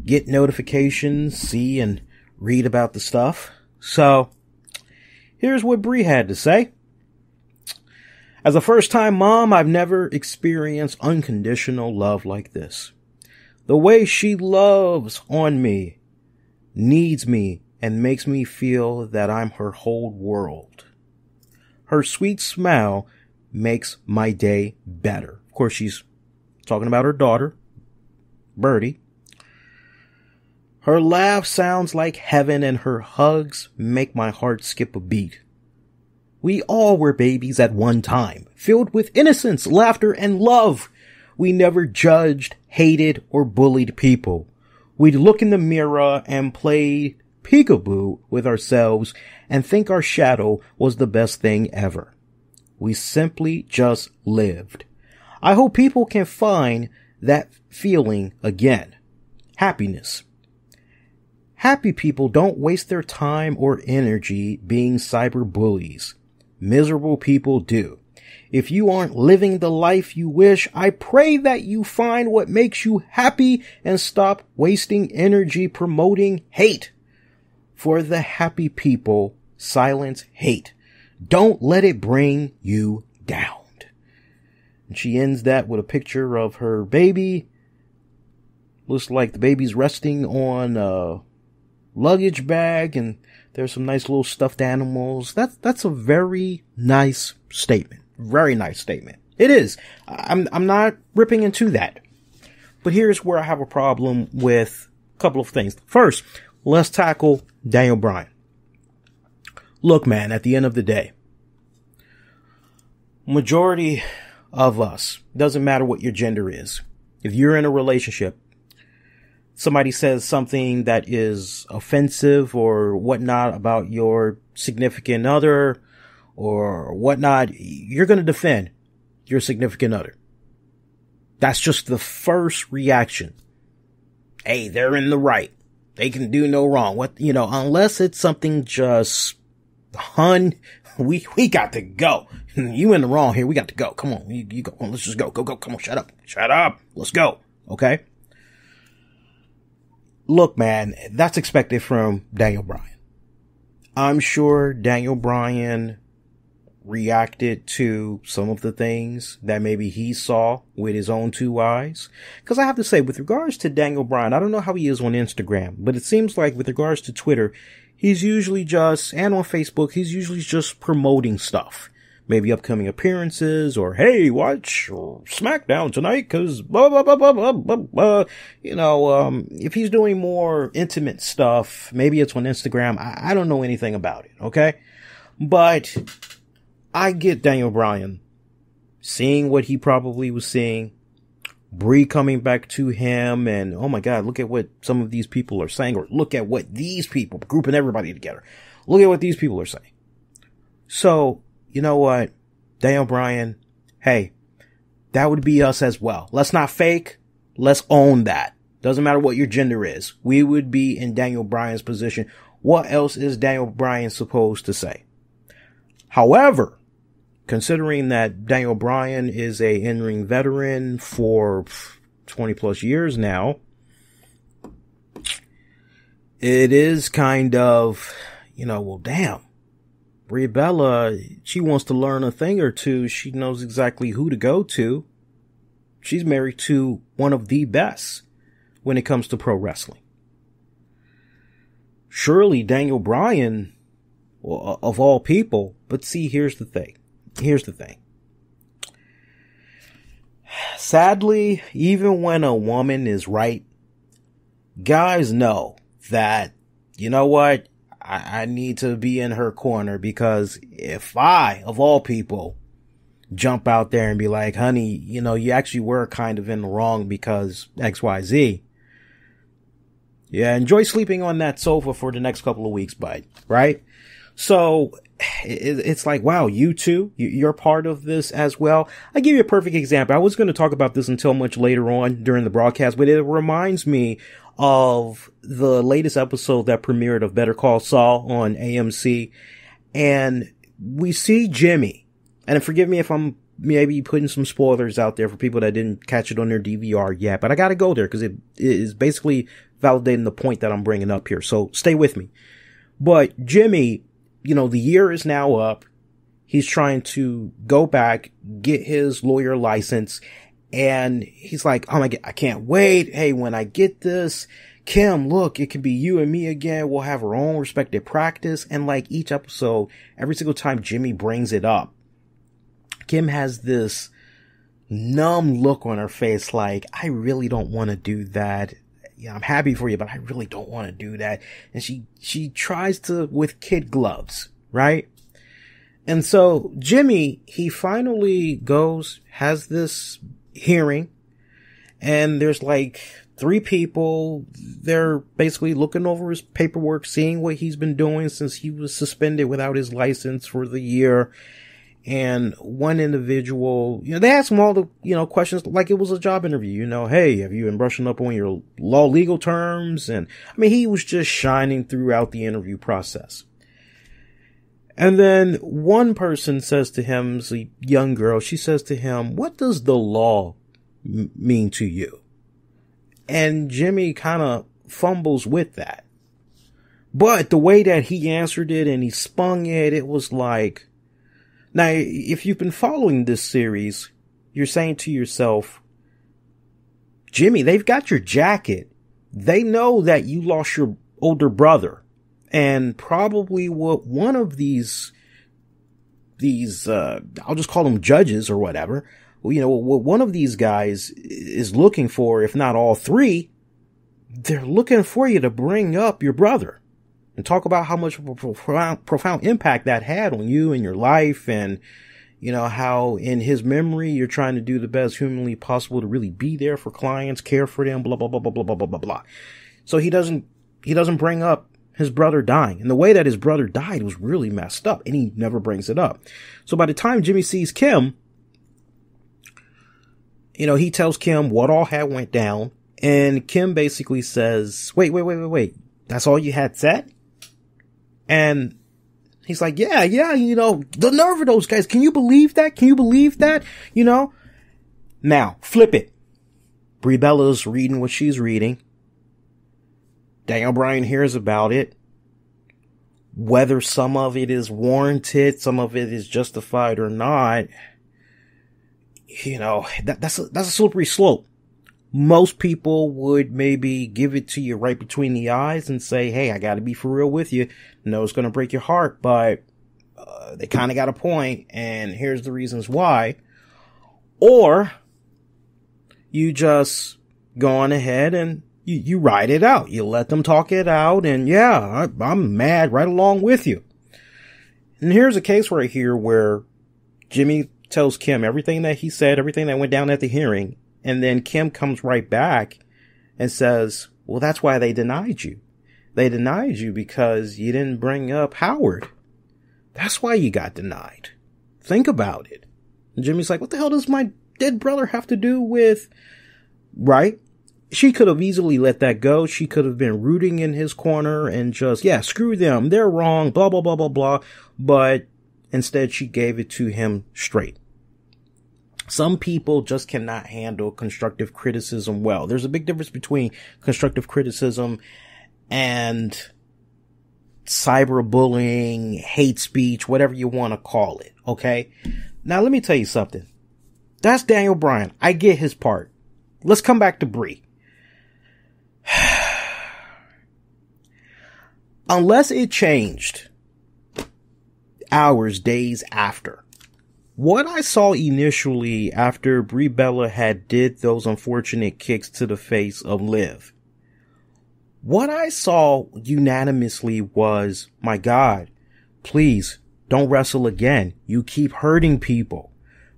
get notifications, see and read about the stuff. So here's what Brie had to say. As a first-time mom, I've never experienced unconditional love like this. The way she loves on me, needs me, and makes me feel that I'm her whole world. Her sweet smile makes my day better. Of course, she's talking about her daughter, Birdie. Her laugh sounds like heaven and her hugs make my heart skip a beat. We all were babies at one time, filled with innocence, laughter, and love. We never judged, hated, or bullied people. We'd look in the mirror and play peekaboo with ourselves and think our shadow was the best thing ever. We simply just lived. I hope people can find that feeling again. Happiness. Happy people don't waste their time or energy being cyber bullies. Miserable people do. If you aren't living the life you wish, I pray that you find what makes you happy and stop wasting energy promoting hate. For the happy people, silence hate. Don't let it bring you down. And she ends that with a picture of her baby. Looks like the baby's resting on a luggage bag, and there's some nice little stuffed animals. That's a very nice statement. Very nice statement. It is. I'm not ripping into that. But here's where I have a problem with a couple of things. First, let's tackle Daniel Bryan. Look, man, at the end of the day, majority of us, doesn't matter what your gender is, if you're in a relationship, somebody says something that is offensive or whatnot about your significant other or whatnot, you're going to defend your significant other. That's just the first reaction. Hey, they're in the right. They can do no wrong. Unless it's something just, hun, we got to go. You in the wrong here. We got to go. Come on. You go. Let's just go. Go. Come on. Shut up. Let's go. Okay. Look, man, that's expected from Daniel Bryan. I'm sure Daniel Bryan reacted to some of the things that maybe he saw with his own two eyes. Because I have to say, with regards to Daniel Bryan, I don't know how he is on Instagram, but it seems like with regards to Twitter, he's usually and on Facebook, he's usually just promoting stuff. Maybe upcoming appearances, or hey, watch Smackdown tonight, cause blah, blah, blah, blah, blah, blah, blah. If he's doing more intimate stuff, maybe it's on Instagram. I don't know anything about it, okay? But I get Daniel Bryan seeing what he probably was seeing, Brie coming back to him, and oh my God, look at what some of these people are saying, or look at what these people, grouping everybody together, look at what these people are saying. So, you know what, Daniel Bryan, hey, that would be us as well. Let's not fake. Let's own that. Doesn't matter what your gender is. We would be in Daniel Bryan's position. What else is Daniel Bryan supposed to say? However, considering that Daniel Bryan is a in-ring veteran for 20 plus years now, it is kind of, well, damn. Brie Bella, she wants to learn a thing or two. She knows exactly who to go to. She's married to one of the best when it comes to pro wrestling. Surely Daniel Bryan, of all people, but see, here's the thing. Sadly, even when a woman is right, guys know that, you know what? I need to be in her corner, because if I, of all people, jump out there and be like, honey, you actually were kind of in the wrong because XYZ. Yeah, enjoy sleeping on that sofa for the next couple of weeks, bud. Right? So it's like, wow, you too, you're part of this as well. I'll give you a perfect example. I was going to talk about this until much later on during the broadcast, but it reminds me of the latest episode that premiered of Better Call Saul on AMC. And we see Jimmy, and forgive me if I'm maybe putting some spoilers out there for people that didn't catch it on their DVR yet, but I got to go there because it is basically validating the point that I'm bringing up here. So stay with me. But Jimmy, the year is now up. He's trying to go back, get his lawyer license. And he's like, oh my God, I can't wait. Hey, when I get this, Kim, look, it could be you and me again. We'll have our own respective practice. And like each episode, every single time Jimmy brings it up, Kim has this numb look on her face. Like, I really don't want to do that. yeah, I'm happy for you, but I really don't want to do that. And she tries to with kid gloves, right? And so Jimmy, he finally goes, has this hearing, and there's like 3 people. They're basically looking over his paperwork, seeing what he's been doing since he was suspended without his license for the year. And one individual, they asked him all the, questions like it was a job interview, hey, have you been brushing up on your law legal terms? And I mean, he was just shining throughout the interview process. And then one person says to him, it's a young girl, she says to him, what does the law mean to you? And Jimmy kind of fumbles with that. But the way that he answered it and he spun it, it was like, now, if you've been following this series, you're saying to yourself, Jimmy, they've got your jacket. They know that you lost your older brother. And probably what one of these, I'll just call them judges or whatever, what one of these guys is looking for, if not all 3, they're looking for you to bring up your brother. And talk about how much of a profound impact that had on you and your life, and, how in his memory, you're trying to do the best humanly possible to really be there for clients, care for them, blah, blah, blah, blah, blah, blah, blah, blah, blah. So he doesn't bring up his brother dying. And the way that his brother died was really messed up, and he never brings it up. So by the time Jimmy sees Kim, he tells Kim what all had went down, and Kim basically says, wait. That's all you had said? And he's like, yeah, the nerve of those guys. Can you believe that? Now, flip it. Brie Bella's reading what she's reading. Daniel Bryan hears about it. Whether some of it is warranted, some of it is justified or not, that's a slippery slope. Most people would maybe give it to you right between the eyes and say, hey, I gotta be for real with you. No, it's gonna break your heart, but they kind of got a point, and here's the reasons why. Or you just go on ahead and you ride it out. You let them talk it out, and yeah, I'm mad right along with you. And here's a case right here where Jimmy tells Kim everything that he said, everything that went down at the hearing. And then Kim comes right back and says, well, that's why they denied you. They denied you because you didn't bring up Howard. That's why you got denied. Think about it. And Jimmy's like, what the hell does my dead brother have to do with, right? She could have easily let that go. She could have been rooting in his corner and just, yeah, screw them. They're wrong, blah, blah, blah, blah, blah. But instead she gave it to him straight. Some people just cannot handle constructive criticism well. There's a big difference between constructive criticism and cyberbullying, hate speech, whatever you want to call it. Okay. Now let me tell you something. That's Daniel Bryan. I get his part. Let's come back to Brie. Unless it changed hours, days after. What I saw initially after Brie Bella had did those unfortunate kicks to the face of Liv, what I saw unanimously was, my God, please don't wrestle again. You keep hurting people.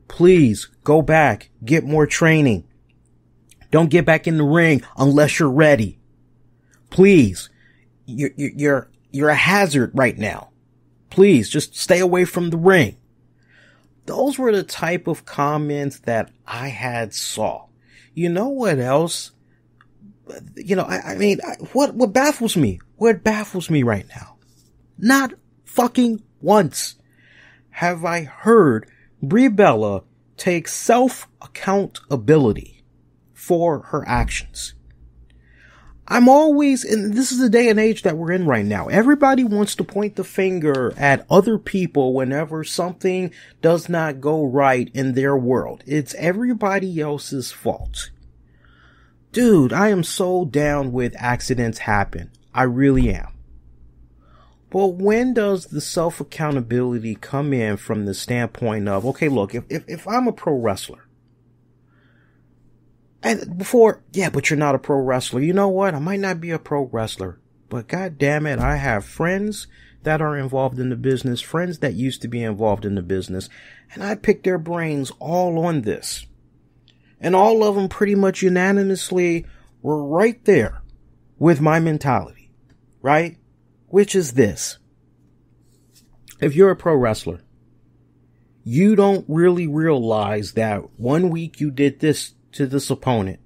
Please go back, get more training. Don't get back in the ring unless you're ready. Please, you're a hazard right now. Please just stay away from the ring. Those were the type of comments that I had saw. You know what else? What baffles me? What baffles me right now? Not fucking once have I heard Brie Bella take self-accountability for her actions. I'm always, and this is the day and age that we're in right now. Everybody wants to point the finger at other people whenever something does not go right in their world. It's everybody else's fault. Dude, I am so down with accidents happen. I really am. But when does the self-accountability come in from the standpoint of, okay, look, if I'm a pro wrestler, And before, yeah, but you're not a pro wrestler. You know what? I might not be a pro wrestler, but god damn it, I have friends that are involved in the business, friends that used to be involved in the business, and I picked their brains all on this. And all of them pretty much unanimously were right there with my mentality, right? Which is this. If you're a pro wrestler, you don't really realize that one week you did this to this opponent.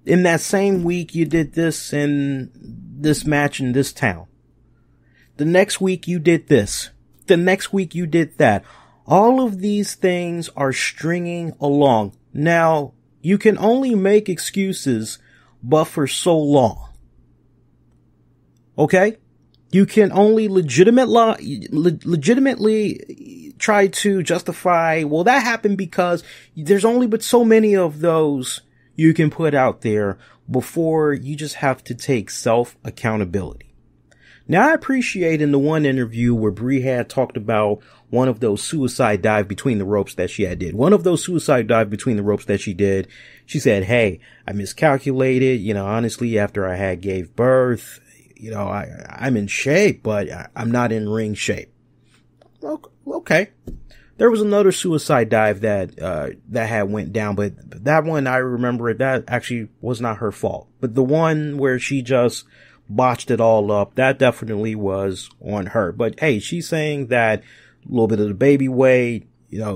In that same week, you did this in this match in this town. The next week you did this. The next week you did that. All of these things are stringing along. Now, you can only make excuses, but for so long. Okay? You can only legitimately try to justify, well, that happened because there's only but so many of those you can put out there before you just have to take self-accountability. Now, I appreciate in the one interview where Brie had talked about one of those suicide dive between the ropes that she had did. One of those suicide dive between the ropes that she did, she said, hey, I miscalculated. Honestly, after I had gave birth, I'm in shape, but I'm not in ring shape. Okay. There was another suicide dive that had went down, but that one, I remember it, that actually was not her fault. But the one where she just botched it all up, that definitely was on her. But hey, she's saying that a little bit of the baby weight,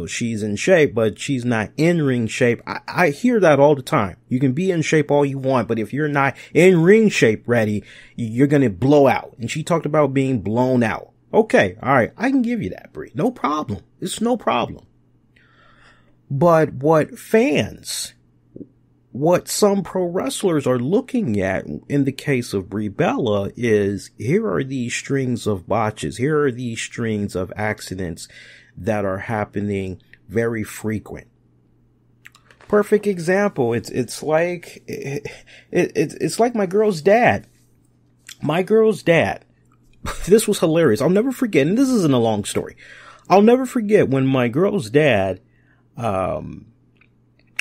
she's in shape, but she's not in ring shape. I hear that all the time. You can be in shape all you want, but if you're not in ring shape ready, you're going to blow out. And she talked about being blown out. Okay. All right. I can give you that, Brie. No problem. It's no problem. But what some pro wrestlers are looking at in the case of Brie Bella is, here are these strings of botches. Here are these strings of accidents that are happening very frequent. Perfect example. It's like my girl's dad. My girl's dad. This was hilarious. I'll never forget. And this isn't a long story. I'll never forget when my girl's dad, when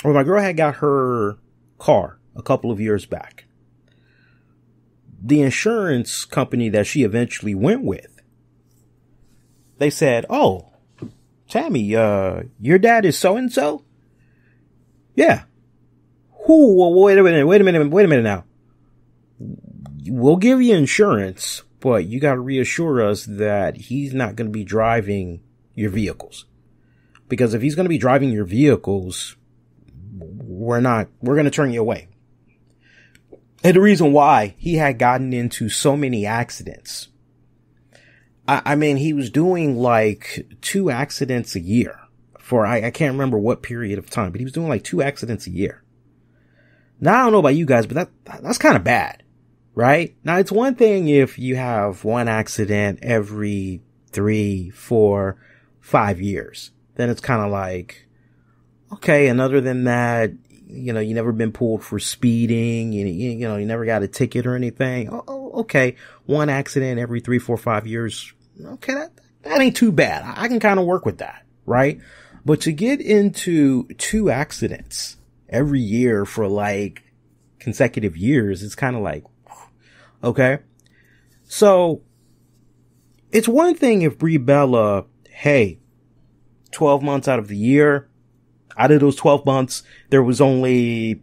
my girl had got her car a couple of years back. The insurance company that she eventually went with, they said, oh, Tammy, your dad is so-and-so? Yeah. Who? Well, wait a minute now. We'll give you insurance, but you got to reassure us that he's not going to be driving your vehicles. Because if he's going to be driving your vehicles, we're going to turn you away. And the reason why he had gotten into so many accidents, I mean, he was doing like 2 accidents a year for, I can't remember what period of time, but he was doing like 2 accidents a year. Now, I don't know about you guys, but that's kind of bad, right? Now, it's one thing if you have 1 accident every 3, 4, 5 years. Then it's kind of like, okay, and other than that, you never been pulled for speeding, you never got a ticket or anything. Oh, okay. 1 accident every 3, 4, 5 years. Okay, that ain't too bad. I can kind of work with that, right? But to get into 2 accidents every year for like consecutive years, it's kind of like, okay. So it's one thing if Brie Bella, hey, 12 months out of the year, out of those 12 months, there was only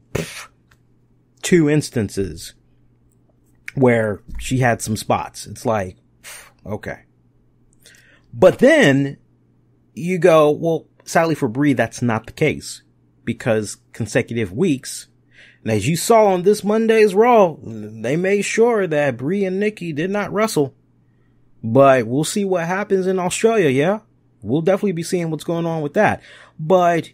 2 instances where she had some spots. It's like, okay. But then you go, well, sadly for Brie, that's not the case, because consecutive weeks, and as you saw on this Monday's Raw, they made sure that Brie and Nikki did not wrestle. But we'll see what happens in Australia, yeah? We'll definitely be seeing what's going on with that. But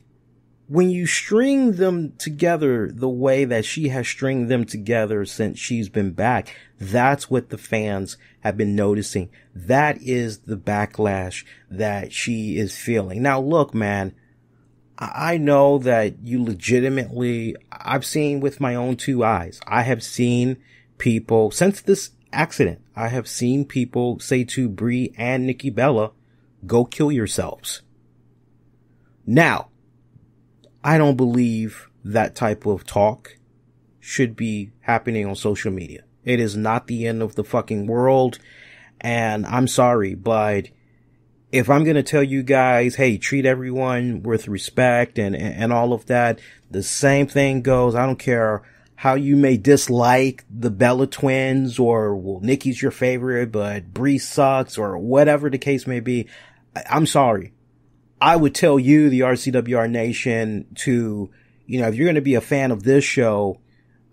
when you string them together the way that she has stringed them together since she's been back, that's what the fans have been noticing. That is the backlash that she is feeling. Now, look, man, I know that you legitimately, I've seen with my own 2 eyes, I have seen people, since this accident, I have seen people say to Brie and Nikki Bella, go kill yourselves. Now, I don't believe that type of talk should be happening on social media. It is not the end of the fucking world. And I'm sorry, but if I'm going to tell you guys, hey, treat everyone with respect and all of that, the same thing goes. I don't care how you may dislike the Bella twins, or, well, Nikki's your favorite, but Brie sucks, or whatever the case may be. I'm sorry. I would tell you, the RCWR Nation, to, if you're going to be a fan of this show,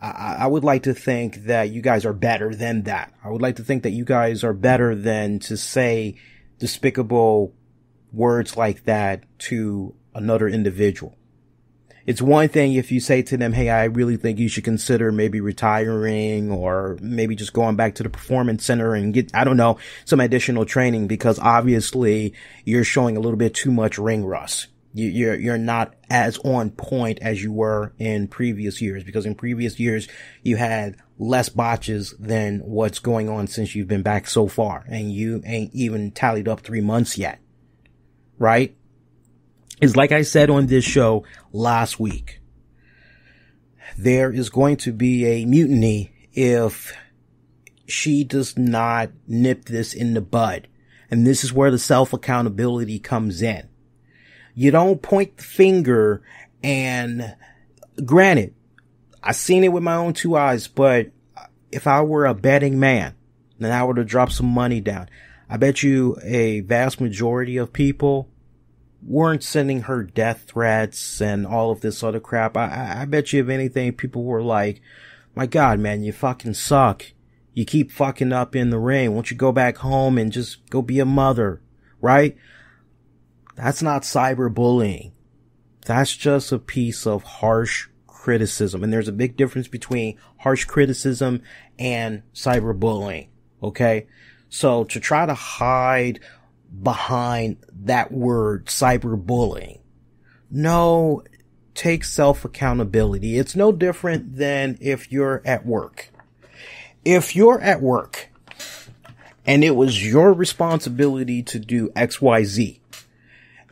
I would like to think that you guys are better than that. I would like to think that you guys are better than to say despicable words like that to another individual. It's one thing if you say to them, hey, I really think you should consider maybe retiring, or maybe just going back to the performance center and get, I don't know, some additional training, because obviously you're showing a little bit too much ring rust. You're not as on point as you were in previous years, because in previous years you had less botches than what's going on since you've been back so far, and you ain't even tallied up 3 months yet. Right? It's like I said on this show last week. There is going to be a mutiny if she does not nip this in the bud. And this is where the self-accountability comes in. You don't point the finger, and granted, I've seen it with my own 2 eyes, but if I were a betting man, then I were to drop some money down, I bet you a vast majority of people weren't sending her death threats and all of this other crap. I bet you, if anything, people were like, my God, man, you fucking suck. You keep fucking up in the ring. Won't you go back home and just go be a mother, right? That's not cyberbullying. That's just a piece of harsh criticism. And there's a big difference between harsh criticism and cyberbullying. Okay? So to try to hide behind that word, cyberbullying, no, take self-accountability. It's no different than if you're at work. If you're at work and it was your responsibility to do XYZ,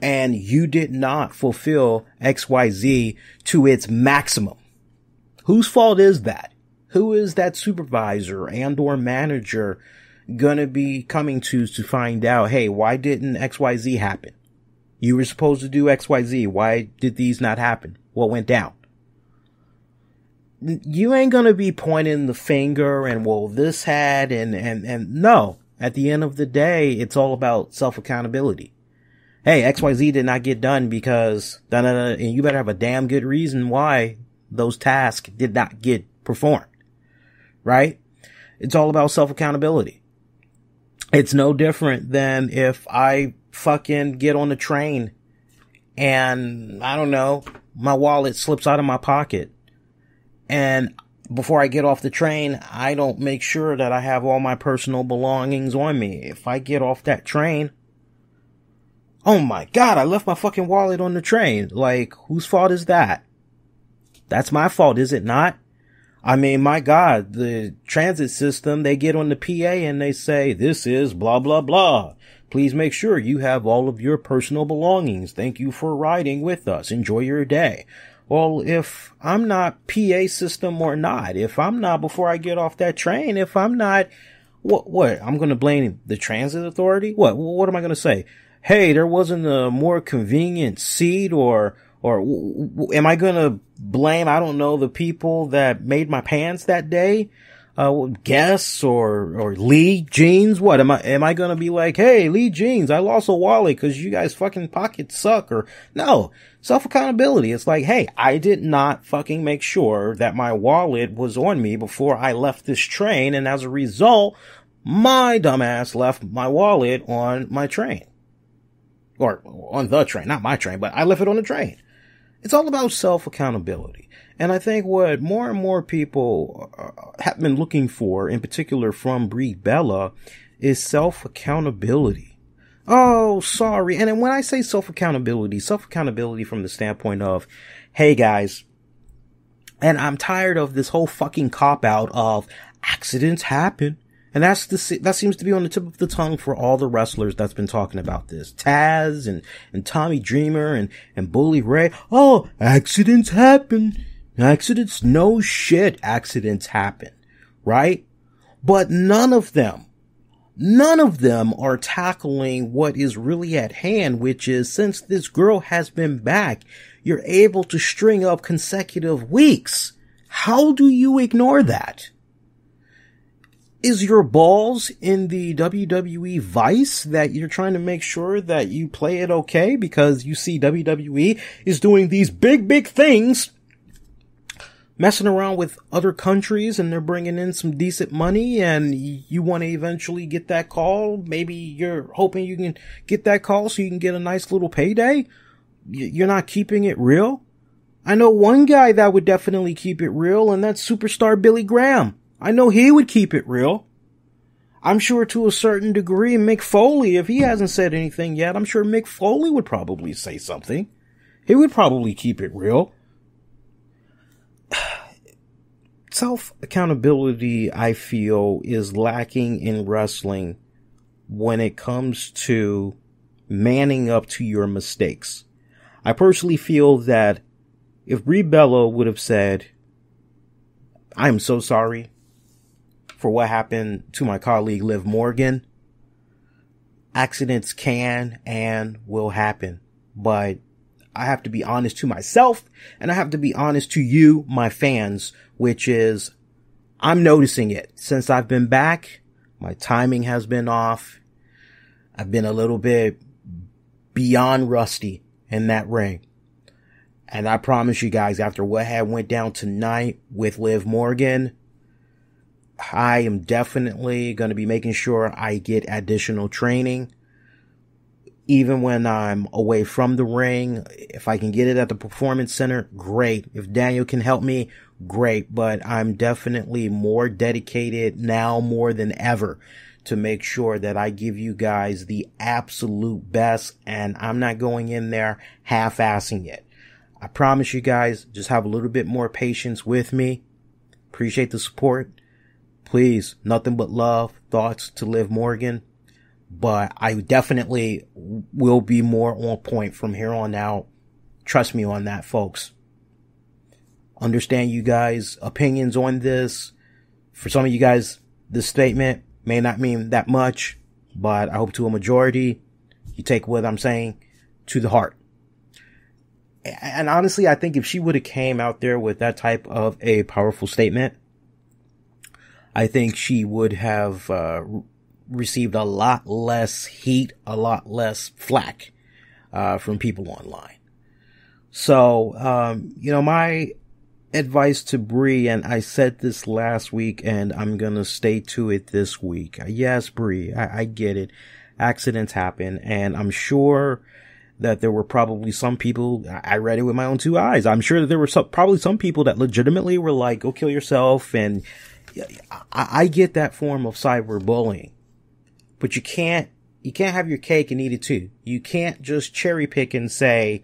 and you did not fulfill XYZ to its maximum, whose fault is that? Who is that supervisor and or manager gonna be coming to find out, hey, why didn't XYZ happen? You were supposed to do XYZ. Why did these not happen? What went down? You ain't gonna be pointing the finger and, well, this had, and no. At the end of the day, it's all about self-accountability. Hey, XYZ did not get done because, and you better have a damn good reason why those tasks did not get performed. Right? It's all about self-accountability. It's no different than if I fucking get on the train and, I don't know, my wallet slips out of my pocket. And before I get off the train, I don't make sure that I have all my personal belongings on me. If I get off that train, oh my God, I left my fucking wallet on the train. Like, whose fault is that? That's my fault, is it not? I mean, my God, the transit system, they get on the PA and they say, this is blah, blah, blah. Please make sure you have all of your personal belongings. Thank you for riding with us. Enjoy your day. Well, if I'm not PA system or not, if I'm not before I get off that train, if I'm not, what? I'm going to blame the transit authority? What am I going to say? Hey, there wasn't a more convenient seat, or am I going to blame, I don't know, the people that made my pants that day? Guess or Lee Jeans? What am I going to be like, hey, Lee Jeans, I lost a wallet because you guys fucking pockets suck? Or no, self-accountability. It's like, hey, I did not fucking make sure that my wallet was on me before I left this train, and as a result, my dumbass left my wallet on my train. Or on the train, not my train, but I left it on the train. It's all about self-accountability. And I think what more and more people have been looking for, in particular from Brie Bella, is self-accountability. Oh, sorry. And then when I say self-accountability from the standpoint of, hey guys, and I'm tired of this whole fucking cop-out of accidents happen And that seems to be on the tip of the tongue for all the wrestlers that's been talking about this. Taz and Tommy Dreamer and Bully Ray. Oh, accidents happen. Accidents, no shit, accidents happen. Right? But none of them are tackling what is really at hand, which is, since this girl has been back, you're able to string up consecutive weeks. How do you ignore that? Is your balls in the WWE vice that you're trying to make sure that you play it okay because you see WWE is doing these big things, messing around with other countries, and they're bringing in some decent money, and you want to eventually get that call? Maybe you're hoping you can get that call so you can get a nice little payday? You're not keeping it real? I know one guy that would definitely keep it real, and that's superstar Billy Graham. I know he would keep it real. I'm sure to a certain degree, Mick Foley, if he hasn't said anything yet, I'm sure Mick Foley would probably say something. He would probably keep it real. Self-accountability, I feel, is lacking in wrestling when it comes to manning up to your mistakes. I personally feel that if Brie Bella would have said, "I'm so sorry for what happened to my colleague Liv Morgan," accidents can and will happen. But I have to be honest to myself, and I have to be honest to you, my fans, which is, I'm noticing it. Since I've been back, my timing has been off. I've been a little bit beyond rusty in that ring. And I promise you guys, after what had went down tonight with Liv Morgan, I am definitely going to be making sure I get additional training. Even when I'm away from the ring, if I can get it at the Performance Center, great. If Daniel can help me, great. But I'm definitely more dedicated now more than ever to make sure that I give you guys the absolute best, and I'm not going in there half-assing it. I promise you guys, just have a little bit more patience with me. Appreciate the support. Please, nothing but love, thoughts to Liv Morgan. But I definitely will be more on point from here on out. Trust me on that, folks. Understand you guys' opinions on this. For some of you guys, this statement may not mean that much, but I hope to a majority, you take what I'm saying to the heart. And honestly, I think if she would have came out there with that type of a powerful statement, I think she would have received a lot less heat, a lot less flack from people online. So, my advice to Brie, and I said this last week, and I'm gonna stay to it this week. Yes, Brie, I get it. Accidents happen, and I'm sure that there were probably some people, I read it with my own two eyes, I'm sure that there were probably some people that legitimately were like, go kill yourself, and I get that form of cyberbullying. But you can't have your cake and eat it too. You can't just cherry pick and say,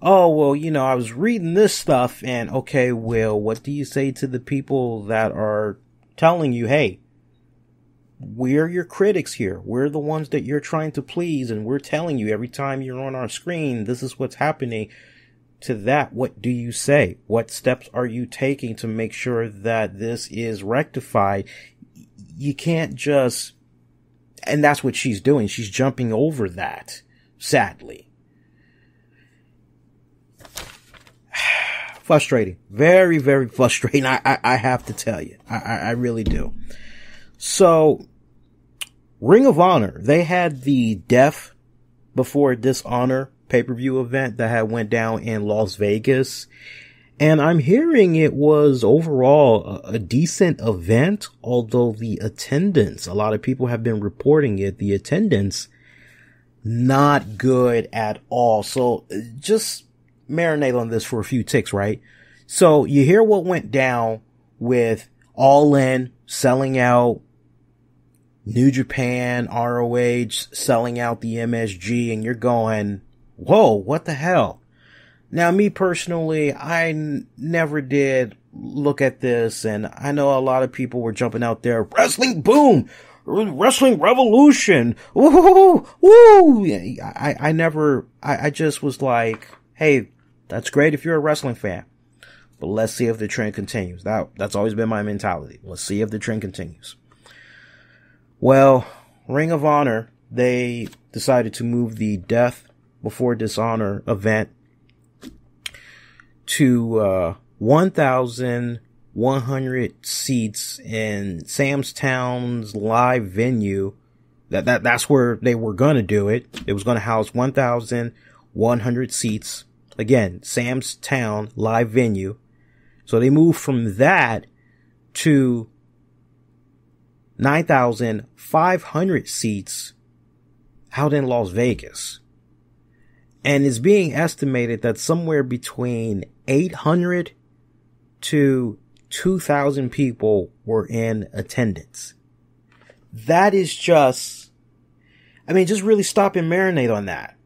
oh, well, I was reading this stuff, and okay, well, what do you say to the people that are telling you, hey, we're your critics here. We're the ones that you're trying to please, and we're telling you every time you're on our screen, this is what's happening. To that, what do you say? What steps are you taking to make sure that this is rectified? You can't just, and that's what she's doing. She's jumping over that, sadly. Frustrating. Very, very frustrating. I have to tell you. I really do. So, Ring of Honor, they had the Death Before Dishonor pay-per-view event that had went down in Las Vegas. And I'm hearing it was overall a decent event, although the attendance, a lot of people have been reporting it, the attendance, not good at all. So just marinate on this for a few ticks, right? So you hear what went down with All In selling out, New Japan, ROH selling out the MSG, and you're going, whoa, what the hell? Now, me personally, I never did look at this, and I know a lot of people were jumping out there, wrestling boom, wrestling revolution, woo, woo. I just was like, hey, that's great if you're a wrestling fan, but let's see if the trend continues. That's always been my mentality. Let's see if the trend continues. Well, Ring of Honor, they decided to move the Death Before Dishonor event to 1,100 seats in Sam's Town's live venue. That's where they were gonna do it. It was gonna house 1,100 seats. Again, Sam's Town live venue. So they moved from that to 9,500 seats out in Las Vegas. And it's being estimated that somewhere between 800 to 2,000 people were in attendance. That is just, just really stop and marinate on that.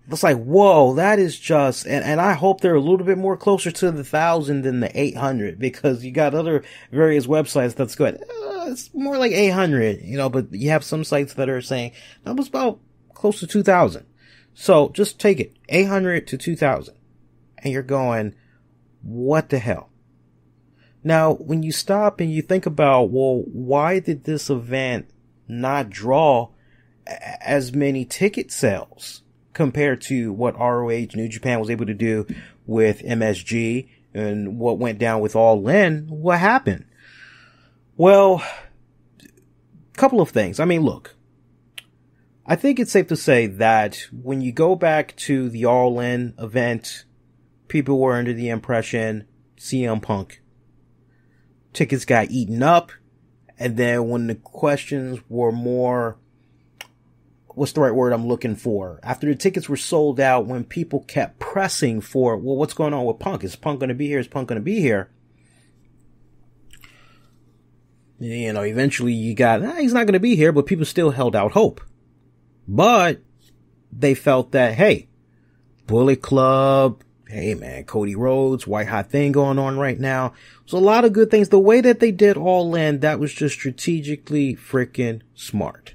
It's like, whoa, that is just, and I hope they're a little bit more closer to the 1,000 than the 800, because you got other various websites that's good. It's more like 800, but you have some sites that are saying that was about close to 2,000. So just take it, 800 to 2,000. And you're going, what the hell? Now, when you stop and you think about, well, why did this event not draw as many ticket sales compared to what ROH New Japan was able to do with MSG and what went down with All In? What happened? Well, a couple of things. Look, I think it's safe to say that when you go back to the All In event, people were under the impression CM Punk. Tickets got eaten up, and then when the questions were more, what's the right word I'm looking for? After the tickets were sold out, when people kept pressing for, well, what's going on with Punk? Is Punk going to be here? Is Punk going to be here? Eventually you got, he's not going to be here, but people still held out hope. But they felt that, hey, Bullet Club, hey man, Cody Rhodes, white hot thing going on right now. So a lot of good things. The way that they did All In, that was just strategically freaking smart.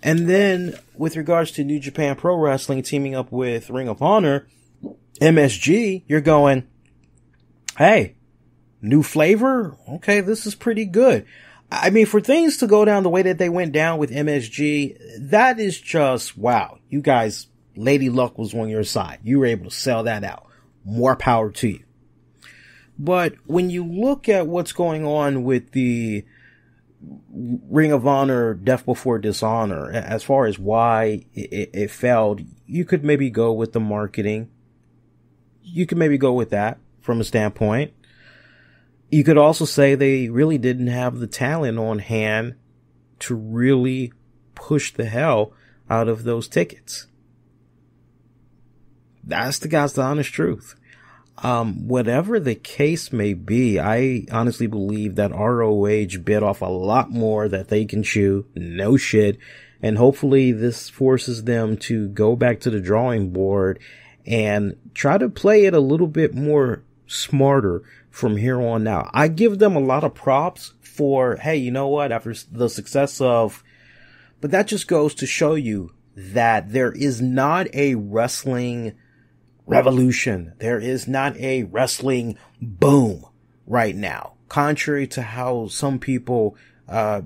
And then with regards to New Japan Pro Wrestling teaming up with Ring of Honor, MSG, you're going, hey, new flavor? Okay, this is pretty good. For things to go down the way that they went down with MSG, that is just, wow. You guys, Lady Luck was on your side. You were able to sell that out. More power to you. But when you look at what's going on with the Ring of Honor Death Before Dishonor, as far as why it failed, you could maybe go with the marketing. You could maybe go with that from a standpoint. You could also say they really didn't have the talent on hand to really push the hell out of those tickets. That's the honest truth. Whatever the case may be, I honestly believe that ROH bit off a lot more that they can chew. No shit. And hopefully this forces them to go back to the drawing board and try to play it a little bit more smarter from here on out. I give them a lot of props for, hey, you know what, after the success of, but that just goes to show you that there is not a wrestling revolution. There is not a wrestling boom right now, contrary to how some people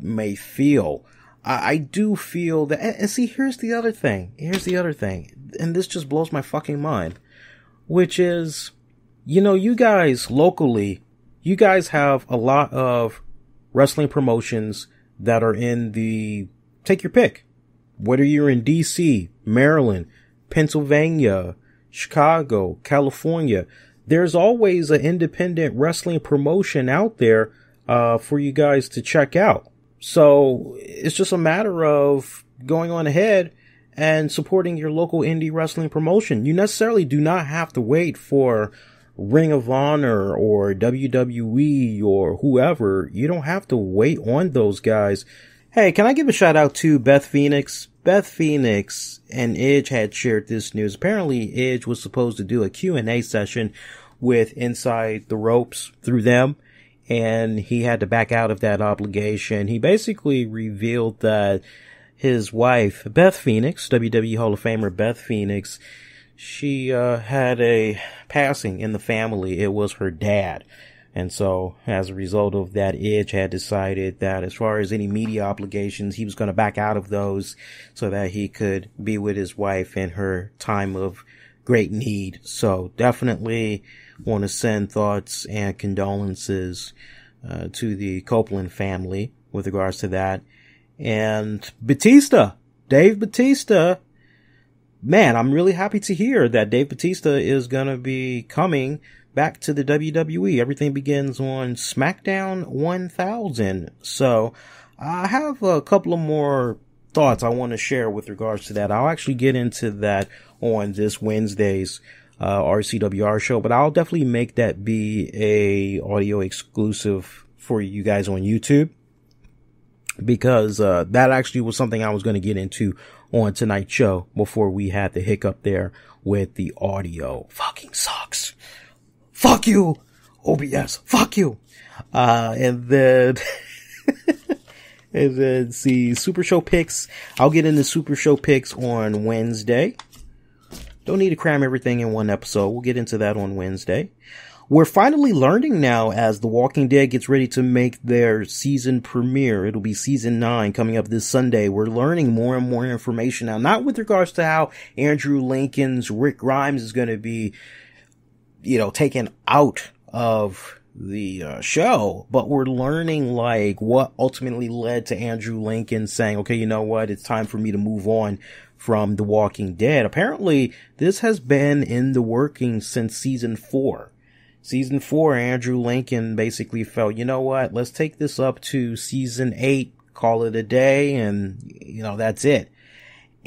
may feel. I do feel that, and see, here's the other thing, and this just blows my fucking mind, which is, you guys locally, you guys have a lot of wrestling promotions that are in the, take your pick, whether you're in DC, Maryland, Pennsylvania, Chicago, California, there's always an independent wrestling promotion out there for you guys to check out. So it's just a matter of going on ahead and supporting your local indie wrestling promotion. You necessarily do not have to wait for Ring of Honor or WWE or whoever. You don't have to wait on those guys. Hey, can I give a shout out to Beth Phoenix? Beth Phoenix and Edge had shared this news. Apparently, Edge was supposed to do a Q&A session with Inside the Ropes through them, and he had to back out of that obligation. He basically revealed that his wife, Beth Phoenix, WWE Hall of Famer Beth Phoenix, she had a passing in the family. It was her dad. And so, as a result of that, Edge had decided that as far as any media obligations, he was going to back out of those so that he could be with his wife in her time of great need. So, definitely want to send thoughts and condolences to the Copeland family with regards to that. And Batista, Dave Bautista, man, I'm really happy to hear that Dave Bautista is going to be coming back to the WWE. Everything begins on Smackdown 1000. So I have a couple of more thoughts I want to share with regards to that. I'll actually get into that on this Wednesday's RCWR show, but I'll definitely make that be a audio exclusive for you guys on YouTube, because that actually was something I was going to get into on tonight's show before we had the hiccup there with the audio. Fucking sucks. Fuck you, OBS. Fuck you. And then see Super Show picks. I'll get into Super Show picks on Wednesday. Don't need to cram everything in one episode. We'll get into that on Wednesday. We're finally learning now as The Walking Dead gets ready to make their season premiere. It'll be season 9 coming up this Sunday. We're learning more and more information now, not with regards to how Andrew Lincoln's Rick Grimes is going to be, taken out of the show, but we're learning like what ultimately led to Andrew Lincoln saying, okay, you know what? It's time for me to move on from The Walking Dead. Apparently, this has been in the working since season 4. Season 4, Andrew Lincoln basically felt, you know what, let's take this up to season 8, call it a day, and, that's it.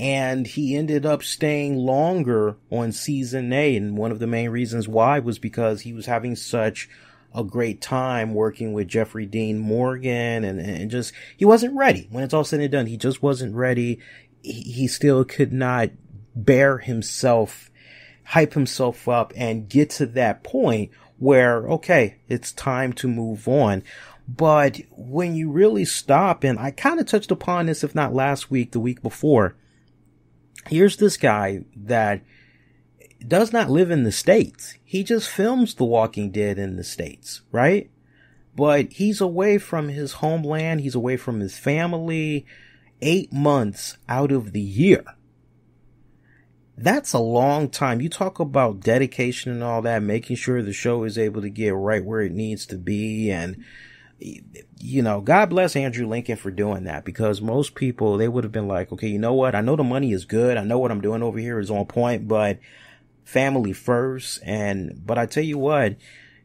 And he ended up staying longer on season 8, and one of the main reasons why was because he was having such a great time working with Jeffrey Dean Morgan, and just, he wasn't ready. When it's all said and done, he just wasn't ready. He still could not bear himself, hype himself up, and get to that point where, okay, it's time to move on. But when you really stop, and I kind of touched upon this, if not last week, the week before, here's this guy that does not live in the States. He just films The Walking Dead in the States, right? But he's away from his homeland. He's away from his family 8 months out of the year. That's a long time. You talk about dedication and all that, making sure the show is able to get right where it needs to be. And, God bless Andrew Lincoln for doing that, because most people, they would have been like, okay, you know what? I know the money is good. I know what I'm doing over here is on point, but family first. But I tell you what,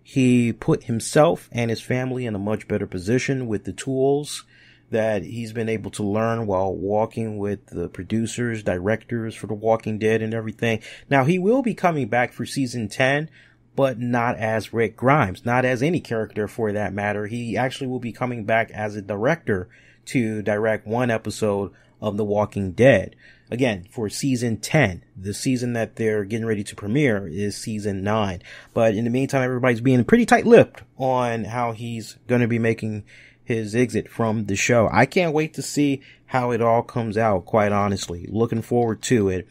he put himself and his family in a much better position with the tools that he's been able to learn while walking with the producers, directors for The Walking Dead and everything. Now, he will be coming back for season 10, but not as Rick Grimes, not as any character for that matter. He actually will be coming back as a director to direct one episode of The Walking Dead. Again, for season 10, the season that they're getting ready to premiere is season 9. But in the meantime, everybody's being pretty tight-lipped on how he's going to be making his exit from the show. I can't wait to see how it all comes out, quite honestly. Looking forward to it.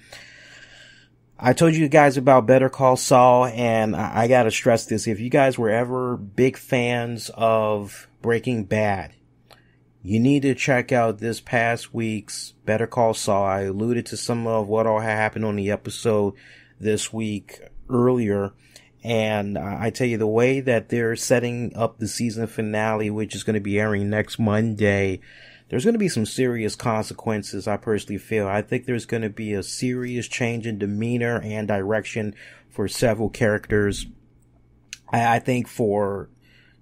I told you guys about Better Call Saul, and I gotta stress this. If you guys were ever big fans of Breaking Bad, you need to check out this past week's Better Call Saul. I alluded to some of what all happened on the episode this week earlier. And I tell you, the way that they're setting up the season finale, which is going to be airing next Monday, there's going to be some serious consequences, I personally feel. I think there's going to be a serious change in demeanor and direction for several characters. I think for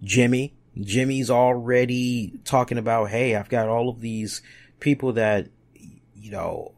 Jimmy's already talking about, hey, I've got all of these people that,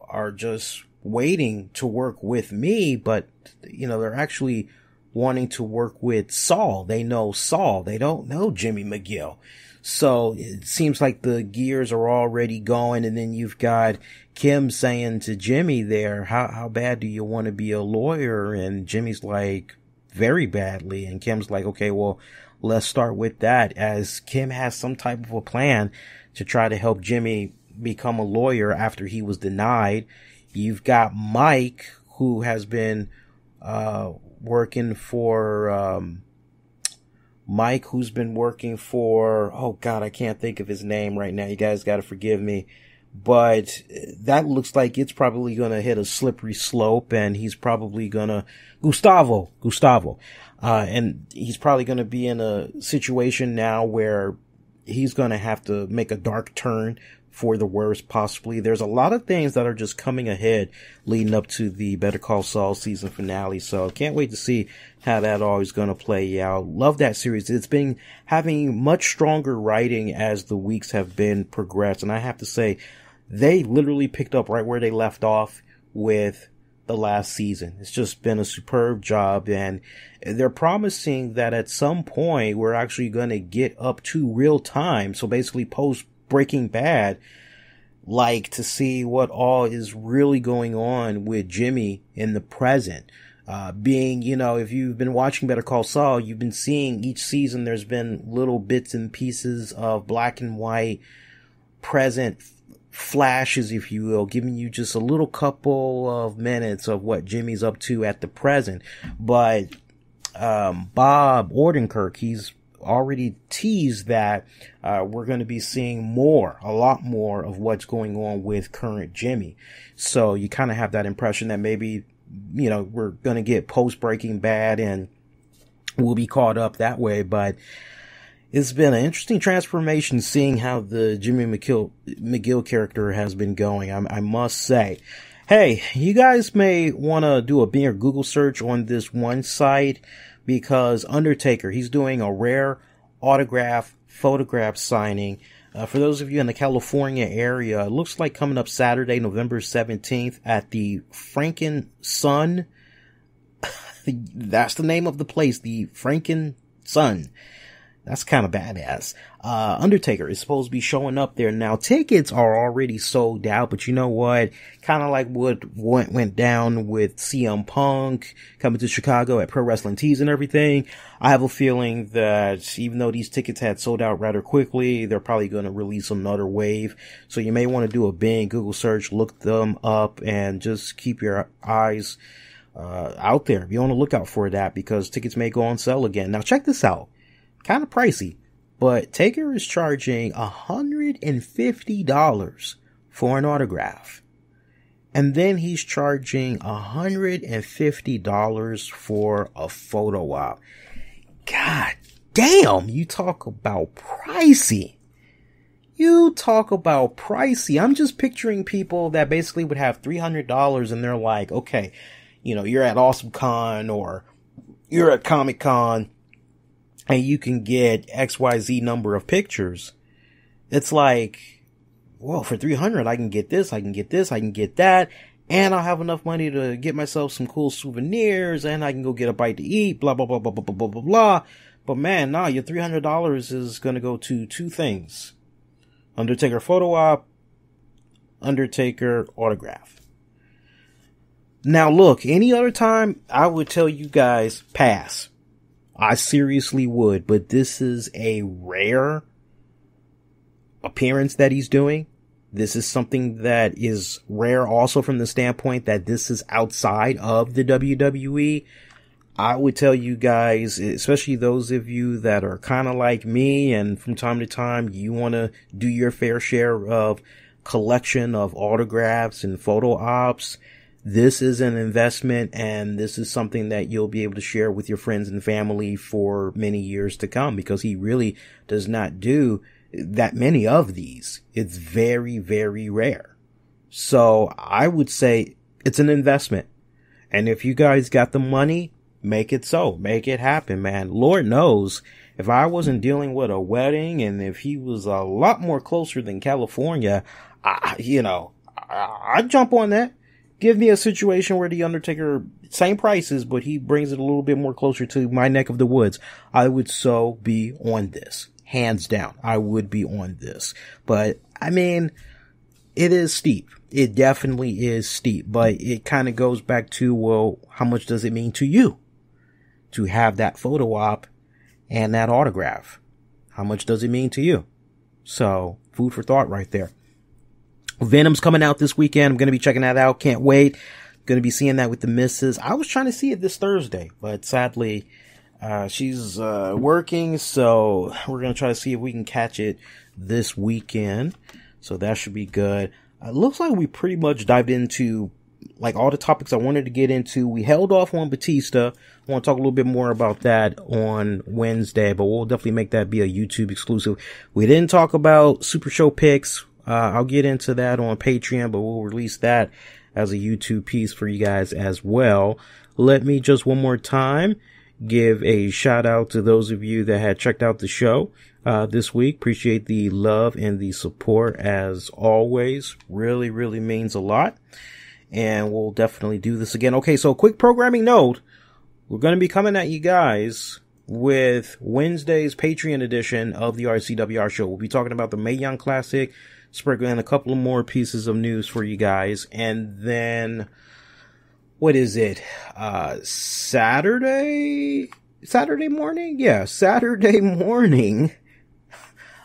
are just waiting to work with me, but, they're actually wanting to work with Saul. They know Saul. They don't know Jimmy McGill. So it seems like the gears are already going, and then you've got Kim saying to Jimmy there, how bad do you want to be a lawyer? And Jimmy's like, very badly. And Kim's like, okay, well, let's start with that, as Kim has some type of a plan to try to help Jimmy become a lawyer after he was denied. You've got Mike, who has been working for oh God, I can't think of his name right now. You guys got to forgive me. But that looks like it's probably going to hit a slippery slope, and he's probably going to Gustavo. And he's probably going to be in a situation now where he's going to have to make a dark turn for the worse, possibly. There's a lot of things that are just coming ahead leading up to the Better Call Saul season finale. So can't wait to see how that all is going to play out. Love that series. It's been having much stronger writing as the weeks have been progressed. And I have to say, they literally picked up right where they left off with the last season. It's just been a superb job, and they're promising that at some point we're actually going to get up to real time. So basically post Breaking Bad, like to see what all is really going on with Jimmy in the present. Being, if you've been watching Better Call Saul, you've been seeing each season there's been little bits and pieces of black and white present flashes, if you will, giving you just a little couple of minutes of what Jimmy's up to at the present. But Bob Odenkirk, he's already teased that we're going to be seeing a lot more of what's going on with current Jimmy. So you kind of have that impression that maybe, we're going to get post Breaking Bad and we'll be caught up that way. But it's been an interesting transformation seeing how the Jimmy McGill character has been going, I must say. Hey, you guys may want to do a bigger Google search on this one site, because Undertaker, he's doing a rare autograph photograph signing. For those of you in the California area, it looks like coming up Saturday, November 17th at the Franken Sun. That's the name of the place, the Franken Sun. That's kind of badass. Undertaker is supposed to be showing up there. Now, tickets are already sold out, but you know what? Kind of like what went down with CM Punk coming to Chicago at Pro Wrestling Tees and everything. I have a feeling that even though these tickets had sold out rather quickly, they're probably going to release another wave. So you may want to do a big Google search, look them up, and just keep your eyes out there. Be on the lookout for that, because tickets may go on sale again. Now, check this out. Kind of pricey, but Taker is charging $150 for an autograph. And then he's charging $150 for a photo op. God damn, you talk about pricey. I'm just picturing people that basically would have $300 and they're like, okay, you're at Awesome Con or you're at Comic Con, and you can get XYZ number of pictures. It's like, well, for $300, I can get this, I can get that, and I'll have enough money to get myself some cool souvenirs, and I can go get a bite to eat, blah, blah, blah, blah, blah, blah, blah, blah. But man, nah, your $300 is gonna go to two things. Undertaker photo op, Undertaker autograph. Now look, any other time, I would tell you guys, pass. I seriously would, but this is a rare appearance that he's doing. This is something that is rare also from the standpoint that this is outside of the WWE. I would tell you guys, especially those of you that are kind of like me and from time to time you want to do your fair share of collection of autographs and photo ops, this is an investment, and this is something that you'll be able to share with your friends and family for many years to come, because he really does not do that many of these. It's very, very rare. So I would say it's an investment. And if you guys got the money, make it so. Make it happen, man. Lord knows, if I wasn't dealing with a wedding and if he was a lot more closer than California, I'd jump on that. Give me a situation where the Undertaker, same prices, but he brings it a little bit more closer to my neck of the woods. I would so be on this. hands down. I would be on this. But, I mean, it is steep. It definitely is steep. But it kind of goes back to, well, how much does it mean to you to have that photo op and that autograph? How much does it mean to you? So, food for thought right there. Venom's coming out this weekend. I'm going to be checking that out. Can't wait. Going to be seeing that with the missus. I was trying to see it this Thursday, but sadly, she's working, so we're going to try to see if we can catch it this weekend. So that should be good. Looks like we pretty much dived into like all the topics I wanted to get into. We held off on Batista. I want to talk a little bit more about that on Wednesday, but we'll definitely make that be a YouTube exclusive. We didn't talk about Super Show picks. I'll get into that on Patreon, but we'll release that as a YouTube piece for you guys as well. Let me just one more time give a shout out to those of you that had checked out the show this week. Appreciate the love and the support as always. Really, really means a lot. And we'll definitely do this again. Okay, so quick programming note. We're going to be coming at you guys with Wednesday's Patreon edition of the RCWR show. We'll be talking about the Mae Young Classic, sprinkling a couple of more pieces of news for you guys. And then, what is it? Saturday morning? Yeah, Saturday morning,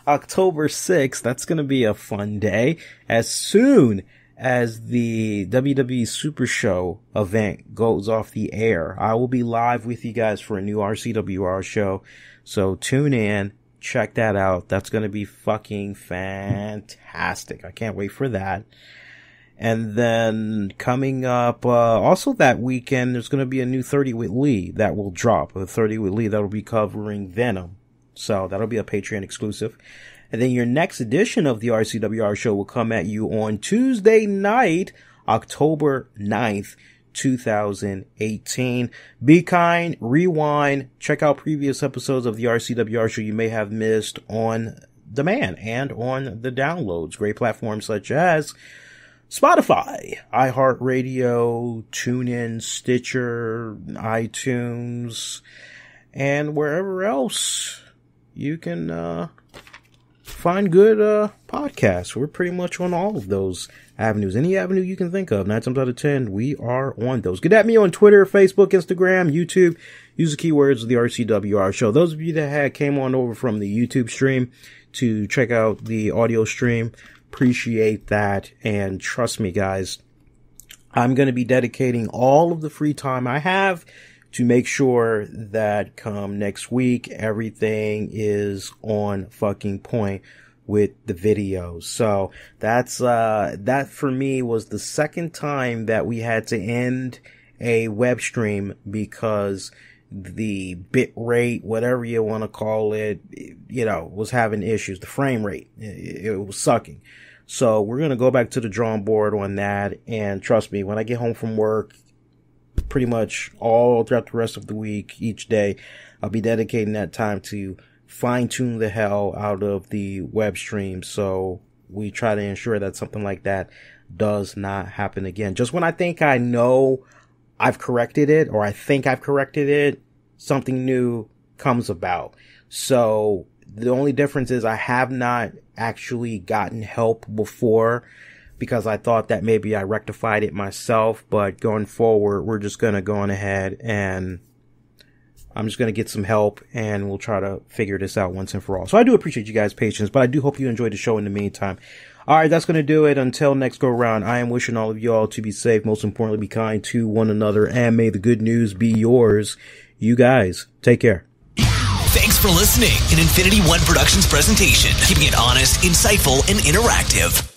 October 6th. That's going to be a fun day. As soon as the WWE Super Show event goes off the air, I will be live with you guys for a new RCWR show. So tune in, check that out. That's going to be fucking fantastic. I can't wait for that. And then coming up, also that weekend, there's going to be a new 30 with Lee that will drop. A 30 with Lee that will be covering Venom. So that'll be a Patreon exclusive. And then your next edition of the RCWR show will come at you on Tuesday night, October 9th, 2018. Be kind, rewind, check out previous episodes of the RCWR show you may have missed on demand and on the downloads. Great platforms such as Spotify, iHeartRadio, TuneIn, Stitcher, iTunes, and wherever else you can find good podcasts. We're pretty much on all of those avenues. Any avenue you can think of, 9 times out of 10, we are on those. Get at me on Twitter, Facebook, Instagram, YouTube. Use the keywords of the RCWR show. Those of you that came on over from the YouTube stream to check out the audio stream, appreciate that. And trust me, guys, I'm going to be dedicating all of the free time I have to make sure that come next week, everything is on fucking point with the videos. So that's, that for me was the second time that we had to end a web stream because the bit rate, whatever you want to call it, you know, was having issues. The frame rate, it was sucking. So we're going to go back to the drawing board on that. And trust me, when I get home from work, pretty much all throughout the rest of the week, each day, I'll be dedicating that time to fine tune the hell out of the web stream. So we try to ensure that something like that does not happen again. Just when I think I know I've corrected it, or I think I've corrected it, something new comes about. So the only difference is I have not actually gotten help before, because I thought that maybe I rectified it myself. But going forward, we're just going to go on ahead and I'm just going to get some help and we'll try to figure this out once and for all. So I do appreciate you guys' patience, but I do hope you enjoyed the show in the meantime. All right, that's going to do it. Until next go around, I am wishing all of y'all to be safe. Most importantly, be kind to one another, and may the good news be yours. You guys, take care. Thanks for listening. An Infinity One Productions presentation, keeping it honest, insightful, and interactive.